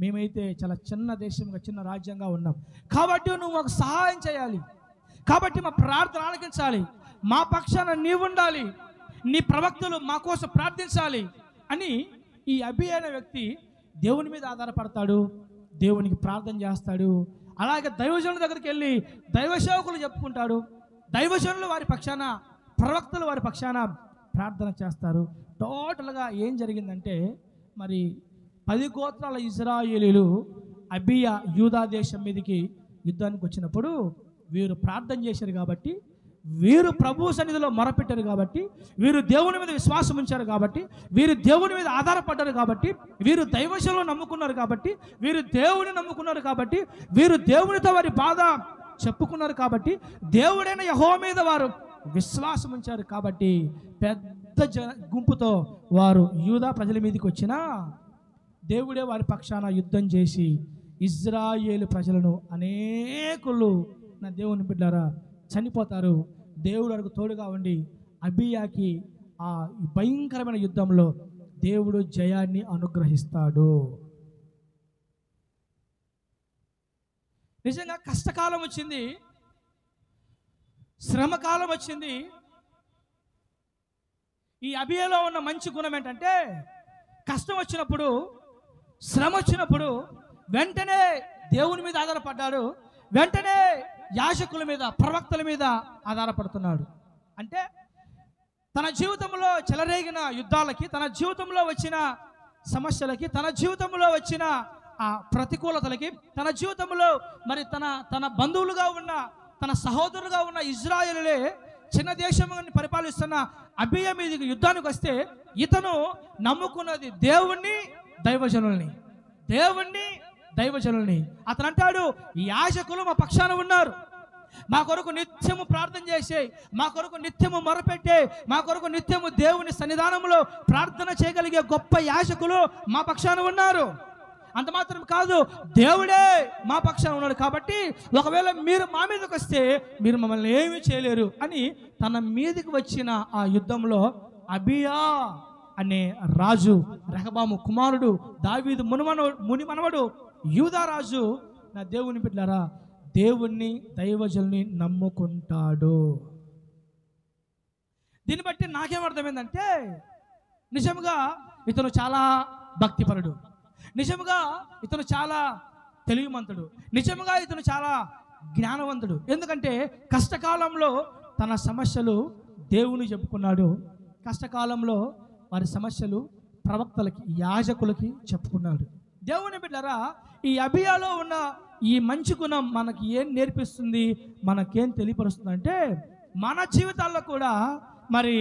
మేమైతే చాలా చిన్న దేశంగా చిన్న రాజ్యంగా ఉన్నాం. కాబట్టి నువ్వు మాకు సహాయం చేయాలి, కాబట్టి మా ప్రార్థన ఆలకించాలి, మా పక్షాన నీవు ఉండాలి, నీ ప్రవక్తలు మా కోసం ప్రార్థించాలి అని ఈ అబీయా అనే వ్యక్తి దేవుని మీద ఆధారపడతాడు, దేవునికి ప్రార్థన చేస్తాడు. అలాగే దైవజనుల దగ్గరికి వెళ్ళి దైవ సేవకులు చెప్పుకుంటాడు, దైవజనులు వారి పక్షాన, ప్రవక్తలు వారి పక్షాన ప్రార్థన చేస్తారు. టోటల్గా ఏం జరిగిందంటే, మరి 10 గోత్రాల ఇజ్రాయేలీలు అబీయా యూదా దేశం మీదకి యుద్ధానికి వచ్చినప్పుడు వీరు ప్రార్థన చేశారు కాబట్టి, వీరు ప్రభు సన్నిధిలో మొరపెట్టారు కాబట్టి, వీరు దేవుని మీద విశ్వాసం ఉంచారు కాబట్టి, వీరు దేవుని మీద ఆధారపడ్డారు కాబట్టి, వీరు దైవశలో నమ్ముకున్నారు కాబట్టి, వీరు దేవుని నమ్ముకున్నారు కాబట్టి, వీరు దేవునితో వారి బాధ చెప్పుకున్నారు కాబట్టి, దేవుడైన యెహోవా మీద వారు విశ్వాసం ఉంచారు కాబట్టి, పెద్ద గుంపుతో వారు యూదా ప్రజల మీదకి వచ్చినా దేవుడే వారి పక్షాన యుద్ధం చేసి ఇజ్రాయేలు ప్రజలను అనేకులు నా దేవుని బిడ్డలారా చనిపోతారు. దేవుడు అడుగు తోడుగా ఉండి అబీయాకి ఆ భయంకరమైన యుద్ధంలో దేవుడు జయాన్ని అనుగ్రహిస్తాడు. నిజంగా కష్టకాలం వచ్చింది, శ్రమకాలం వచ్చింది. ఈ అబీయాలో ఉన్న మంచి గుణం ఏంటంటే, కష్టం వచ్చినప్పుడు, శ్రమ వచ్చినప్పుడు వెంటనే దేవుని మీద ఆధారపడ్డాడు, వెంటనే యాజకుల మీద, ప్రవక్తల మీద ఆధారపడుతున్నాడు. అంటే తన జీవితంలో చెలరేగిన యుద్ధాలకి, తన జీవితంలో వచ్చిన సమస్యలకి, తన జీవితంలో వచ్చిన ఆ ప్రతికూలతలకి, తన జీవితంలో మరి తన బంధువులుగా ఉన్న, తన సహోదరులుగా ఉన్న ఇజ్రాయేలులే చిన్న దేశాన్ని పరిపాలిస్తున్న అబీయా మీదకి యుద్ధానికి వస్తే, ఇతను నమ్ముకున్నది దేవుణ్ణి, దైవజనుల్ని, దేవుణ్ణి, దైవజనుల్ని. అతను అంటాడు, యాజకులు మా పక్షాన ఉన్నారు, మా కొరకు నిత్యము ప్రార్థన చేసే, మా కొరకు నిత్యము మొరపెట్టే, మా కొరకు నిత్యము దేవుని సన్నిధానంలో ప్రార్థన చేయగలిగే గొప్ప యాజకులు మా పక్షాన ఉన్నారు. అంత మాత్రం కాదు, దేవుడే మా పక్షాన ఉన్నాడు కాబట్టి ఒకవేళ మీరు మా మీదకి వస్తే మీరు మమ్మల్ని ఏమీ చేయలేరు అని తన మీదకి వచ్చిన ఆ యుద్ధంలో అబీయా అనే రాజు, రెహబాము కుమారుడు, దావీదు మునిమనవడు యూదా రాజు, నా దేవుని బిడ్డలారా దేవుణ్ణి దైవజనుని నమ్ముకుంటాడు. దీన్ని బట్టి నాకేమర్థమైందంటే నిజంగా ఇతను చాలా భక్తిపరుడు, నిజంగా ఇతను చాలా తెలివిమంతుడు, నిజంగా ఇతను చాలా జ్ఞానవంతుడు. ఎందుకంటే కష్టకాలంలో తన సమస్యలు దేవుని చెప్పుకున్నాడు. కష్టకాలంలో వారి సమస్యలు ప్రవక్తలకి, యాజకులకి చెప్పుకున్నాడు. దేవుని బిడ్డలారా, ఈ అబియాలో ఉన్న ఈ మంచి గుణం మనకి ఏం నేర్పిస్తుంది, మనకేం తెలియపరుస్తుంది అంటే మన జీవితాల్లో కూడా మరి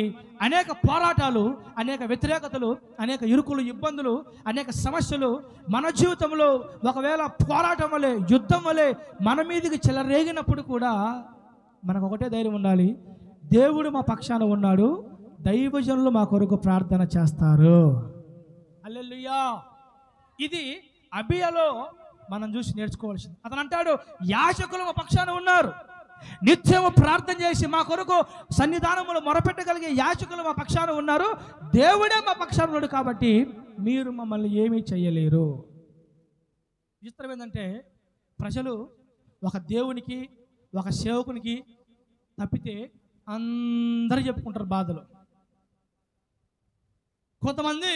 అనేక పోరాటాలు, అనేక వ్యతిరేకతలు, అనేక ఇరుకులు, ఇబ్బందులు, అనేక సమస్యలు మన జీవితంలో ఒకవేళ పోరాటం వలె, యుద్ధం వలె మన మీదకి చెలరేగినప్పుడు కూడా మనకు ఒకటే ధైర్యం ఉండాలి, దేవుడు మా పక్షాన ఉన్నాడు, దైవజనులు మా కొరకు ప్రార్థన చేస్తారు. హల్లెలూయా. ఇది అబియాలో మనం చూసి నేర్చుకోవాల్సింది. అతను అంటాడు, యాజకులు మా పక్షాన ఉన్నారు, నిత్యము ప్రార్థన చేసి మా కొరకు సన్నిధానములు మొరపెట్టగలిగే యాజకులు మా పక్షాన ఉన్నారు, దేవుడే మా పక్షాన ఉన్నాడు, కాబట్టి మీరు మమ్మల్ని ఏమీ చేయలేరు. విచిత్రం ఏంటంటే ప్రజలు ఒక దేవునికి, ఒక సేవకునికి తప్పితే అందరూ చెప్పుకుంటారు బాధలు. కొంతమంది,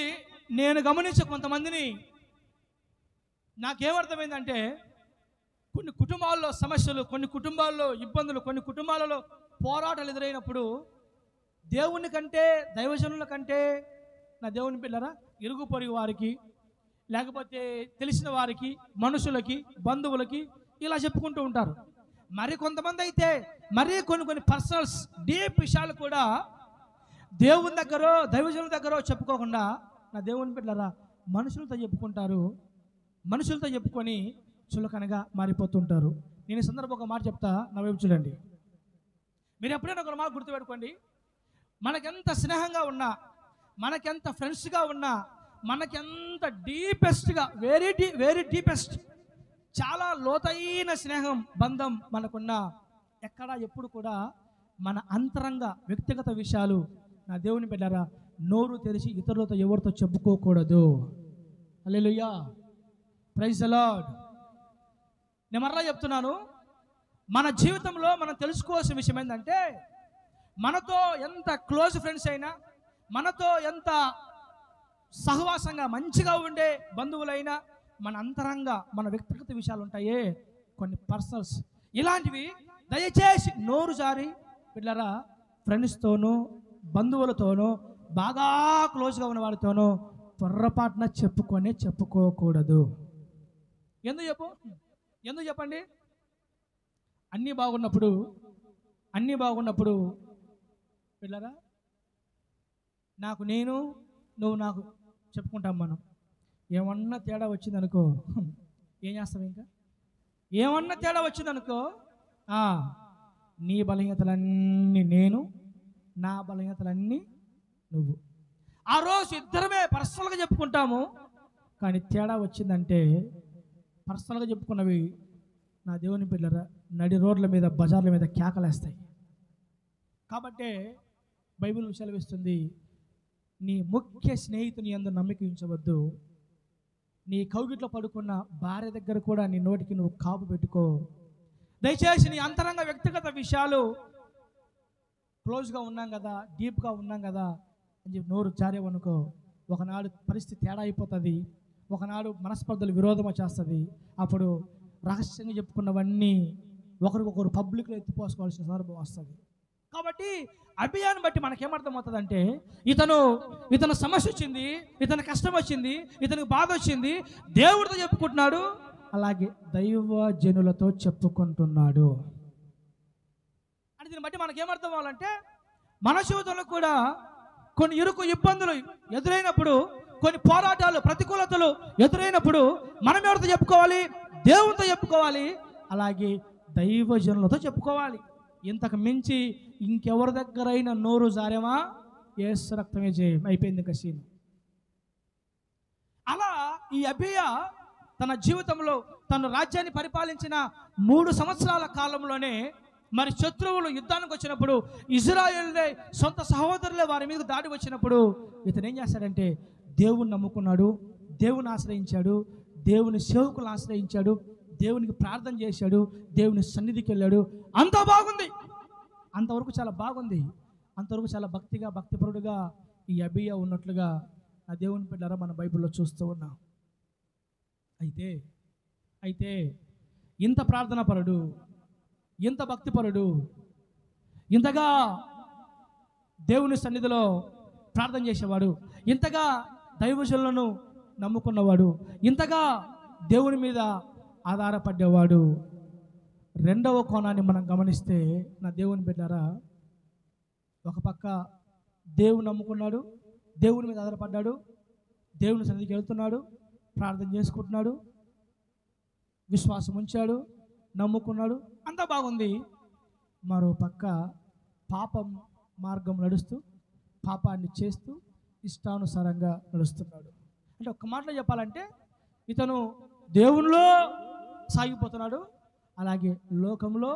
నేను గమనించే కొంతమందిని నాకేమర్థమైందంటే కొన్ని కుటుంబాల్లో సమస్యలు, కొన్ని కుటుంబాల్లో ఇబ్బందులు, కొన్ని కుటుంబాలలో పోరాటాలు ఎదురైనప్పుడు దేవుని కంటే, దైవజనుల కంటే, నా దేవుని పిల్లరా, ఇరుగు పొరుగు వారికి, లేకపోతే తెలిసిన వారికి, మనుషులకి, బంధువులకి ఇలా చెప్పుకుంటూ ఉంటారు. మరి కొంతమంది అయితే మరీ కొన్ని పర్సనల్స్, డీప్ విషయాలు కూడా దేవుని దగ్గర, దైవజనుల దగ్గర చెప్పుకోకుండా నా దేవుని పిల్లరా మనుషులతో చెప్పుకుంటారు. మనుషులతో చెప్పుకొని చులకనగా మారిపోతుంటారు. నేను ఈ సందర్భంగా ఒక మాట చెప్తా, నా వైపు చూడండి. మీరు ఎప్పుడైనా ఒక మాట గుర్తుపెట్టుకోండి, మనకెంత స్నేహంగా ఉన్నా, మనకెంత ఫ్రెండ్స్గా ఉన్నా, మనకెంత డీపెస్ట్గా, వెరీ డీపెస్ట్, చాలా లోతైన స్నేహం, బంధం మనకున్న, ఎక్కడ ఎప్పుడు కూడా మన అంతరంగ వ్యక్తిగత విషయాలు నా దేవుని బిడ్డలారా నోరు తెరిచి ఇతరులతో ఎవరితో చెప్పుకోకూడదు. హల్లెలూయా, ప్రైజ్ ద లార్డ్. నేను మరలా చెప్తున్నాను, మన జీవితంలో మనం తెలుసుకోవాల్సిన విషయం ఏంటంటే మనతో ఎంత క్లోజ్ ఫ్రెండ్స్ అయినా, మనతో ఎంత సహవాసంగా మంచిగా ఉండే బంధువులైనా, మన అంతరంగ, మన వ్యక్తిగత విషయాలు ఉంటాయే, కొన్ని పర్సనల్స్, ఇలాంటివి దయచేసి నోరు జారి పిల్లరా ఫ్రెండ్స్తోనూ, బంధువులతోనూ, బాగా క్లోజ్గా ఉన్న వారితోనూ పొర్రపాటున చెప్పుకోకూడదు. ఎందుకు చెప్పండి? అన్నీ బాగున్నప్పుడు పిల్లరా నాకు నేను, నువ్వు నాకు చెప్పుకుంటాం. మనం ఏమన్నా తేడా వచ్చిందనుకో ఏం చేస్తావు? ఇంకా ఏమన్నా తేడా వచ్చిందనుకో నీ బలహీనతలన్నీ నేను, నా బలహీనతలన్నీ నువ్వు. ఆ రోజు ఇద్దరమే పర్సనల్గా చెప్పుకుంటాము, కానీ తేడా వచ్చిందంటే పర్సనల్గా చెప్పుకున్నవి నా దేవుని పిల్లరా నడి రోడ్ల మీద, బజార్ల మీద కేకలేస్తాయి. కాబట్టే బైబిల్ సెలవిస్తుంది, నీ ముఖ్య స్నేహితుని యందు నమ్మిక ఉంచవద్దు, నీ కౌగిట్లో పడుకున్న భార్య దగ్గర కూడా నీ నోటికి నువ్వు కాపు పెట్టుకో. దయచేసి నీ అంతరంగ వ్యక్తిగత విషయాలు, క్లోజ్గా ఉన్నాం కదా, డీప్గా ఉన్నాం కదా అని చెప్పి నోరు జారేవనుకో, ఒకనాడు పరిస్థితి తేడా అయిపోతుంది, ఒకనాడు మనస్పర్ధలు విరోధం వచ్చేస్తుంది. అప్పుడు రహస్యంగా చెప్పుకున్నవన్నీ ఒకరికొకరు పబ్లిక్లో ఎత్తిపోసుకోవాల్సిన సందర్భం వస్తుంది. కాబట్టి అబియాను బట్టి మనకేమర్థమవుతుందంటే ఇతను సమస్య వచ్చింది, ఇతను కష్టం వచ్చింది, ఇతనికి బాధ వచ్చింది, దేవుడితో చెప్పుకుంటున్నాడు, అలాగే దైవజనులతో చెప్పుకుంటున్నాడు అని. దీన్ని బట్టి మనకేమర్థం అవ్వాలంటే మన జీవితంలో కూడా కొన్ని ఇరుకు ఇబ్బందులు ఎదురైనప్పుడు, కొన్ని పోరాటాలు, ప్రతికూలతలు ఎదురైనప్పుడు మనం ఎవరితో చెప్పుకోవాలి? దేవునితో చెప్పుకోవాలి, అలాగే దైవజనులతో చెప్పుకోవాలి. ఇంతకు మించి ఇంకెవరి దగ్గరైనా నోరు జారేమా, యేసు రక్తమే జయం, అయిపోయింది ఇంకా సీన్. అలా ఈ అబియా తన జీవితంలో తను రాజ్యాన్ని పరిపాలించిన 3 సంవత్సరాల కాలంలోనే మరి శత్రువులు యుద్ధానికి వచ్చినప్పుడు, ఇజ్రాయేలులే సొంత సహోదరులే వారి మీద దాడి వచ్చినప్పుడు ఇతను ఏం చేశాడంటే దేవుని నమ్ముకున్నాడు, దేవుని ఆశ్రయించాడు, దేవుని సేవకులను ఆశ్రయించాడు, దేవునికి ప్రార్థన చేశాడు, దేవుని సన్నిధికి వెళ్ళాడు. అంతా బాగుంది, అంతవరకు చాలా బాగుంది, అంతవరకు చాలా భక్తిపరుడుగా ఈ అబీయా ఉన్నట్లుగా ఆ దేవుని బిడ్డలారా మన బైబిల్లో చూస్తూ ఉన్నాం. అయితే ఇంత ప్రార్థనాపరుడు, ఇంత భక్తిపరుడు, ఇంతగా దేవుని సన్నిధిలో ప్రార్థన చేసేవాడు, ఇంతగా దైవజనులను నమ్ముకున్నవాడు, ఇంతగా దేవుని మీద ఆధారపడేవాడు. రెండవ కోణాన్ని మనం గమనిస్తే నా దేవుని బిడ్డలారా, ఒక పక్క దేవుని నమ్ముకున్నాడు, దేవుని మీద ఆధారపడ్డాడు, దేవుని సన్నిధికి వెళ్తున్నాడు, ప్రార్థన చేసుకుంటున్నాడు, విశ్వాసం ఉంచాడు, నమ్ముకున్నాడు, అంతా బాగుంది. మరో పక్క పాపం మార్గం నడుస్తూ పాపాన్ని చేస్తూ ఇష్టానుసారంగా నడుస్తున్నాడు. అంటే ఒక్క మాటలో చెప్పాలంటే ఇతను దేవునిలో సాగిపోతున్నాడు, అలాగే లోకంలో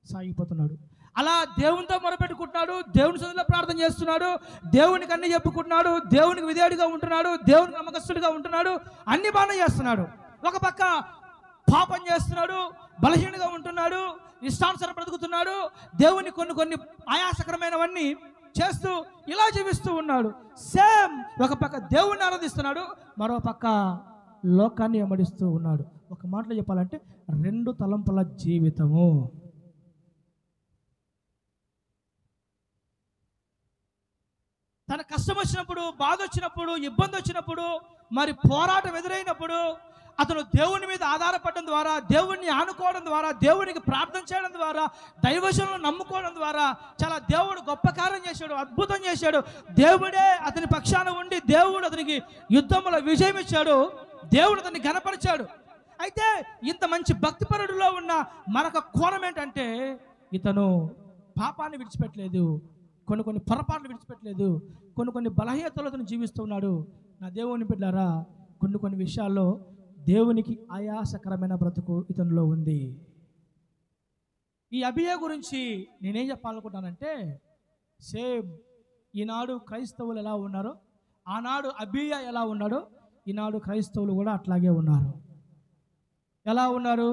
సాగిపోతున్నాడు. అలా దేవునితో మొరపెట్టుకుంటున్నాడు, దేవుని సన్నిధిలో ప్రార్థన చేస్తున్నాడు, దేవునికి అన్ని చెప్పుకుంటున్నాడు, దేవునికి విధేయుడిగా ఉంటున్నాడు, దేవునికి నమ్మకస్తుడిగా ఉంటున్నాడు, అన్ని బాగా చేస్తున్నాడు. ఒక పక్క పాపం చేస్తున్నాడు, బలహీనంగా ఉంటున్నాడు, ఇష్టానుసారం బ్రతుకుతున్నాడు, దేవుని కొన్ని ఆయాసకరమైనవన్నీ చేస్తూ ఇలా జీవిస్తూ ఉన్నాడు. సేమ్ ఒక పక్క దేవుణ్ణి ఆరాధిస్తున్నాడు, మరో పక్క లోకాన్ని వెంబడిస్తూ ఉన్నాడు. ఒక మాటలో చెప్పాలంటే రెండు తలంపుల జీవితము. తన కష్టం వచ్చినప్పుడు, బాధ వచ్చినప్పుడు, ఇబ్బంది వచ్చినప్పుడు, మరి పోరాటం ఎదురైనప్పుడు అతను దేవుని మీద ఆధారపడడం ద్వారా, దేవుణ్ణి ఆనుకోవడం ద్వారా, దేవునికి ప్రార్థన చేయడం ద్వారా, దైవజనులను నమ్ముకోవడం ద్వారా చాలా దేవుడు గొప్ప కార్యం చేశాడు, అద్భుతం చేశాడు. దేవుడే అతని పక్షాన ఉండి దేవుడు అతనికి యుద్ధంలో విజయం ఇచ్చాడు, దేవుడు అతన్ని ఘనపరిచాడు. అయితే ఇంత మంచి భక్తిపరుడులో ఉన్న మరొక కోణం ఏంటంటే ఇతను పాపాన్ని విడిచిపెట్టలేదు, కొన్ని పొరపాట్లు విడిచిపెట్టలేదు, కొన్ని బలహీనతలు అతను జీవిస్తూ ఉన్నాడు. నా దేవుని బిడ్డలారా, కొన్ని విషయాల్లో దేవునికి ఆయాసకరమైన బ్రతుకు ఇతనిలో ఉంది. ఈ అబీయా గురించి నేనేం చెప్పాలనుకుంటానంటే, సేమ్ ఈనాడు క్రైస్తవులు ఎలా ఉన్నారో, ఆనాడు అబీయా ఎలా ఉన్నాడో, ఈనాడు క్రైస్తవులు కూడా అట్లాగే ఉన్నారు. ఎలా ఉన్నారు?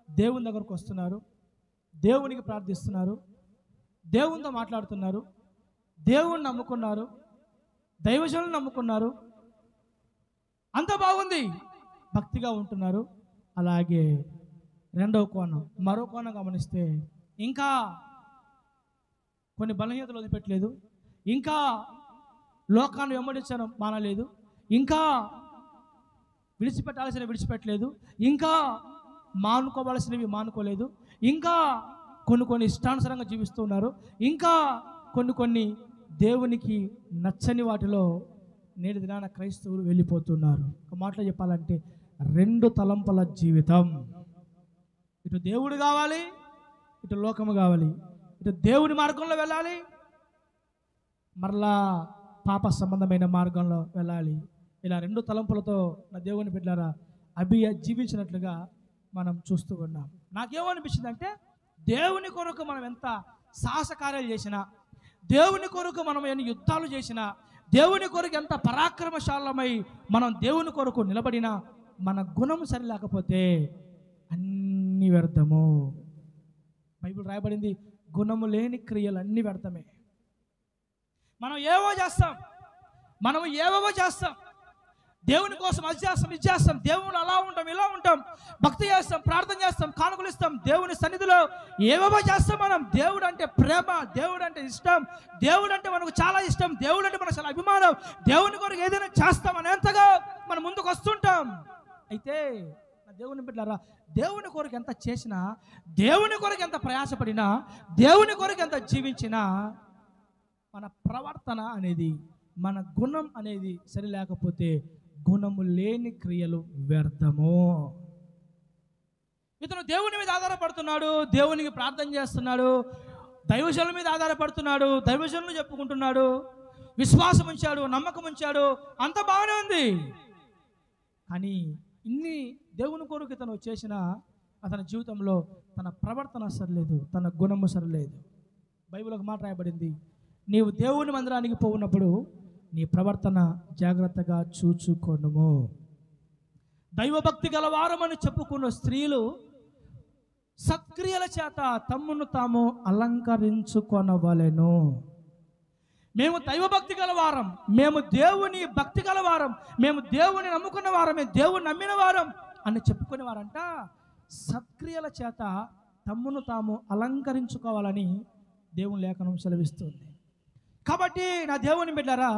దేవుని దగ్గరకు వస్తున్నారు, దేవునికి ప్రార్థిస్తున్నారు, దేవునితో మాట్లాడుతున్నారు, దేవుణ్ణి నమ్ముకున్నారు, దైవజనులను నమ్ముకున్నారు, అంత బాగుంది, భక్తిగా ఉంటున్నారు. అలాగే రెండవ కోణం, మరో కోణం గమనిస్తే ఇంకా కొన్ని బలహీనతలు వదిలిపెట్టలేదు, ఇంకా లోకాన్ని వెంబడించడం మానలేదు, ఇంకా విడిచిపెట్టాల్సినవి విడిచిపెట్టలేదు, ఇంకా మానుకోవాల్సినవి మానుకోలేదు, ఇంకా కొన్ని ఇష్టానుసారంగా జీవిస్తున్నారు, ఇంకా కొన్ని దేవునికి నచ్చని వాటిలో నేటి దినాన క్రైస్తవులు వెళ్ళిపోతున్నారు. ఒక మాటలో చెప్పాలంటే రెండు తలంపుల జీవితం. ఇటు దేవుడు కావాలి, ఇటు లోకము కావాలి, ఇటు దేవుని మార్గంలో వెళ్ళాలి, మరలా పాప సంబంధమైన మార్గంలో వెళ్ళాలి. ఇలా రెండు తలంపులతో నా దేవుని బిడ్డలారా అబీయా జీవించినట్లుగా మనం చూస్తూ ఉన్నాం. నాకేమనిపించింది అంటే, దేవుని కొరకు మనం ఎంత సాహసకార్యాలు చేసినా, దేవుని కొరకు మనం ఎన్ని యుద్ధాలు చేసినా, దేవుని కొరకు ఎంత పరాక్రమశాలమై మనం దేవుని కొరకు నిలబడినా, మన గుణం సరిలేకపోతే అన్ని వ్యర్థము. బైబిల్ రాయబడింది, గుణము లేని క్రియలు అన్ని వ్యర్థమే. మనం ఏవో చేస్తాం, దేవుని కోసం అది చేస్తాం, ఇది చేస్తాం, దేవుని అలా ఉంటాం, ఇలా ఉంటాం, భక్తి చేస్తాం, ప్రార్థన చేస్తాం, కానుకలు ఇస్తాం, దేవుని సన్నిధిలో ఏవేవో చేస్తాం. మనం దేవుడు అంటే ప్రేమ, దేవుడు అంటే ఇష్టం, దేవుడు అంటే మనకు చాలా ఇష్టం, దేవుడు అంటే మనకు చాలా అభిమానం, దేవుని కొరకు ఏదైనా చేస్తాం అనేంతగా మనం ముందుకు వస్తుంటాం. అయితే దేవుని బిడ్డలారా, దేవుని కొరకు ఎంత చేసినా, దేవుని కొరకు ఎంత ప్రయాసపడినా, దేవుని కొరకు ఎంత జీవించినా, మన ప్రవర్తన అనేది, మన గుణం అనేది సరి లేకపోతే గుణము లేని క్రియలు వ్యర్థము. ఇతను దేవుని మీద ఆధారపడుతున్నాడు, దేవునికి ప్రార్థన చేస్తున్నాడు, దైవజనుల మీద ఆధారపడుతున్నాడు, దైవజనులు చెప్పుకుంటున్నాడు, విశ్వాసం ఉంచాడు, నమ్మకం ఉంచాడు, అంత బాగానే ఉంది. కానీ ఇన్ని దేవుని కొరకు ఇతను చేసిన అతని జీవితంలో తన ప్రవర్తన సరిలేదు, తన గుణము సరిలేదు. బైబిల్ ఒక మాట రాయబడింది, నీవు దేవుని మందిరానికి పోవున్నప్పుడు నీ ప్రవర్తన జాగ్రత్తగా చూచుకొనుము. దైవభక్తి గలవారమని చెప్పుకున్న స్త్రీలు సత్క్రియల చేత తమ్మును తాము అలంకరించుకొనవలెను. మేము దైవభక్తి గలవారం, మేము దేవుని భక్తి గలవారం, మేము దేవుని నమ్ముకున్న వారం, మేము దేవుని నమ్మిన వారం అని చెప్పుకునేవారంట సత్క్రియల చేత తమ్మును తాము అలంకరించుకోవాలని దేవుని లేఖనం సెలవిస్తుంది. కాబట్టి నా దేవుని బిడ్డలారా,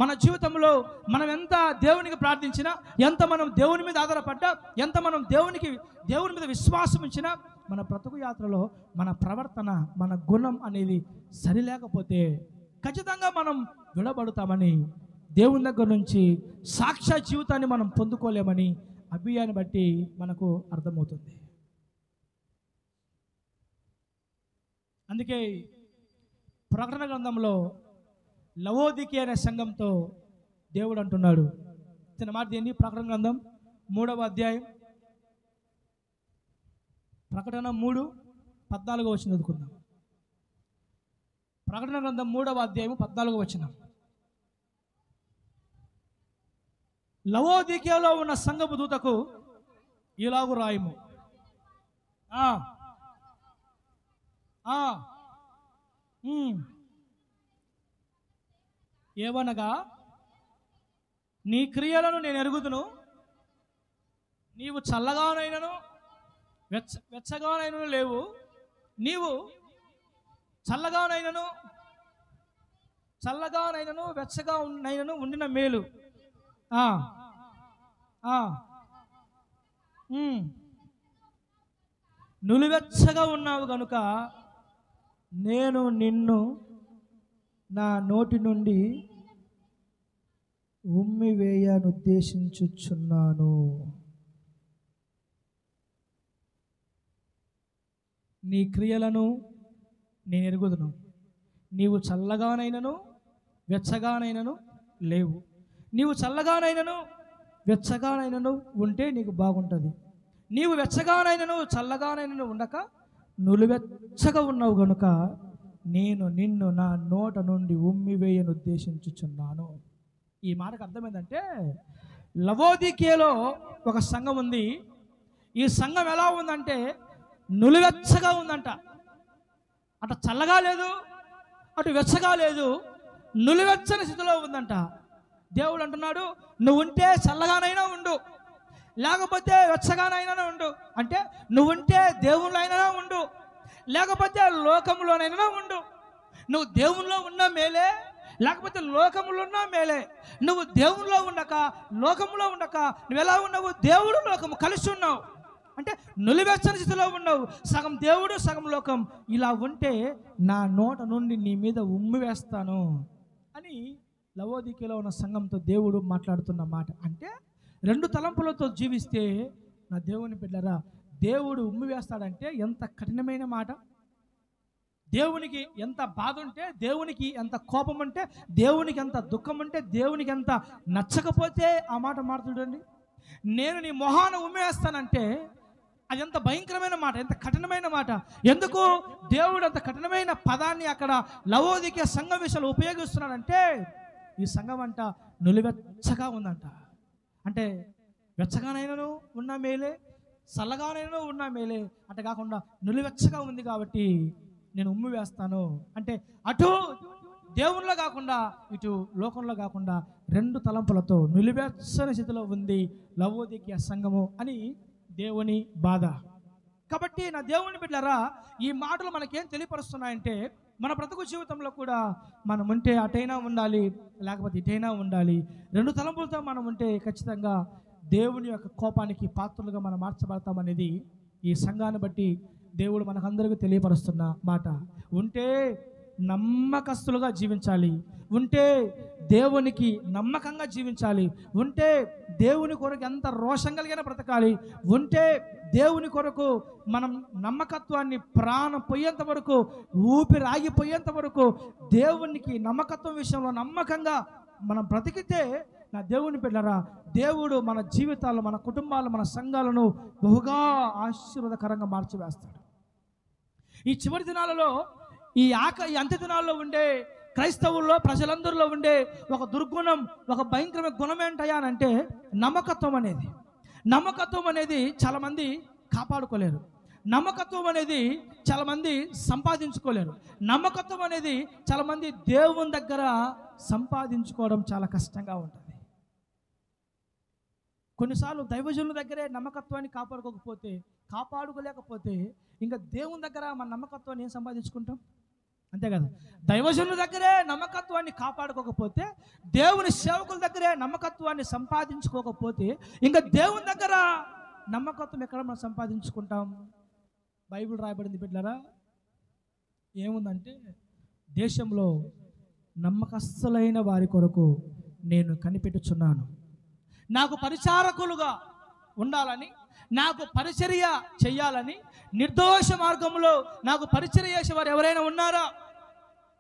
మన జీవితంలో మనం ఎంత దేవునికి ప్రార్థించినా, ఎంత మనం దేవుని మీద ఆధారపడ్డా, ఎంత మనం దేవుని మీద విశ్వాసం ఇచ్చినా, మన బ్రతుకు యాత్రలో మన ప్రవర్తన, మన గుణం అనేది సరిలేకపోతే ఖచ్చితంగా మనం విడబడతామని, దేవుని దగ్గర నుంచి సాక్షాత్ జీవితాన్ని మనం పొందుకోలేమని అభియాన్ని బట్టి మనకు అర్థమవుతుంది. అందుకే ప్రకటన గ్రంథంలో లవోదికీయ అనే సంఘంతో దేవుడు అంటున్నాడు. చిన్న మాట ఏంటి? ప్రకటన గ్రంథం 3వ అధ్యాయం, ప్రకటన 3:14 వచనం చదువుకుందాం. ప్రకటన గ్రంథం 3వ అధ్యాయం 14వ వచనం. లవోదికీయలో ఉన్న సంఘపు దూతకు ఇలాగు రాయము. ఏవనగా, నీ క్రియలను నేను ఎరుగుదును, నీవు చల్లగానైనను వెచ్చగానైనను లేవు, నీవు చల్లగానైనను వెచ్చగానైనను ఉండిన మేలు. నులివెచ్చగా ఉన్నావు గనుక నేను నిన్ను నా నోటి నుండి ఉమ్మివేయనుద్దేశించుచున్నాను. నీ క్రియలను నేను ఎరుగుదును, నీవు చల్లగానైనను వెచ్చగానైనను లేవు. నీవు చల్లగానైనను వెచ్చగానైనను ఉంటే నీకు బాగుంటుంది. నీవు వెచ్చగానైనను చల్లగానైనను ఉండక నులివెచ్చగా ఉన్నావు గనుక నేను నిన్ను నా నోట నుండి ఉమ్మివేయను ఉద్దేశించుచున్నాను. ఈ మాటకు అర్థం ఏంటంటే, లవోదికీయలో ఒక సంఘం ఉంది. ఈ సంఘం ఎలా ఉందంటే నులివెచ్చగా ఉందంట. అటు చల్లగా లేదు, అటు వెచ్చగా లేదు, నులివెచ్చని స్థితిలో ఉందంట. దేవుడు అంటున్నాడు, నువ్వు ఉంటే చల్లగానైనా ఉండు, లేకపోతే వెచ్చగానైనా ఉండు. అంటే నువ్వు ఉంటే దేవుళ్ళైనా ఉండు, లేకపోతే లోకంలోనైనా ఉండు. నువ్వు దేవుల్లో ఉన్న మేలే, లేకపోతే లోకంలో ఉన్న మేలే. నువ్వు దేవుల్లో ఉండక లోకంలో ఉండక నువ్వు ఎలా ఉన్నావు? దేవుడు లోకము కలిసి ఉన్నావు. అంటే నులివెచ్చని స్థితిలో ఉన్నావు, సగం దేవుడు సగం లోకం. ఇలా ఉంటే నా నోట నుండి నీ మీద ఉమ్మి వేస్తాను అని లవోదికీయలో ఉన్న సంఘంతో దేవుడు మాట్లాడుతున్న మాట. అంటే రెండు తలంపులతో జీవిస్తే నా దేవుని బిడ్డరా, దేవుడు ఉమ్మి వేస్తాడంటే ఎంత కఠినమైన మాట. దేవునికి ఎంత బాధ ఉంటే, దేవునికి ఎంత కోపం ఉంటే, దేవునికి ఎంత దుఃఖం ఉంటే, దేవునికి ఎంత నచ్చకపోతే ఆ మాట మాట్లాడండి. నేను నీ మొహాన ఉమ్మి వేస్తానంటే అది ఎంత భయంకరమైన మాట, ఎంత కఠినమైన మాట. ఎందుకు దేవుడు అంత కఠినమైన పదాన్ని అక్కడ లవోదికీయ సంఘం విషయంలో ఉపయోగిస్తున్నాడంటే, ఈ సంఘం అంట నులివెచ్చగా ఉందంట. అంటే వెచ్చగానైనాను ఉన్న మేలే, చల్లగానైనా ఉన్న మేలే, అంటే కాకుండా నులివెచ్చగా ఉంది కాబట్టి నేను ఉమ్మి వేస్తాను. అంటే అటు దేవునిలో కాకుండా ఇటు లోకంలో కాకుండా రెండు తలంపులతో నులివెచ్చని స్థితిలో ఉంది లవోదికీయ సంఘము అని దేవుని బాధ. కాబట్టి నా దేవుని బిడ్డలారా, ఈ మాటలు మనకేం తెలియపరుస్తున్నాయంటే, మన బ్రతుకు జీవితంలో కూడా మనం ఉంటే అటైనా ఉండాలి, లేకపోతే ఇటైనా ఉండాలి. రెండు తలంపులతో మనం ఉంటే ఖచ్చితంగా దేవుని యొక్క కోపానికి పాత్రలుగా మనం మార్చబడతామనేది ఈ సంఘాన్ని బట్టి దేవుడు మనకందరికీ తెలియపరుస్తున్న మాట. ఉంటే నమ్మకస్తులుగా జీవించాలి, ఉంటే దేవునికి నమ్మకంగా జీవించాలి, ఉంటే దేవుని కొరకు ఎంత రోషం కలిగిన బ్రతకాలి, ఉంటే దేవుని కొరకు మనం నమ్మకత్వాన్ని ప్రాణం పోయేంత వరకు, ఊపిరి ఆగిపోయేంత వరకు దేవునికి నమ్మకత్వం విషయంలో నమ్మకంగా మనం బ్రతికితే నా దేవుని బిడ్డలారా, దేవుడు మన జీవితాలు, మన కుటుంబాలు, మన సంఘాలను బహుగా ఆశీర్వాదకరంగా మార్చివేస్తాడు. ఈ చివరి దినాలలో, ఈ అంత్య దినాల్లో ఉండే క్రైస్తవుల్లో, ప్రజలందరిలో ఉండే ఒక దుర్గుణం, ఒక భయంకరమైన గుణం ఏంటయ్యా అంటే నమ్మకత్వం అనేది. నమ్మకత్వం అనేది చాలామంది కాపాడుకోలేరు. నమ్మకత్వం అనేది చాలామంది సంపాదించుకోలేరు. నమ్మకత్వం అనేది చాలామంది దేవుని దగ్గర సంపాదించుకోవడం చాలా కష్టంగా ఉంటుంది. కొన్నిసార్లు దైవజనుల దగ్గరే నమ్మకత్వాన్ని కాపాడుకోలేకపోతే ఇంకా దేవుని దగ్గర మన నమ్మకత్వాన్ని ఏం సంపాదించుకుంటాం? అంతే కదా. దైవజనుల దగ్గరే నమ్మకత్వాన్ని కాపాడుకోకపోతే, దేవుని సేవకుల దగ్గరే నమ్మకత్వాన్ని సంపాదించుకోకపోతే, ఇంకా దేవుని దగ్గర నమ్మకత్వం ఎక్కడ మనం సంపాదించుకుంటాం? బైబిల్ రాయబడింది బిడ్డలారా, ఏముందంటే, దేశంలో నమ్మకస్తులైన వారి కొరకు నేను కనిపెట్టుచున్నాను. నాకు పరిచారకులుగా ఉండాలని, నాకు పరిచర్య చెయ్యాలని, నిర్దోష మార్గంలో నాకు పరిచర్య చేసేవారు ఎవరైనా ఉన్నారా?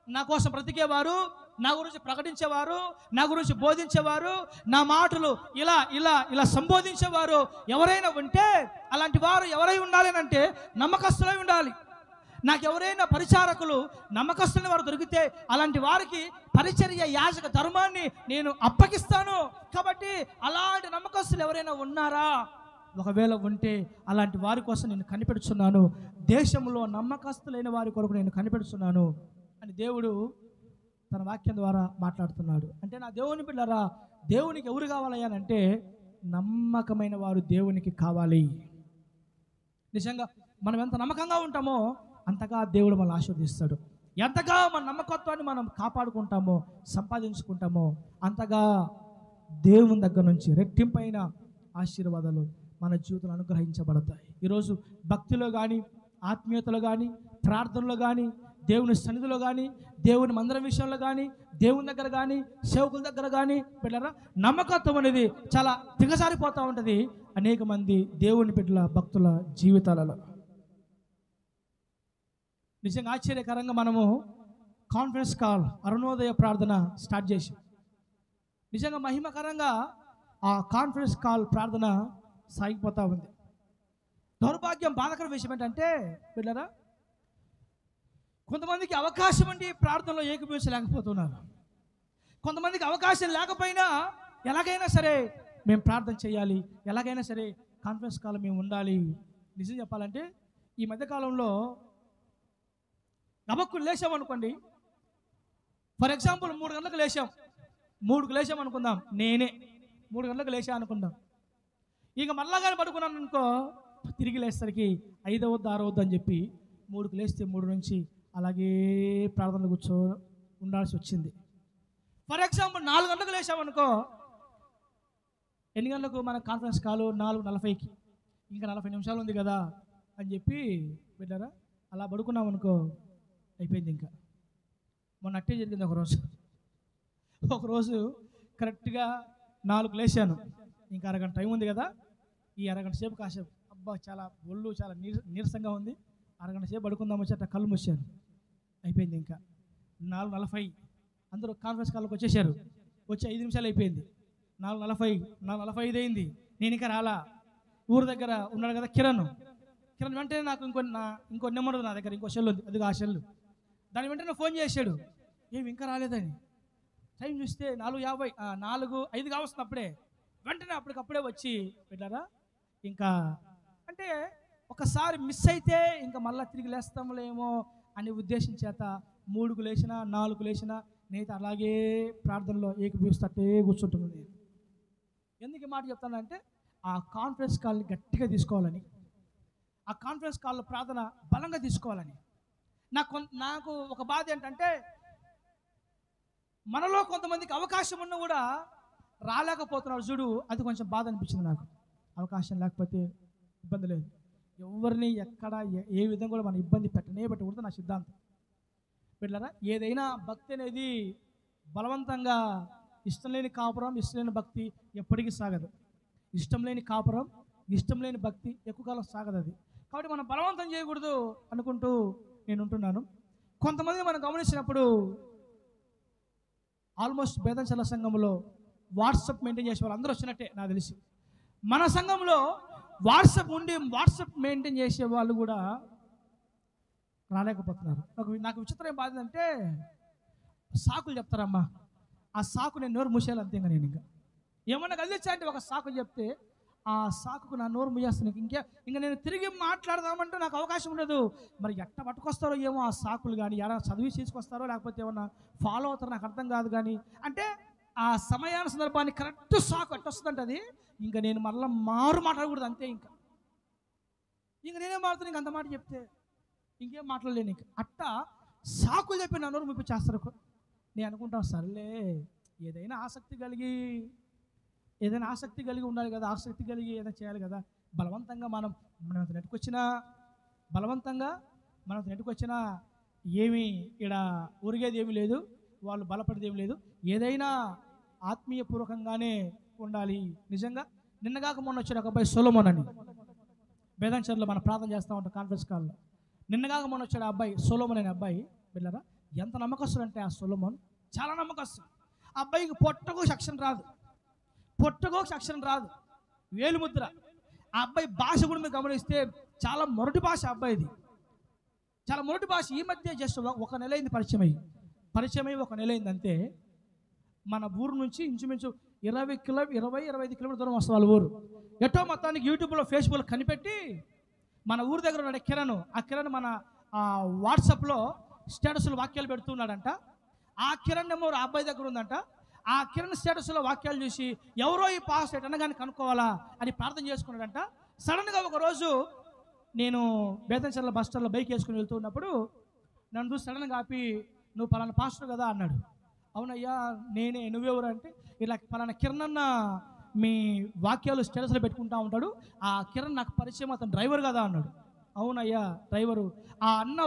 నా కోసం బ్రతికేవారు, నా గురించి ప్రకటించేవారు, నా గురించి బోధించేవారు, నా మాటలు ఇలా ఇలా ఇలా సంబోధించేవారు ఎవరైనా ఉంటే, అలాంటి వారు ఎవరై ఉండాలి అంటే నమ్మకస్తులై ఉండాలి. నాకు ఎవరైనా పరిచారకులు నమ్మకస్తులైన వారు దొరికితే అలాంటి వారికి పరిచర్య యాజక ధర్మాన్ని నేను అప్పగిస్తాను. కాబట్టి అలాంటి నమ్మకస్తులు ఎవరైనా ఉన్నారా? ఒకవేళ ఉంటే అలాంటి వారి కోసం నేను కనిపెడుతున్నాను. దేశంలో నమ్మకస్తులైన వారి కొరకు నేను కనిపెడుతున్నాను అని దేవుడు తన వాక్యం ద్వారా మాట్లాడుతున్నాడు. అంటే నా దేవుని బిడ్డలారా, దేవునికి ఎవరు కావాలయ్యానంటే నమ్మకమైన వారు దేవునికి కావాలి. నిజంగా మనం ఎంత నమ్మకంగా ఉంటామో అంతగా దేవుడు మనల్ని ఆశీర్వదిస్తాడు. ఎంతగా మన నమ్మకత్వాన్ని మనం కాపాడుకుంటామో, సంపాదించుకుంటామో, అంతగా దేవుని దగ్గర నుంచి రెట్టింపైన ఆశీర్వాదాలు మన జీవితంలో అనుగ్రహించబడతాయి. ఈరోజు భక్తిలో కానీ, ఆత్మీయతలో కానీ, ప్రార్థనలో కానీ, దేవుని సన్నిధిలో కానీ, దేవుని మందిరం విషయంలో కానీ, దేవుని దగ్గర కానీ, సేవకుల దగ్గర కానీ బిడ్డలారా, నమ్మకత్వం అనేది చాలా దిగజారిపోతూ ఉంటుంది అనేక మంది దేవుని బిడ్డల భక్తుల జీవితాలలో. నిజంగా ఆశ్చర్యకరంగా మనము కాన్ఫరెన్స్ కాల్ అరుణోదయ ప్రార్థన స్టార్ట్ చేసాం. నిజంగా మహిమకరంగా ఆ కాన్ఫరెన్స్ కాల్ ప్రార్థన సాగిపోతూ ఉంది. దౌర్భాగ్యం, బాధకర విషయం ఏంటంటే బిడ్డలారా, కొంతమందికి అవకాశం ఉండి ప్రార్థనలో ఏకీభవించలేకపోతున్నారు. కొంతమందికి అవకాశం లేకపోయినా ఎలాగైనా సరే మేము ప్రార్థన చేయాలి, ఎలాగైనా సరే కాన్ఫరెన్స్ కాల్ మేము ఉండాలి. నిజం చెప్పాలంటే ఈ మధ్యకాలంలో నమ్మకం లేచామనుకోండి, ఫర్ ఎగ్జాంపుల్ 3 గంటలకు లేచాం, 3కు లేచాం అనుకుందాం, నేనే 3 గంటలకు లేచా అనుకుందాం. ఇక మళ్ళా కానీ పడుకున్నాను అనుకో, తిరిగి లేచేసరికి 5 అవుద్ది 6 అవుద్ది అని చెప్పి 3కు లేస్తే 3 నుంచి అలాగే ప్రార్థనలు ఉండాల్సి వచ్చింది. ఫర్ ఎగ్జాంపుల్ 4 గంటలకు లేచామనుకో, ఎన్ని గంటలకు మన కాన్ఫరెన్స్ కాలు? 4:40కి. ఇంకా 40 నిమిషాలు ఉంది కదా అని చెప్పి బిడ్డరా అలా పడుకున్నాం అనుకో, అయిపోయింది. ఇంకా మొన్న అట్టే జరిగింది. ఒకరోజు కరెక్ట్గా 4కు లేచాను. ఇంకా అరగంట టైం ఉంది కదా, ఈ అరగంట సేపు కాసేపు అబ్బా చాలా ఒళ్ళు చాలా నీరసంగా ఉంది, అరగంట సేపు పడుకుందాం వచ్చి అట్లా కళ్ళు మూసాను. అయిపోయింది. ఇంకా 4:40 అందరూ కాన్ఫరెన్స్ కాల్లోకి వచ్చేసారు. వచ్చి 5 నిమిషాలు అయిపోయింది. 4:40, 4:45 అయింది. నేను ఇంకా రాలా. ఊరు దగ్గర ఉన్నాడు కదా కిరణ్ వెంటనే నాకు ఇంకో నెంబర్ ఉంది నా దగ్గర, ఇంకో సెల్ ఉంది, అది ఆ సెల్. దాని వెంటనే ఫోన్ చేశాడు, ఏమి ఇంకా రాలేదని. టైం చూస్తే 4:50, 4:05 కావస్తుంది. అప్పుడే వెంటనే అప్పటికప్పుడే వచ్చి బిడ్డలారా, ఇంకా అంటే ఒకసారి మిస్ అయితే ఇంకా మళ్ళీ తిరిగి లేస్తాములేమో అనే ఉద్దేశం చేత 3కు లేచినా 4కు లేచినా నేనైతే అలాగే ప్రార్థనలో ఏకీభవిస్తట్టే కూర్చుంటున్నది. ఎందుకు ఈ మాట చెప్తానంటే ఆ కాన్ఫరెన్స్ కాల్ని గట్టిగా తీసుకోవాలని, ఆ కాన్ఫరెన్స్ కాల్లో ప్రార్థన బలంగా తీసుకోవాలని. నాకు ఒక బాధ ఏంటంటే మనలో కొంతమందికి అవకాశం ఉన్నా కూడా రాలేకపోతున్నారు చూడు, అది కొంచెం బాధ అనిపించింది నాకు. అవకాశం లేకపోతే ఇబ్బంది లేదు, ఎవరిని ఎక్కడ ఏ విధంగా కూడా మన ఇబ్బంది పెట్టకూడదు నా సిద్ధాంతం. బిడ్డలారా, ఏదైనా భక్తి అనేది బలవంతంగా ఇష్టం లేని కాపురం, ఇష్టం లేని భక్తి ఎప్పటికీ సాగదు. ఇష్టం లేని కాపురం, ఇష్టం లేని భక్తి ఎక్కువ కాలం సాగదు అది. కాబట్టి మనం బలవంతం చేయకూడదు అనుకుంటూ నేను ఉంటున్నాను. కొంతమంది మనం గమనించినప్పుడు ఆల్మోస్ట్ బేతంచల సంఘంలో వాట్సాప్ మెయింటైన్ చేసే వాళ్ళు అందరూ వచ్చినట్టే నాకు తెలిసి. మన సంఘంలో వాట్సాప్ మెయింటైన్ చేసే వాళ్ళు కూడా రాలేకపోతున్నారు. నాకు విచిత్రం ఏం బాధ అంటే సాకులు చెప్తారమ్మా, ఆ సాకు నేను నోరు మూసేయాలి అంతే. ఇంకా నేను ఇంకా ఏమన్నా కదిలించా అంటే ఒక సాకు చెప్తే ఆ సాకుకు నా నోరు ముయ్యేస్తాను. ఇంకా నేను తిరిగి మాట్లాడదామంటే నాకు అవకాశం ఉండదు. మరి ఎట్ట పట్టుకొస్తారో ఏమో ఆ సాకులు, కానీ ఎలా చదివి తీసుకొస్తారో లేకపోతే ఏమన్నా ఫాలో అవుతారో నాకు అర్థం కాదు. కానీ అంటే ఆ సమయాన్ని సందర్భాన్ని కరెక్ట్ సాకు ఎట్ట వస్తుందంటే అది ఇంకా నేను మళ్ళీ మాట్లాడకూడదు అంతే. ఇంకా నేనేం మాట్లాడుతాను, ఇంక అంత మాట చెప్తే ఇంకేం మాట్లాడలేను. అట్టా సాకులు చెప్పి నా నోరు ముప్పించేస్తారు. నేను అనుకుంటాను సర్లే ఏదైనా ఆసక్తి కలిగి ఉండాలి కదా, ఆసక్తి కలిగి ఏదైనా చేయాలి కదా. బలవంతంగా మనం నెట్టుకొచ్చినా ఏమీ ఇక్కడ ఒరిగేది ఏమీ లేదు, వాళ్ళు బలపడేది ఏమి లేదు. ఏదైనా ఆత్మీయపూర్వకంగానే ఉండాలి. నిజంగా నిన్నగాక మొన్న వచ్చిన ఒక అబ్బాయి సొలొమోన్ అని బేదంచర్లో మనం ప్రార్థన చేస్తూ ఉంటాం కాన్ఫరెన్స్ కాల్లో. నిన్నగాక మొన్న వచ్చాడు ఆ అబ్బాయి సొలొమోన్ అనే అబ్బాయి. వెళ్ళారా ఎంత నమ్మకస్తుడు అంటే ఆ సొలొమోన్ చాలా నమ్మకస్తుడు. ఆ అబ్బాయికి పొట్టకు అక్షరం రాదు, వేలుముద్ర. ఆ అబ్బాయి భాష కూడా మీరు గమనిస్తే చాలా మొరటి భాష. ఆ అబ్బాయిది చాలా మొరటి భాష. ఈ మధ్య జస్ట్ ఒక నెల అయింది పరిచయం అయ్యి 1 నెల అయింది అంతే. మన ఊరు నుంచి ఇంచుమించు 25 కిలోమీటర్ దూరం వస్తుంది వాళ్ళ ఊరు. ఎటో మొత్తానికి యూట్యూబ్లో ఫేస్బుక్లో కనిపెట్టి మన ఊరు దగ్గర ఉన్న కిరణ్ మన వాట్సాప్లో స్టేటస్లో వాక్యాలు పెడుతున్నాడంట. ఆ కిరణ్ నెంబర్ ఆ అబ్బాయి దగ్గర ఉందంట. ఆ కిరణ్ స్టేటస్లో వాక్యాలు చూసి ఎవరో ఈ పాస్ ఎటనగానే కనుక్కోవాలా అని ప్రార్థన చేసుకున్నాడంట. సడన్గా ఒకరోజు నేను బేతంచెర్ల బస్ స్టాండ్లో బైక్ వేసుకుని వెళ్తున్నప్పుడు నన్ను చూసి సడన్గా ఆపి నువ్వు పలానా పాస్టర్ కదా అన్నాడు. అవునయ్యా నేనే, నువ్వెవరు అంటే ఇలా పలానా కిరణ్ అన్న మీ వాక్యాలు స్టేటస్లో పెట్టుకుంటా ఉంటాడు, ఆ కిరణ్ నాకు పరిచయం, అతను డ్రైవర్ కదా అన్నాడు. అవునయ్యా డ్రైవరు, ఆ అన్న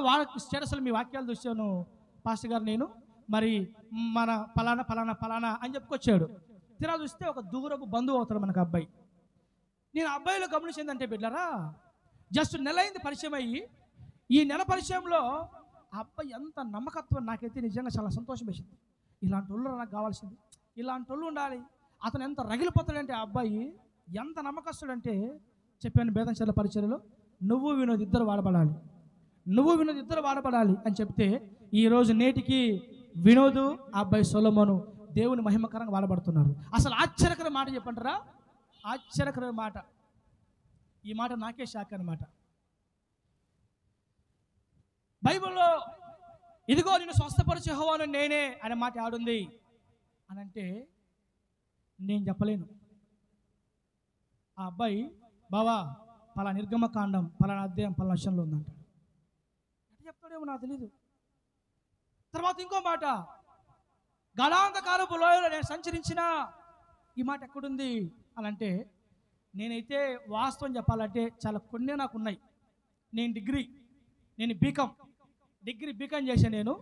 స్టేటస్లో మీ వాక్యాలు చూసాను పాస్టర్ గారు నేను, మరి మన పలానా అని చెప్పుకొచ్చాడు. తిరా చూస్తే ఒక దూరపు బంధువు అవుతాడు మనకు అబ్బాయి. నేను అబ్బాయిలో గమనించిందంటే బిడ్డలారా, జస్ట్ నెల అయింది పరిచయం అయ్యి. ఈ నెల పరిచయంలో ఆ అబ్బాయి ఎంత నమ్మకత్వం నాకైతే నిజంగా చాలా సంతోషం వేసింది. ఇలాంటి వాళ్ళు నాకు కావాల్సింది, ఇలాంటి వాళ్ళు ఉండాలి. అతను ఎంత రగిలిపోతాడంటే ఆ అబ్బాయి ఎంత నమ్మకస్తుడంటే చెప్పాను బేతంచెర్ల పరిచయలో, నువ్వు వినోద్ ఇద్దరు వాడబడాలి అని చెప్తే ఈరోజు నేటికి వినోదు ఆ అబ్బాయి సొలొమోను దేవుని మహిమకరంగా వాడబడుతున్నారు. అసలు ఆశ్చర్యకర మాట చెప్పంటారా, ఆశ్చర్యకర మాట. ఈ మాట నాకే షాక్ అన్నమాట. బైబిల్లో ఇదిగో నేను స్వస్థపరిచే యెహోవాను నేనే అనే మాట ఆడుంది అని అంటే నేను చెప్పలేను. ఆ అబ్బాయి బావా పలా నిర్గమకాండం పలానా అధ్యాయం పలానా విషయంలో ఉందంటాడు. ఎట్లా చెప్తాడేమో నాకు తెలీదు. తర్వాత ఇంకో మాట, గడాంధకారపు లోయలో నేను సంచరించిన, ఈ మాట ఎక్కడుంది అని అంటే నేనైతే వాస్తవం చెప్పాలంటే చాలా కొన్ని నాకు ఉన్నాయి. నేను బీకాం చేశాను. నేను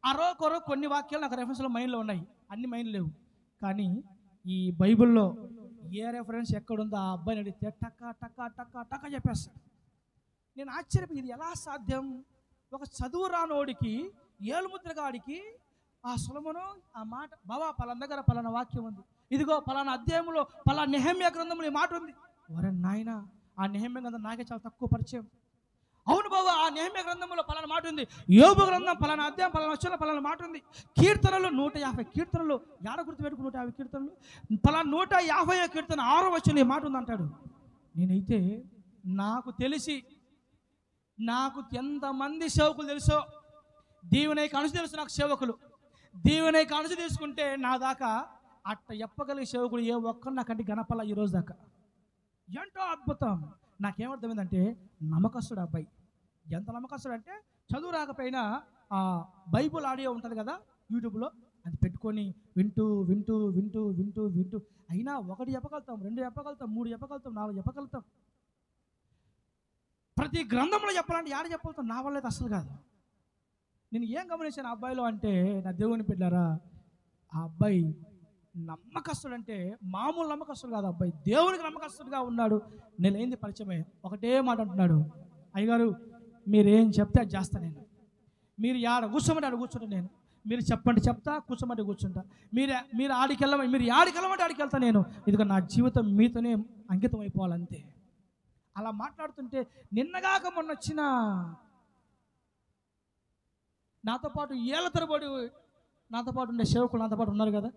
అరొకరో కొన్ని వాక్యాలు నాకు రెఫరెన్స్లో మైండ్లో ఉన్నాయి, అన్ని మైండ్లో లేవు. కానీ ఈ బైబిల్లో ఏ రెఫరెన్స్ ఎక్కడుందో ఆ అబ్బాయిని అడిగితే టక్క చెప్పేస్తాడు. నేను ఆశ్చర్యపోయి ఇది ఎలా సాధ్యం? ఒక చదువు రానోడికి ఏలుముద్రగాడికి ఆ సొలొమోను ఆ మాట, బావా పలానా దగ్గర పలానా వాక్యం ఉంది, ఇదిగో పలానా అధ్యాయంలో పలానా నెహెమ్యా గ్రంథంలో ఈ మాట ఉంది. ఒరే నాయన, ఆ నెహెమ్యా గ్రంథం నాకే చాలా తక్కువ పరిచయం. అవును బాబా, ఆ నెహెమ్యా గ్రంథంలో పలానా మాట ఉంది, యోబు గ్రంథం పలానా అధ్యాయం పలానా వచ్చేలో పలానా మాట ఉంది, కీర్తనలు 150 కీర్తనలు, యాడ గుర్తుపెట్టుకు 150 కీర్తనలు, పలానా 150 కీర్తన 6వ వచనంలో ఈ మాట ఉంది అంటాడు. నేనైతే నాకు ఎంతమంది సేవకులు తెలుసో, దీవెనే కానుంచి తెలుసు నాకు సేవకులు. దీవెనే కానుంచి తీసుకుంటే నా దాకా అట్ట చెప్పగలిగే సేవకుడు ఏ ఒక్కరు నాకంటే గణపల్ల ఈ రోజు దాకా. ఏంటో అద్భుతం. నాకేమర్థమైందంటే నమ్మకస్తుడు అబ్బాయి. ఎంత నమ్మకస్తుడు అంటే చదువు రాకపోయినా ఆ బైబుల్ ఆడియో ఉంటుంది కదా యూట్యూబ్లో, అది పెట్టుకొని వింటూ అయినా 1 చెప్పగలుగుతాం, 2 చెప్పగలుగుతాం, 3 చెప్పగలుగుతాం, 4 చెప్పగలుగుతాం. ప్రతి గ్రంథంలో చెప్పాలంటే యాడ చెప్పగలుగుతాం, నా వల్ల అయితే అసలు కాదు. నేను ఏం గమనించాను ఆ అబ్బాయిలో అంటే, నా దేవుని బిడ్డలారా, ఆ అబ్బాయి నమ్మకస్తుడు అంటే మామూలు నమ్మకస్తుడు కాదు. అబ్బాయి దేవునికి నమ్మకస్తుడుగా ఉన్నాడు. నేను ఏంది పరిచయమే ఒకటే మాట అంటున్నాడు, అయ్యగారు మీరేం చెప్తే అది చేస్తా, నేను మీరు ఆడ కూర్చోమంటే ఆడ కూర్చుంటా, నేను మీరు చెప్పండి చెప్తా, కూర్చోమంటే కూర్చుంటా, మీరు ఆడికెళ్ళమంటే మీరు ఆడికెళ్ళమంటే ఆడికి వెళ్తా, నేను ఇదిగో నా జీవితం మీతోనే అంకితం అయిపోవాలంతే. అలా మాట్లాడుతుంటే నిన్నగాక మొన్న వచ్చిన నాతో పాటు ఏళ్ళ తరబడి నాతో పాటు ఉండే సేవకులు నాతో పాటు ఉన్నారు కదా,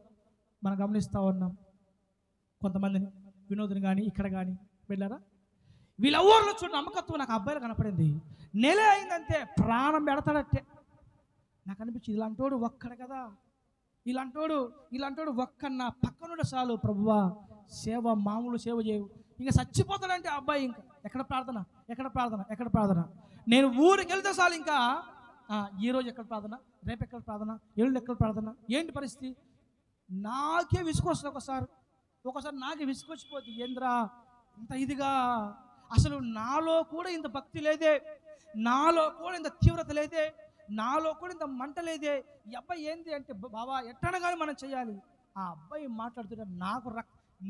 మనం గమనిస్తూ ఉన్నాం కొంతమందిని. వినోద్ని కానీ ఇక్కడ కానీ వెళ్ళారా? వీళ్ళెవరిలో చూడ నమ్మకత్వం నాకు అబ్బాయిలు కనపడింది. నెల అయిందంటే ప్రాణం పెడతాడట్టే. నాకు అనిపించింది ఇలాంటోడు ఒక్కడు కదా, ఇలాంటోడు ఒక్కన్న పక్కనుండే చాలు ప్రభువా, సేవ మామూలు సేవ చేయవు. ఇంకా చచ్చిపోతాడంటే అబ్బాయి ఇంకా ఎక్కడ ప్రార్థన. నేను ఊరికి వెళ్తే చాలు ఇంకా ఈరోజు ఎక్కడ ప్రార్థన, రేపు ఎక్కడ ప్రార్థన, ఎల్లుండి ఎక్కడ ప్రార్థన. ఏంటి పరిస్థితి? నాకే విసుకొస్తుంది ఒకసారి నాకే విసుకొచ్చిపోద్ది. ఏంద్రా ఇంత ఇదిగా, అసలు నాలో కూడా ఇంత భక్తి లేదే, నాలో కూడా ఇంత తీవ్రత లేదే, నాలో కూడా ఇంత మంట లేదే. ఈ అబ్బాయి ఏంది అంటే బాబా ఎట్టన కానీ మనం చేయాలి. ఆ అబ్బాయి మాట్లాడుతుంటే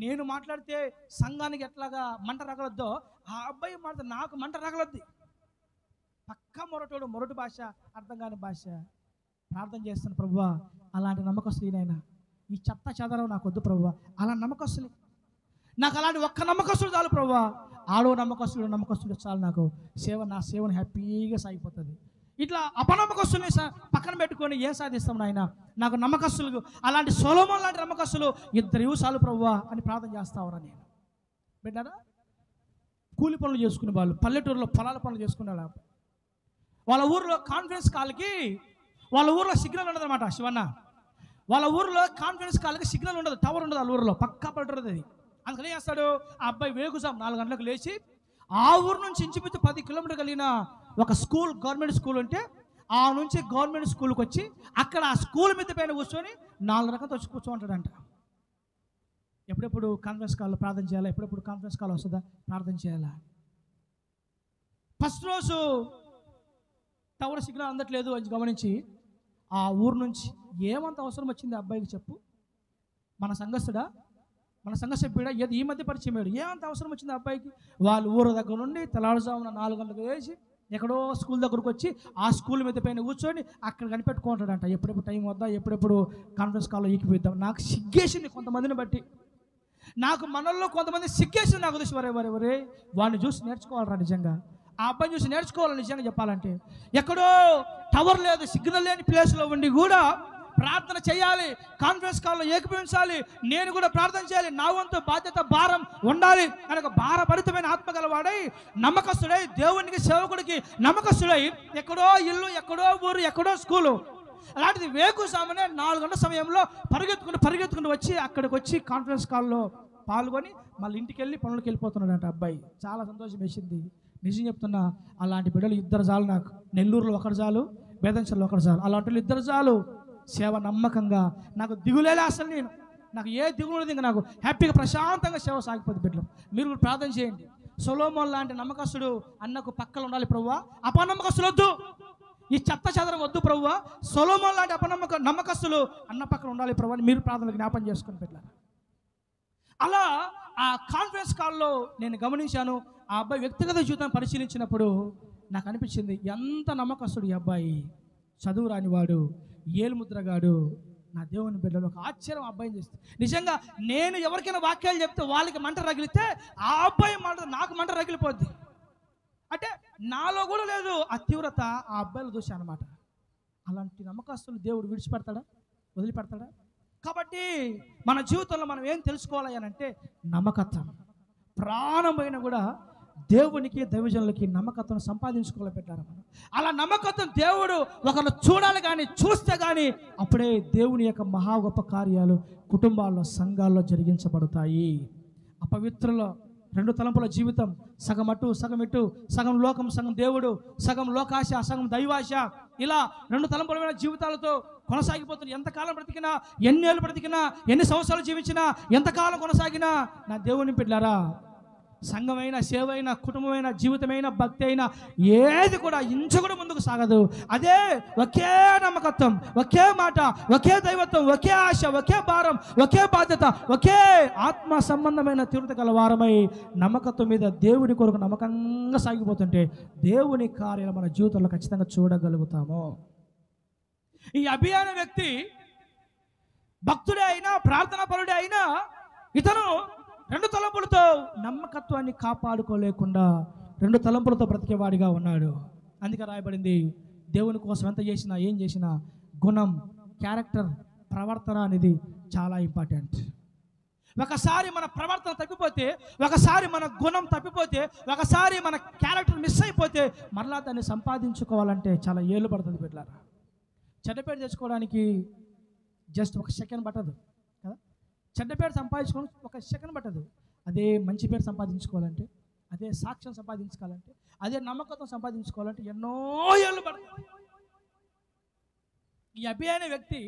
నేను మాట్లాడితే సంఘానికి ఎట్లాగా మంట రగలొద్దో ఆ అబ్బాయి మాట్లాడితే నాకు మంట రగలొద్ది. పక్క మొరటి భాష, అర్థం కాని భాష. ప్రార్థన చేస్తాను ప్రభువా, అలాంటి నమ్మకస్తులైనా ఈ చెత్త చెదరం నాకు వద్దు ప్రభువా. అలా నమ్మకస్తులు నాకు, అలాంటి ఒక్క నమ్మకస్తుడు చాలు ప్రభువా. ఆడో నమ్మకస్తుడు చాలు నాకు. నా సేవను హ్యాపీగా సాగిపోతుంది. ఇట్లా అపనమ్మకస్తుల్ని పక్కన పెట్టుకొని ఏం సాధిస్తాం నాయన? నాకు నమ్మకస్తులు, అలాంటి సొలొమోను లాంటి నమ్మకస్తులు 2 చాలు ప్రభువా అని ప్రార్థన చేస్తా ఉన్నా నేను. బిడ్డారా, కూలి పనులు చేసుకునే వాళ్ళు, పల్లెటూరులో పొలాల పనులు చేసుకునే వాళ్ళ ఊర్లో కాన్ఫరెన్స్ కాల్కి, వాళ్ళ ఊర్లో సిగ్నల్ ఉండదు అనమాట. శివన్న వాళ్ళ ఊర్లో కాన్ఫరెన్స్ కాల్కి సిగ్నల్ ఉండదు, టవర్ ఉండదు. వాళ్ళ ఊర్లో పక్కా పల్లెటూరు అది. అందుకని ఏం చేస్తాడు ఆ అబ్బాయి? వేగుజాం 4 గంటలకు లేచి ఆ ఊరు నుంచి ఇంచుమించు 10 కిలోమీటర్ కలిగిన ఒక స్కూల్, గవర్నమెంట్ స్కూల్ ఉంటే ఆ నుంచి గవర్నమెంట్ స్కూల్కి వచ్చి అక్కడ ఆ స్కూల్ మీద పైన కూర్చొని 4 రకాలతో వచ్చి కూర్చోంటాడంట. ఎప్పుడెప్పుడు కాన్ఫరెన్స్ కాల్లో ప్రార్థన చేయాలా, ఎప్పుడెప్పుడు కాన్ఫరెన్స్ కాల్ వస్తుందా ప్రార్థన చేయాలా. ఫస్ట్ రోజు టవర్ సిగ్నల్ అందట్లేదు అని గమనించి ఆ ఊరు నుంచి ఏమంత అవసరం వచ్చింది అబ్బాయికి చెప్పు? మన సంఘ సభ్యుడా ఏది ఈ మధ్య పరిచయం అయ్యాడు. ఏమంత అవసరం వచ్చింది అబ్బాయికి? వాళ్ళ ఊరు దగ్గర నుండి తెల్లవారుజామున 4 గంటలకు వేసి ఎక్కడో స్కూల్ దగ్గరకు వచ్చి ఆ స్కూల్ మీద పైన కూర్చొని అక్కడ కనిపెట్టుకుంటాడంట. ఎప్పుడెప్పుడు టైం వద్దా, ఎప్పుడెప్పుడు కాన్ఫరెన్స్ కాల్లో ఈకిపోద్దాం. నాకు సిగ్గేసింది కొంతమందిని బట్టి, నాకు మనల్లో కొంతమంది సిగ్గేసింది. నాకు చూసి వరే వాడిని చూసి నేర్చుకోవాలరా నిజంగా. ఆ అబ్బాయిని చూసి నేర్చుకోవాలి నిజంగా చెప్పాలంటే. ఎక్కడో టవర్ లేదు, సిగ్నల్ లేని ప్లేస్లో ఉండి కూడా ప్రార్థన చేయాలి, కాన్ఫరెన్స్ కాల్లో ఏకీభవించాలి, నేను కూడా ప్రార్థన చేయాలి, నా వంతు బాధ్యత భారం ఉండాలి కనుక భారభరితమైన ఆత్మగలవాడై నమ్మకస్తుడై దేవునికి సేవకుడికి నమ్మకస్తుడై ఎక్కడో ఇల్లు, ఎక్కడో ఊరు, ఎక్కడో స్కూలు, అలాంటిది వేకుజామునే 4 గంటల సమయంలో పరిగెత్తుకుంటూ వచ్చి అక్కడికి వచ్చి కాన్ఫరెన్స్ కాల్లో పాల్గొని మళ్ళీ ఇంటికి వెళ్ళి పనులకు వెళ్ళిపోతున్నాడంట అబ్బాయి. చాలా సంతోషం వేసింది. నిజం చెప్తున్నా, అలాంటి బిడ్డలు 2 చాలు నాకు. నెల్లూరులో 1 చాలు, బేదంచల్లో 1 చాలు. అలాంటి 2 చాలు. సేవ నమ్మకంగా, నాకు దిగులేలే అసలు. నాకు ఏ దిగులు లేదు, ఇంకా నాకు హ్యాపీగా ప్రశాంతంగా సేవ సాగిపోతుంది. బిడ్డలు మీరు కూడా ప్రార్థన చేయండి. సొలొమోను లాంటి నమ్మకస్తుడు అన్నకు పక్కన ఉండాలి ప్రభువా. అపనమ్మకస్తులు వద్దు, ఈ చెత్త చెదరం వద్దు ప్రభువా. సొలొమోను లాంటి నమ్మకస్తులు అన్న పక్కన ఉండాలి ప్రభువా అని మీరు ప్రార్థనలు జ్ఞాపం చేసుకుని పెట్టారు. అలా ఆ కాన్ఫరెన్స్ కాల్లో నేను గమనించాను. ఆ అబ్బాయి వ్యక్తిగత జీవితాన్ని పరిశీలించినప్పుడు నాకు అనిపించింది, ఎంత నమ్మకస్తుడు ఈ అబ్బాయి. చదువు రానివాడు, ఏలుముద్రగాడు. నా దేవుని బిడ్డలు ఒక ఆశ్చర్యం అబ్బాయిని చేస్తే. నిజంగా నేను ఎవరికైనా వాక్యాలు చెప్తే వాళ్ళకి మంట రగిలితే ఆ అబ్బాయి మాట నాకు మంట రగిలిపోద్ది. అంటే నాలో కూడా లేదు ఆ తీవ్రత, ఆ అబ్బాయిలు చూసా అనమాట. అలాంటి నమ్మకస్తులు దేవుడు వదిలిపెడతాడా? కాబట్టి మన జీవితంలో మనం ఏం తెలుసుకోవాలి అని అంటే నమ్మకత్వం. ప్రాణమైన కూడా దేవునికి దైవజనులకి నమ్మకత్వం సంపాదించుకోవాలి పెట్టారు మనం. అలా నమ్మకత్వం దేవుడు ఒకరు చూడాలి కానీ, చూస్తే కానీ అప్పుడే దేవుని యొక్క మహా గొప్ప కార్యాలు కుటుంబాల్లో, సంఘాల్లో జరిగించబడతాయి. అపవిత్రుల 2 తలంపుల జీవితం, సగం అటు సగం ఇటు, సగం లోకం సగం దేవుడు, సగం లోకాశ సగం దైవాశ, ఇలా 2 తలంపులమైన జీవితాలతో కొనసాగిపోతుంది. ఎంతకాలం బ్రతికినా, ఎన్ని ఏళ్ళు బ్రతికినా, ఎన్ని సంవత్సరాలు జీవించినా, ఎంతకాలం కొనసాగినా నా దేవుని బిడ్డలారా, సంఘమైన, సేవైన, కుటుంబమైన, జీవితమైన, భక్తి అయినా ఏది కూడా ఇంచు కూడా ముందుకు సాగదు. అదే ఒకే నమ్మకత్వం, ఒకే మాట, ఒకే దైవత్వం, ఒకే ఆశ, ఒకే భారం, ఒకే బాధ్యత, ఒకే ఆత్మ సంబంధమైన తీవ్రత గల వారమై నమ్మకత్వం మీద దేవుని కొరకు నమ్మకంగా సాగిపోతుంటే దేవుని కార్యాలు మన జీవితంలో ఖచ్చితంగా చూడగలుగుతాము. ఈ అభియాన వ్యక్తి భక్తుడే అయినా, ప్రార్థనా పరుడే అయినా, ఇతను 2 తలంపులతో నమ్మకత్వాన్ని కాపాడుకోలేకుండా 2 తలంపులతో బ్రతికేవాడిగా ఉన్నాడు. అందుకే రాయబడింది, దేవుని కోసం ఎంత చేసినా, ఏం చేసినా గుణం, క్యారెక్టర్, ప్రవర్తన అనేది చాలా ఇంపార్టెంట్. ఒకసారి మన ప్రవర్తన తప్పిపోతే, ఒకసారి మన గుణం తప్పిపోతే, ఒకసారి మన క్యారెక్టర్ మిస్ అయిపోతే మరలా దాన్ని సంపాదించుకోవాలంటే చాలా ఏళ్ళు పడుతుంది బిడ్డలారా. చెడ్డ పేరు తెచ్చుకోవడానికి జస్ట్ ఒక సెకండ్ పట్టదు కదా. చెడ్డ పేరు సంపాదించుకోవడం ఒక సెకండ్ పట్టదు. అదే మంచి పేరు సంపాదించుకోవాలంటే, అదే సాక్ష్యం సంపాదించుకోవాలంటే, అదే నమ్మకత్వం సంపాదించుకోవాలంటే ఎన్నో ఏళ్ళు పడుతుంది. ఈ అభి అనే వ్యక్తి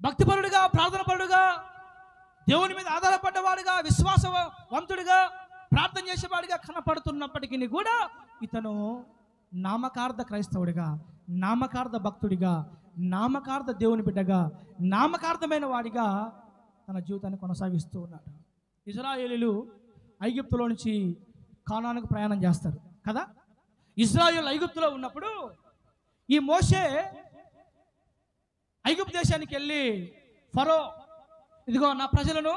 భక్తిపరుడుగా, ప్రార్థనపరుడుగా, దేవుని మీద ఆధారపడ్డవాడుగా, విశ్వాసవంతుడిగా, ప్రార్థన చేసేవాడిగా కనపడుతున్నప్పటికీ కూడా ఇతను నామకార్థ క్రైస్తవుడిగా, నామకార్థ భక్తుడిగా, నామకార్థ దేవుని బిడ్డగా, నామకార్థమైన వాడిగా తన జీవితాన్ని కొనసాగిస్తూ ఉన్నాడు. ఇశ్రాయేలీయులు ఐగుప్తులో నుంచి కానానుకు ప్రయాణం చేస్తారు కదా. ఇశ్రాయేలు ఐగుప్తులో ఉన్నప్పుడు ఈ మోషే ఐగుప్తు దేశానికి వెళ్ళి, ఫరో ఇదిగో నా ప్రజలను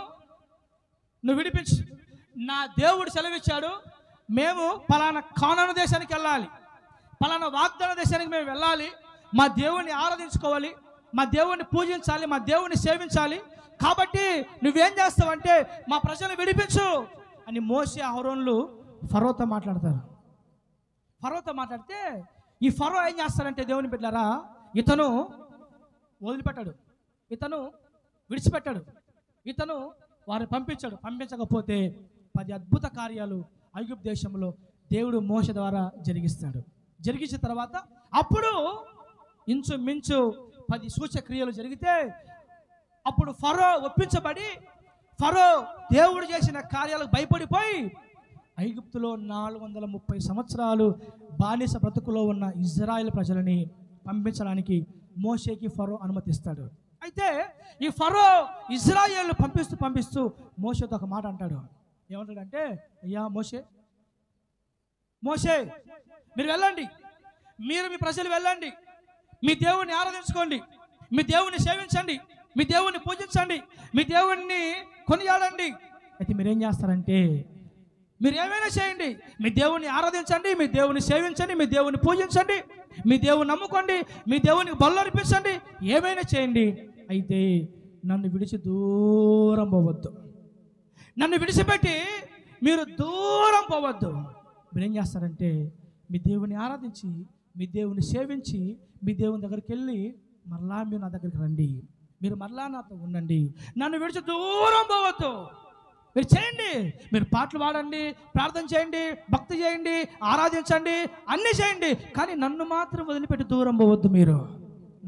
నువ్వు విడిపించు, నా దేవుడు సెలవిచ్చాడు, మేము పలానా కానాను దేశానికి వెళ్ళాలి, పలానా వాగ్దాన దేశానికి మేము వెళ్ళాలి, మా దేవుణ్ణి ఆరాధించుకోవాలి, మా దేవుణ్ణి పూజించాలి, మా దేవుణ్ణి సేవించాలి, కాబట్టి నువ్వేం చేస్తావంటే మా ప్రజలను విడిపించు అని మోషే అహరోనులు ఫరోతో మాట్లాడతారు. ఫరోతో మాట్లాడితే ఈ ఫరో ఏం చేస్తాడంటే దేవుని బిడ్డలారా, ఇతను వదిలిపెట్టాడు, ఇతను విడిచిపెట్టాడు, ఇతను వారిని పంపించాడు. పంపించకపోతే 10 అద్భుత కార్యాలు ఐగుప్తు దేశంలో దేవుడు మోషే ద్వారా జరిగిస్తాడు. జరిగించిన తర్వాత అప్పుడు ఇంచుమించు 10 సూచక్రియలు జరిగితే అప్పుడు ఫరో ఒప్పించబడి, ఫరో దేవుడు చేసిన కార్యాలకు భయపడిపోయి ఐగుప్తులో 430 సంవత్సరాలు బానిస బ్రతుకులో ఉన్న ఇజ్రాయెల్ ప్రజలని పంపించడానికి మోషేకి ఫరో అనుమతిస్తాడు. అయితే ఈ ఫరో ఇజ్రాయేలు పంపిస్తూ మోషేతో ఒక మాట అంటాడు. ఏమంటాడంటే, అయ్యా మోషే మీరు వెళ్ళండి, మీరు మీ ప్రజలు వెళ్ళండి, మీ దేవుణ్ణి ఆరాధించుకోండి, మీ దేవుణ్ణి సేవించండి, మీ దేవుణ్ణి పూజించండి, మీ దేవుణ్ణి కొనియాడండి. అయితే మీరేం చేస్తారంటే మీరు ఏమైనా చేయండి, మీ దేవుణ్ణి ఆరాధించండి, మీ దేవుని సేవించండి, మీ దేవుని పూజించండి, మీ దేవుని నమ్ముకోండి, మీ దేవునికి బలు అర్పించండి, ఏమైనా చేయండి. అయితే నన్ను విడిచి దూరం పోవద్దు, నన్ను విడిచిపెట్టి మీరు దూరం పోవద్దు. మీరేం చేస్తారంటే మీ దేవుని ఆరాధించి, మీ దేవుని సేవించి, మీ దేవుని దగ్గరికి వెళ్ళి మరలా మీరు నా దగ్గరికి రండి, మీరు మరలా నాతో ఉండండి, నన్ను విడిచి దూరం పోవద్దు. మీరు చేయండి, మీరు పాటలు పాడండి, ప్రార్థన చేయండి, భక్తి చేయండి, ఆరాధించండి, అన్నీ చేయండి, కానీ నన్ను మాత్రం వదిలిపెట్టి దూరం పోవద్దు, మీరు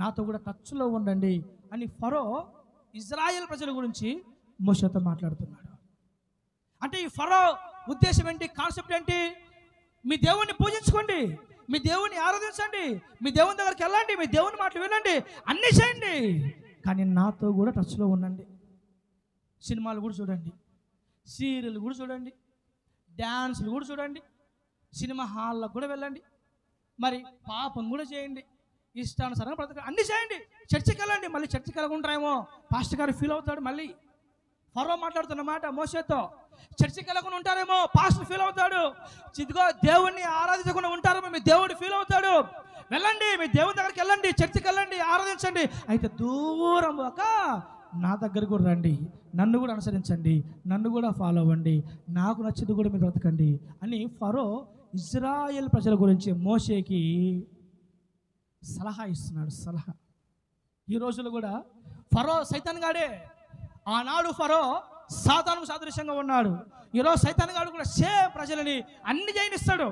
నాతో కూడా టచ్లో ఉండండి అని ఫరో ఇజ్రాయెల్ ప్రజల గురించి మోషేతో మాట్లాడుతున్నాడు. అంటే ఈ ఫరో ఉద్దేశం ఏంటి, కాన్సెప్ట్ ఏంటి? మీ దేవుణ్ణి పూజించుకోండి, మీ దేవుణ్ణి ఆరాధించండి, మీ దేవుని దగ్గరికి వెళ్ళండి, మీ దేవుని మాటలు వినండి, అన్నీ చేయండి, కానీ నాతో కూడా టచ్లో ఉండండి. సినిమాలు కూడా చూడండి, సీరియల్ కూడా చూడండి, డ్యాన్సులు కూడా చూడండి, సినిమా హాల్లకు కూడా వెళ్ళండి, మరి పాపం కూడా చేయండి, ఇష్టానుసారంగా బ్రతకండి, అన్నీ చేయండి, చర్చికి వెళ్ళండి. మళ్ళీ చర్చికి వెళ్ళకుంటారేమో పాస్టర్ గారు ఫీల్ అవుతాడు. మళ్ళీ ఫరో మాట్లాడుతున్నమాట మోషేతో, చర్చికి వెళ్ళకుండా ఉంటారేమో పాస్టర్ ఫీల్ అవుతాడు, ఇదిగో దేవుణ్ణి ఆరాధించకుండా ఉంటారేమో మీ దేవుడు ఫీల్ అవుతాడు. వెళ్ళండి, మీ దేవుని దగ్గరికి వెళ్ళండి, చర్చికి వెళ్ళండి, ఆరాధించండి, అయితే దూరం ఒక నా దగ్గర కూడా రండి, నన్ను కూడా అనుసరించండి, నన్ను కూడా ఫాలో అవ్వండి, నాకు నచ్చింది కూడా మీరు బ్రతకండి అని ఫరో ఇజ్రాయెల్ ప్రజల గురించి మోషేకి సలహా ఇస్తున్నాడు. సలహా ఈ రోజుల్లో కూడా ఫరో సైతాన్ గాడే. ఆనాడు ఫరో సాతానుకు సాదృశ్యంగా ఉన్నాడు, ఈరోజు సైతాన్ గాడు కూడా సేమ్ ప్రజలని అన్ని చేయనిస్తాడు,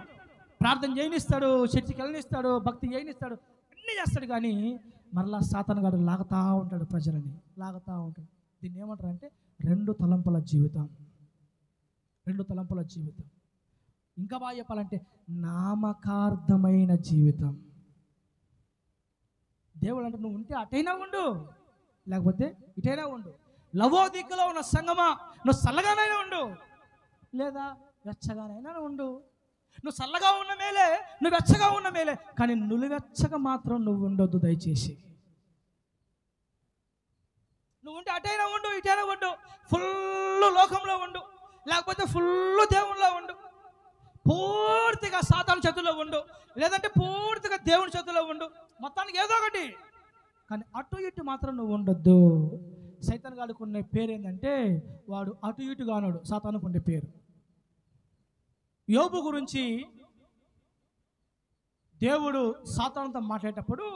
ప్రార్థన చేయనిస్తాడు, చర్చికి వెళ్ళనిస్తాడు, భక్తి చేయనిస్తాడు, అన్నీ చేస్తాడు, కానీ మరలా సాతాను గాడు లాగుతూ ఉంటాడు, ప్రజలని లాగుతూ ఉంటాడు. దీన్ని ఏమంటారంటే 2 తలంపుల జీవితం, 2 తలంపుల జీవితం. ఇంకా బాగా చెప్పాలంటే నామకార్థమైన జీవితం. దేవుడు అంటే నువ్వు ఉంటే అటైనా ఉండు, లేకపోతే ఇటైనా ఉండు, లవోదికలో ఉన్న సంగమా నువ్వు చల్లగానైనా ఉండు, లేదా వెచ్చగానైనా ఉండు. నువ్వు చల్లగా ఉన్న మేలే, నువ్వు వెచ్చగా ఉన్న మేలే, కానీ నులివెచ్చగా మాత్రం నువ్వు ఉండొద్దు దయచేసి. నువ్వు ఉంటే అటైనా ఉండు, ఇటైనా ఉండు, ఫుల్ లోకంలో ఉండు, లేకపోతే ఫుల్ దేవునిలో ఉండు, పూర్తిగా సాతాను చేతుల్లో ఉండు, లేదంటే పూర్తిగా దేవుని చేతుల్లో ఉండు, మొత్తానికి ఏదో ఒకటి, కానీ అటు ఇటు మాత్రం నువ్వు ఉండొద్దు. సైతాన్ గాడికి ఉన్న పేరు ఏంటంటే వాడు అటు ఇటుగా అన్నాడు. సాతానుకు ఉండే పేరు. యోబు గురించి దేవుడు సాతానుతో మాట్లాడేటప్పుడు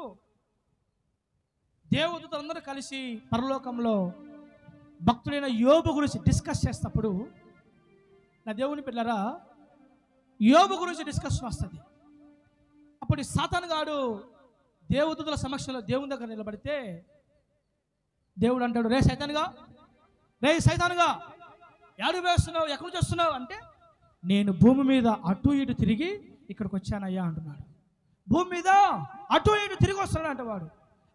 దేవదూతలందరూ కలిసి పరలోకంలో భక్తుడైన యోబు గురించి డిస్కస్ చేసేటప్పుడు, నా దేవుని పిల్లరా, యోబు గురించి డిస్కషన్ వస్తుంది. అప్పుడు సాతాను గాడు దేవదూతల సమక్షంలో దేవుని దగ్గర నిలబడితే దేవుడు అంటాడు, రే సైతానుగా ఏడు వేస్తున్నావు, ఎక్కడి నుంచి వస్తున్నావు అంటే, నేను భూమి మీద అటు ఇటు తిరిగి ఇక్కడికి వచ్చానయ్యా అంటున్నాడు. భూమి మీద అటు ఇటు తిరిగి వస్తున్నాడు అంటవాడు.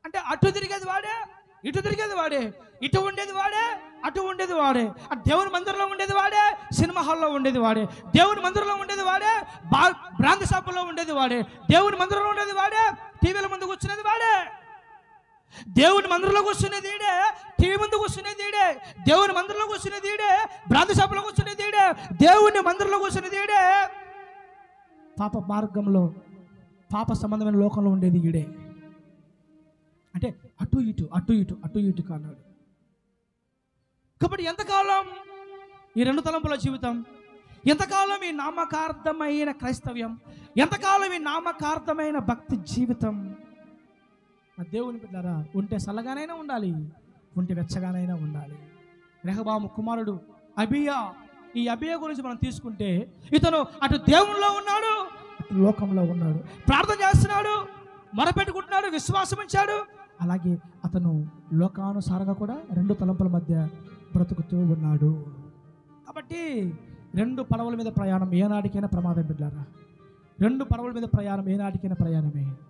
అంటే అటు తిరిగేది వాడే, ఇటు తిరిగేది వాడే, ఇటు ఉండేది వాడే, అటు ఉండేది వాడే. దేవుని మందిరంలో ఉండేది వాడే, సినిమా హాల్లో ఉండేది వాడే. దేవుని మందిరంలో ఉండేది వాడే, బ్రాంతి షాపుల్లో ఉండేది వాడే. దేవుని మందిరంలో ఉండేది వాడే, టీవీల ముందు కూర్చునేది వాడే. దేవుని మందిరంలో కూర్చునేది ఈడే, టీవీ ముందు కూర్చునేది ఈడే. దేవుని మందిరంలో కూర్చునేది ఈడే, బ్రాంతి షాపులో కూర్చునేది ఈడే. దేవుని మందిరంలో కూర్చునేది ఈడే. పాప మార్గంలో, పాప సంబంధమైన లోకంలో ఉండేది ఈడే. అంటే అటు ఇటు అటు ఇటు అటు ఇటు అన్నాడు. కాబట్టి ఎంతకాలం ఈ రెండు తలంపుల జీవితం, ఎంతకాలం ఈ నామకార్థమైన క్రైస్తవ్యం, ఎంతకాలం ఈ నామకార్థమైన భక్తి జీవితం? నా దేవుని బిడ్డలారా, ఉంటే చల్లగానైనా ఉండాలి, ఉంటే వెచ్చగానైనా ఉండాలి. రెహబాము కుమారుడు అబియా, ఈ అబియా గురించి మనం తీసుకుంటే, ఇతను అటు దేవునిలో ఉన్నాడు, అటు లోకంలో ఉన్నాడు. ప్రార్థన చేస్తున్నాడు, మొరపెట్టుకుంటున్నాడు, విశ్వాసం ఉంచాడు. అలాగే అతను లోకానుసారంగా కూడా రెండు తలంపుల మధ్య బ్రతుకుతూ ఉన్నాడు. కాబట్టి రెండు పడవల మీద ప్రయాణం ఏనాటికైనా ప్రమాదం బిడ్డారా. రెండు పడవల మీద ప్రయాణం ఏనాటికైనా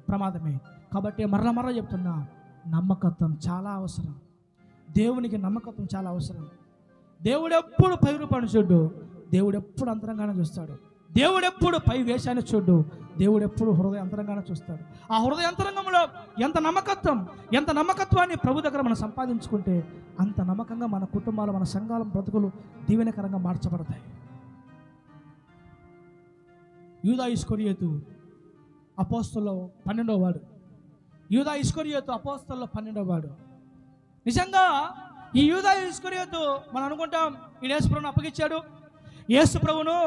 ప్రమాదమే. కాబట్టి మరల చెప్తున్నా, నమ్మకత్వం చాలా అవసరం. దేవునికి నమ్మకత్వం చాలా అవసరం. దేవుడు ఎప్పుడు పై రూపాన్ని చూడు, దేవుడు ఎప్పుడు అంతరంగానే చూస్తాడు. దేవుడు ఎప్పుడు పై వేషాన్ని చూడు, దేవుడు ఎప్పుడు హృదయ అంతరంగానే చూస్తాడు. ఆ హృదయ అంతరంగంలో ఎంత నమ్మకత్వాన్ని ప్రభు దగ్గర మనం సంపాదించుకుంటే అంత నమ్మకంగా మన కుటుంబాలు, మన సంఘాల బ్రతుకులు దీవెనకరంగా మార్చబడతాయి. యూదా ఇస్కరియోతు అపోస్తలులో 12వ వాడు. యూదా ఇస్కరియోతు అపోస్తలులో 12వ వాడు. నిజంగా ఈ యూదా ఇస్కరియోతు మనం అనుకుంటాం, ఈ యేసు ప్రభువును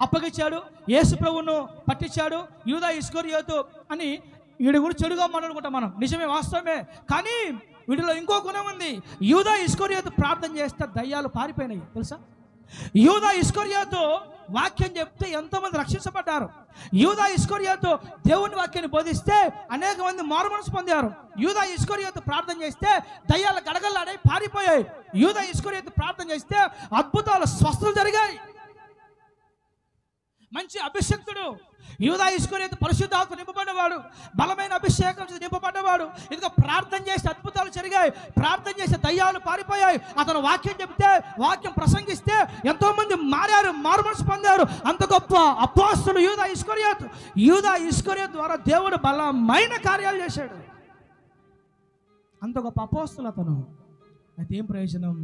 అప్పగించాడు, యేసు ప్రభువును పట్టించాడు యూదా ఇస్కరియోతు అని వీడి గురించి చెడుగా మాట్లాడుకుంటాం మనం. నిజమే, వాస్తవమే. కానీ వీడిలో ఇంకో గుణం ఉంది. యూదా ఇస్కరియోతు ప్రార్థన చేస్తే దయ్యాలు పారిపోయినాయి తెలుసా? యూదా ఇస్కరియోతు వాక్యం చెప్తే ఎంతోమంది రక్షించబడ్డారు. యూదా ఇస్కరియోతు దేవుని వాక్యాన్ని బోధిస్తే అనేక మంది మారుమనసు పొందారు. యూదా ఇస్కరియోతు ప్రార్థన చేస్తే దయ్యాల గడగల్లాడై పారిపోయాయి. యూదా ఇస్కరియోతు ప్రార్థన చేస్తే అద్భుతాలు, స్వస్థతలు జరిగాయి. మంచి అభిషక్తుడు యూదా ఇస్కరియోతు పరిశుద్ధాత్మ నింపబడ్డవాడు, బలమైన అభిషేకం నింపబడ్డవాడు. ఇదిగో ప్రార్థన చేస్తే అద్భుతాలు జరిగాయి, ప్రార్థన చేస్తే దయ్యాలు పారిపోయాయి. అతను వాక్యం చెప్తే, వాక్యం ప్రసంగిస్తే ఎంతో మంది మారారు, మారుమనసు పొందారు. అంత గొప్ప అపోస్తలుడు యూదా ఇస్కరియోతు ద్వారా దేవుడు బలమైన కార్యాలు చేశాడు. అంత గొప్ప అపోస్తలుడు అతను. అయితే ఏం ప్రయోజనం?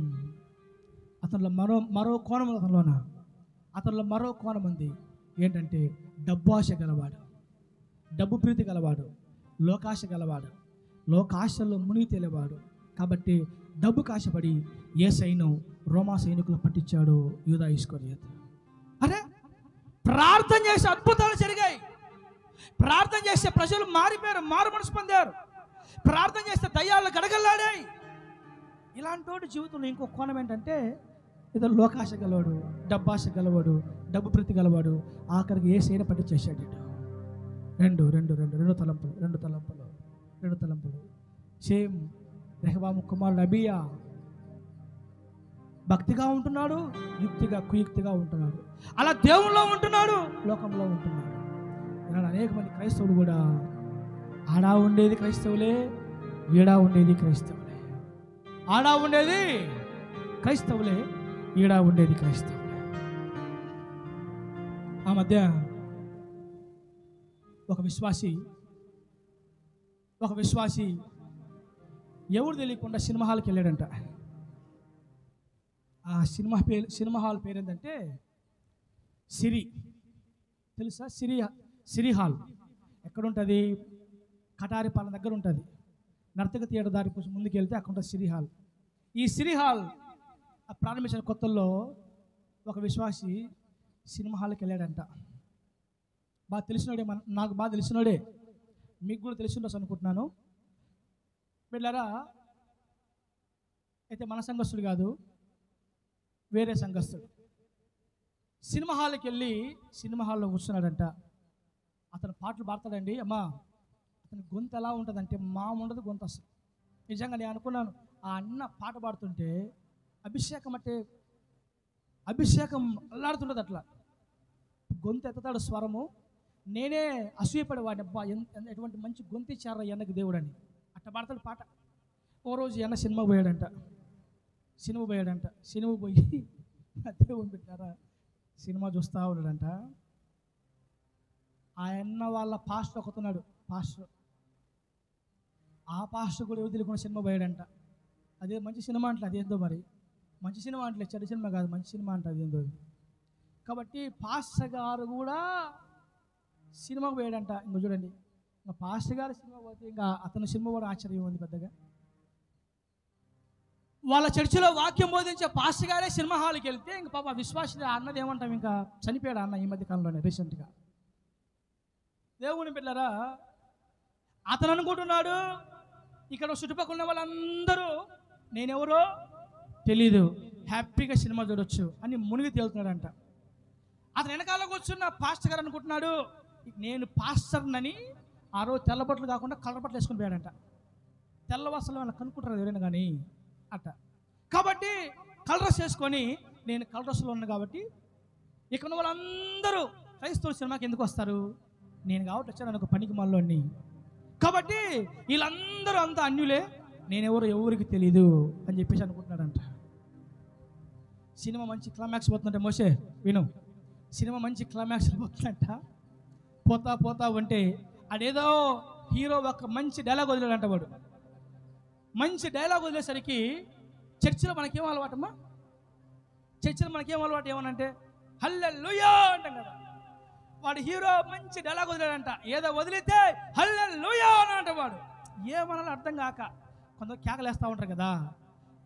అతనిలో మరో కోణం, అతనిలో మరో కోణం ఉంది. ఏంటంటే డబ్బు ఆశ గలవాడు, డబ్బు ప్రీతి గలవాడు, లోకాశ గలవాడు, లోకాశలో మునిగి తేలేవాడు. కాబట్టి డబ్బుకు ఆశపడి యేసయ్యను రోమా సైనికులు పట్టించాడు యూదా ఇస్కరియోతు. అరే, ప్రార్థన చేసే అద్భుతాలు జరిగాయి, ప్రార్థన చేస్తే ప్రజలు మారిపోయారు, మారు మనసు పొందారు, ప్రార్థన చేస్తే దయ్యాలు గడగల్లాడాయి. ఇలాంటి జీవితంలో ఇంకో కోణం ఏంటంటే, ఏదో లోకాశ గలవాడు, డబ్బాశ గలవాడు, డబ్బు ప్రీతి గలవాడు, ఆఖరికి ఏ సైన పట్టి చేశాడు. రెండు తలంపులు. సేమ్ రెహబాము కుమారుడు అబియా భక్తిగా ఉంటున్నాడు, కుయుక్తిగా ఉంటున్నాడు. అలా దేవుల్లో ఉంటున్నాడు, లోకంలో ఉంటున్నాడు. ఇలా అనేక మంది క్రైస్తవులు కూడా ఆడా ఉండేది క్రైస్తవులే, ఈడా ఉండేది క్రైస్తవులే. ఆడా ఉండేది క్రైస్తవులే, ఈడా ఉండేది క్రైస్తవులే. ఆ మధ్య ఒక విశ్వాసి ఎవరు తెలియకుండా సినిమా హాల్కి వెళ్ళాడంట. ఆ సినిమా హాల్ పేరు ఏంటంటే సిరి. తెలుసా? సిరి హాల్ ఎక్కడ ఉంటుంది? కటారిపాలెం దగ్గర ఉంటుంది. నర్తక థియేటర్ దారి ముందుకు వెళ్తే అక్కడ ఉంటుంది సిరి హాల్. ఈ సినీ హాల్ ప్రారంభించిన కొత్తల్లో ఒక విశ్వాసి సినిమా హాల్కి వెళ్ళాడంట. బాగా తెలిసినోడే, నాకు బాగా తెలిసినోడే, మీకు కూడా తెలిసిండొచ్చు అనుకుంటున్నాను. వెళ్ళారా అయితే మన సంఘస్థుడు కాదు, వేరే సంఘస్థుడు. సినిమా హాల్కి వెళ్ళి సినిమా హాల్లో కూర్చున్నాడంట. అతను పాటలు పాడతాడండి. అమ్మా, అతని గొంతు ఎలా ఉంటుందంటే ఉండదు గొంతు అసలు. నిజంగా నేను అనుకున్నాను, ఆ అన్న పాట పాడుతుంటే అభిషేకం అల్లాడుతుంటుంది అట్లా. గొంతు ఎత్తుతాడు స్వరము. నేనే అసూయపడేవాడిని, అబ్బా ఎటువంటి మంచి గొంతు ఇచ్చారా ఎన్నకి దేవుడని. అట్లా పాడతాడు పాట. ఓ రోజు ఎన్న సినిమా పోయాడంట. సినిమా పోయి దేవుని పెట్టారా సినిమా చూస్తూ ఉన్నాడంట. ఆయన వాళ్ళ పాస్టర్ ఒకతున్నాడు, పాస్టర్. ఆ పాస్టర్ కూడా ఎవరు తెలియకుండా సినిమా పోయాడంట. అదే మంచి సినిమా అంటే అదేందో మరి, మంచి సినిమా అంటే చెడు సినిమా కాదు, మంచి సినిమా అంటే అదేందో. కాబట్టి పాస్టర్ గారు కూడా సినిమాకు పోయాడంట. ఇంకా చూడండి, ఇంకా పాస్టర్ గారు సినిమా పోతే ఇంకా అతను సినిమా కూడా ఆశ్చర్యం ఉంది పెద్దగా. వాళ్ళ చర్చిలో వాక్యం బోధించే పాస్టర్ గారే సినిమా హాల్కి వెళ్తే ఇంక పాప విశ్వాస అన్నది ఏమంటాం, ఇంకా చనిపోయాడు అన్న ఈ మధ్య కాలంలోనే రీసెంట్గా. దేవుని బిడ్డలారా, అతను అనుకుంటున్నాడు ఇక్కడ చుట్టుపక్కల ఉన్న వాళ్ళందరూ నేనెవరో తెలీదు, హ్యాపీగా సినిమా చూడొచ్చు అని మునిగి తేలుతున్నాడంట. అతను వెనకాల కూర్చున్న పాస్టర్ గారు అనుకుంటున్నాడు నేను పాస్టర్నని. ఆ రోజు తెల్ల బట్టలు కాకుండా కలర్ బట్టలు వేసుకుని పోయాడంట. తెల్ల వసలు వాళ్ళని కనుక్కుంటారు ఎవరైనా కానీ అట్ట. కాబట్టి కలర్స్ వేసుకొని నేను కలర్స్లో ఉన్నా కాబట్టి ఇక్కడ వాళ్ళందరూ క్రైస్తవ సినిమాకి ఎందుకు వస్తారు, నేను కాబట్టి వచ్చాను ఒక పనికి మళ్ళీ. కాబట్టి వీళ్ళందరూ అంతా అన్యులే, నేనెవరు ఎవరికి తెలీదు అని చెప్పేసి అనుకుంటున్నాడంట. సినిమా మంచి క్లైమాక్స్ పోతుందంటే మోసే విను, సినిమా మంచి క్లైమాక్స్ పోతుందంట. పోతా ఉంటే అదేదో హీరో ఒక మంచి డైలాగ్ వదిలేడంట. వాడు మంచి డైలాగ్ వదిలేసరికి చర్చిలో మనకేం అలవాటమ్మా, చర్చిలో మనకేం అలవాటు ఏమనంటే హల్లెలూయా అంటాం కదా. వాడు హీరో మంచి డైలాగ్ వదిలేడంట. ఏదో వదిలితే హల్లెలూయా అని అంట. వాడు ఏమనాలో అర్థం కాక కొందరు కేకలేస్తూ ఉంటారు కదా.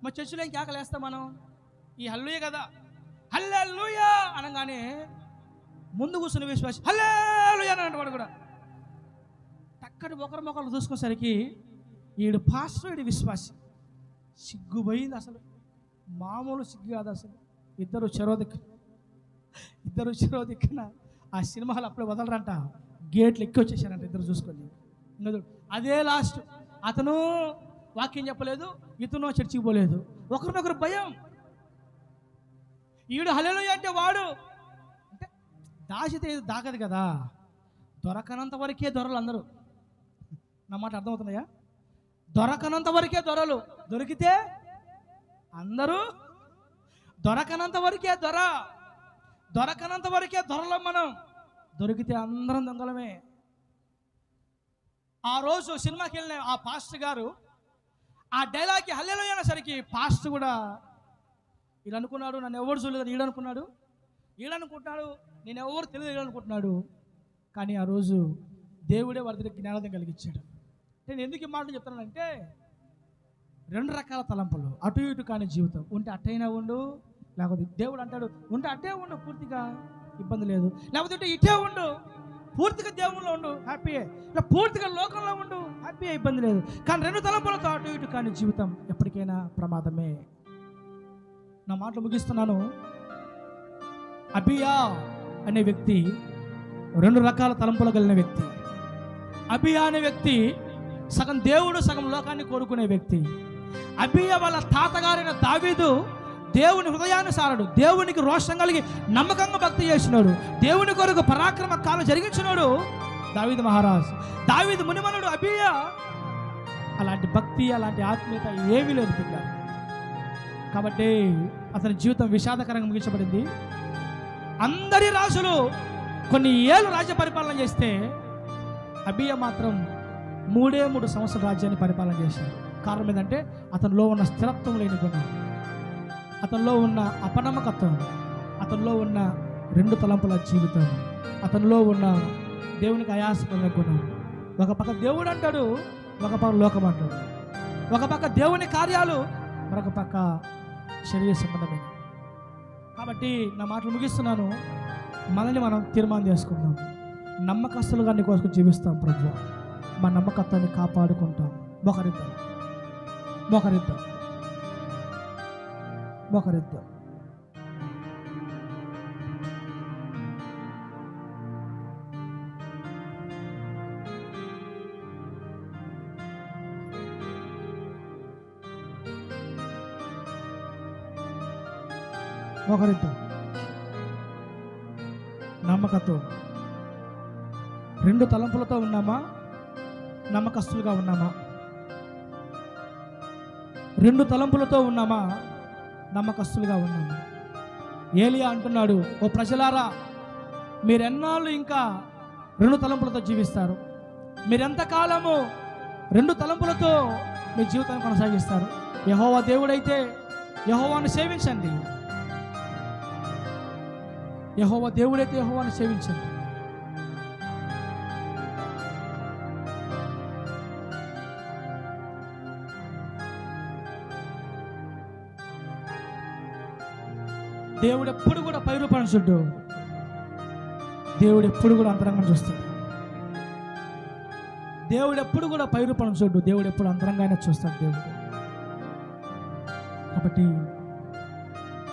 మా చర్చిలో ఏం కేకలేస్తాం మనం, ఈ హల్లెలూయా కదా, హల్లెలూయా అనగానే ముందు కూర్చున్న విశ్వాసి హల్లెలూయా అని అంట. వాడు కూడా టక్కడి ఒకరు చూసుకునేసరికి ఈడు పాస్టర్, ఈడు విశ్వాసి. సిగ్గుపోయింది అసలు, మామూలు సిగ్గు కాదు అసలు. ఇద్దరు చెరో దిక్కున ఆ సినిమాలు అప్పుడే వదలరంట, గేట్లు ఎక్కి వచ్చేసారంట ఇద్దరు చూసుకొని. అదే లాస్ట్. అతను వాక్యం చెప్పలేదు, ఇతను చర్చికి పోలేదు, ఒకరినొకరు భయం. ఈడు హల్లెలూయా అంటే వాడు అంటే దాచితే దాగదు కదా, దొరకనంత వరకే దొరలు అందరూ. నా మాట అర్థమవుతున్నాయా? దొరకనంత వరకే దొరలు, దొరికితే అందరూ. దొరకనంత వరకే దొరకనంత వరకే దొరలం మనం, దొరికితే అందరం దొంగలమే. ఆ రోజు సినిమాకి వెళ్ళిన ఆ పాస్టర్ గారు ఆ డైలాగ్కి హల్లెలూయా అనేసరికి పాస్టర్ కూడా వీళ్ళు అనుకున్నాడు నన్ను ఎవరు చూడలేదు, ఈడనుకుంటున్నాడు నేను ఎవరు తెలియదు ఈడనుకుంటున్నాడు. కానీ ఆ రోజు దేవుడే వారి దగ్గర జ్ఞానోదయం కలిగించాడు. నేను ఎందుకు ఈ మాటలు చెప్తానంటే, రెండు రకాల తలంపులు, అటు ఇటు కాని జీవితం. ఉంటే అట్టైనా ఉండు, లేకపోతే దేవుడు అంటాడు ఉంటే అట్టే ఉండు, పూర్తిగా ఇబ్బంది లేదు. లేకపోతే ఇటే ఉండు, పూర్తిగా దేవుళ్ళలో ఉండు, హ్యాపీయే. పూర్తిగా లోకంలో ఉండు, హ్యాపీయే, ఇబ్బంది లేదు. కానీ రెండు తలంపులతో అటు ఇటు కాని జీవితం ఎప్పటికైనా ప్రమాదమే. నా మాటలు ముగిస్తున్నాను. అబియా అనే వ్యక్తి రెండు రకాల తలంపులు కలిగిన వ్యక్తి. అబియా అనే వ్యక్తి సగం దేవుడు సగం లోకాన్ని కోరుకునే వ్యక్తి. అబియా వాళ్ళ తాతగారైన దావీదు దేవుని హృదయానుసారుడు, దేవునికి రోషం కలిగి నమ్మకంగా భక్తి చేసినాడు, దేవుని కొరకు పరాక్రమ కాలం జరిగించినాడు దావీదు మహారాజు. దావీదు మునిమనుడు అబియా. అలాంటి భక్తి, అలాంటి ఆత్మీయత ఏమీ లేదు పిల్ల. కాబట్టి అతని జీవితం విషాదకరంగా ముగించబడింది. అందరి రాజులు కొన్ని ఏళ్ళు రాజ్య పరిపాలన చేస్తే అబియా మాత్రం 3 సంవత్సరాల రాజ్యాన్ని పరిపాలన చేశాడు. కారణం ఏంటంటే అతనిలో ఉన్న స్థిరత్వం లేని గుణం, అతనిలో ఉన్న అపనమ్మకత్వం, అతనిలో ఉన్న రెండు తలంపుల జీవితం, అతనిలో ఉన్న దేవునికి అయాసపడిన గుణం. ఒక పక్క దేవుడు అంటాడు, ఒక పక్క లోకం అంటాడు. ఒక పక్క దేవుని కార్యాలు, మరొక పక్క శరీర సంబంధమైన. కాబట్టి నా మాటలు ముగిస్తున్నాను. మనల్ని మనం తీర్మానం చేసుకుందాం. నమ్మకస్తులుగా నీ కోసం జీవిస్తాం ప్రభు. మా నమ్మకత్వాన్ని కాపాడుకుంటాం. మోకరిద్దాం, మోకరిద్దాం, మోకరిద్దాం. మోకరిద్దాం. నమ్మకత్వం. రెండు తలంపులతో ఉన్నామా? నమ్మకస్తులుగా ఉన్నామా? రెండు తలంపులతో ఉన్నామా? నమ్మకస్తులుగా ఉన్నామా? ఏలియా అంటున్నాడు, ఓ ప్రజలారా, మీరెన్నాళ్ళు ఇంకా రెండు తలంపులతో జీవిస్తారు? మీరెంతకాలము రెండు తలంపులతో మీ జీవితాన్ని కొనసాగిస్తారు? యెహోవా దేవుడైతే యెహోవాను సేవించండి. యెహోవా దేవుడైతే యెహోవాను సేవించండి. దేవుడు ఎప్పుడు కూడా పైరూపాన్ని చూడ్డు. దేవుడు ఎప్పుడు కూడా అంతరంగం చూస్తాడు. దేవుడు ఎప్పుడు కూడా పైరూపాన్ని చూడ్డు. దేవుడు ఎప్పుడు అంతరంగానే చూస్తాడు దేవుడు. కాబట్టి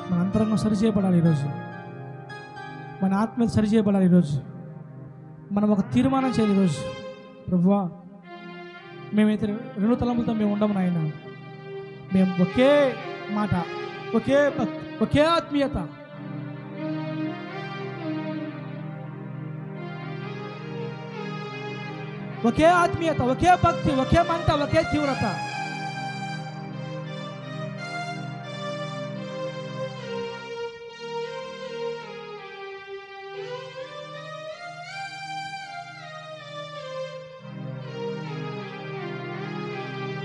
మన అంతరంగం సరిచేయబడాలి ఈరోజు. మన ఆత్మ సరిచేయబడాలి ఈరోజు. మనం ఒక తీర్మానం చేయాలి ఈరోజు. ప్రభువా, మేమైతే రెండు తలంపులతో మేము ఉండము నాయన. మేము ఒకే మాట, ఒకే భక్తి, ఒకే ఆత్మీయత, ఒకే ఆత్మీయత, ఒకే భక్తి, ఒకే మంట, ఒకే తీవ్రత.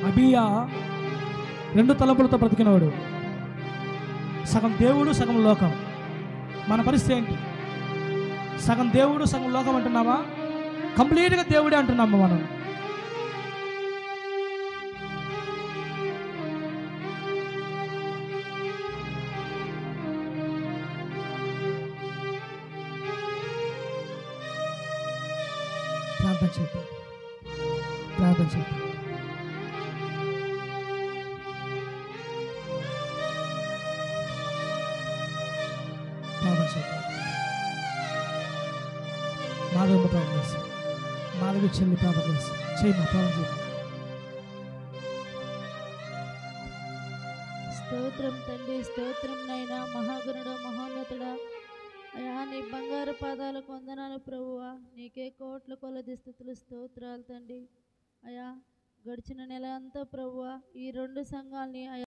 అబీయా రెండు తలంపులతో బ్రతికినవాడు. సగం దేవుడు, సగం లోకం. మన పరిస్థితి ఏంటి? సగం దేవుడు, సగం లోకం అంటున్నామా? కంప్లీట్గా దేవుడే అంటున్నామా మనం? ప్రార్థన చేద్దాం, ప్రార్థన చేద్దాం. మాధవ ప్రార్థన చేసి, మాధవి చెల్లి ప్రార్థన చేసి చేయమా, ప్రార్థన చేద్దాం. స్తోత్రం తండ్రి, స్తోత్రం నైనా, మహాగణుడ, మహోన్నతుడా. అయా, నీ బంగారు పాదాలకు వందనాలు ప్రభువా. నీకే కోట్ల కొలది స్తుతులు, స్తోత్రాలు తండ్రి. అయా, గడిచిన నెల అంతా ప్రభువా ఈ రెండు సంఘాలని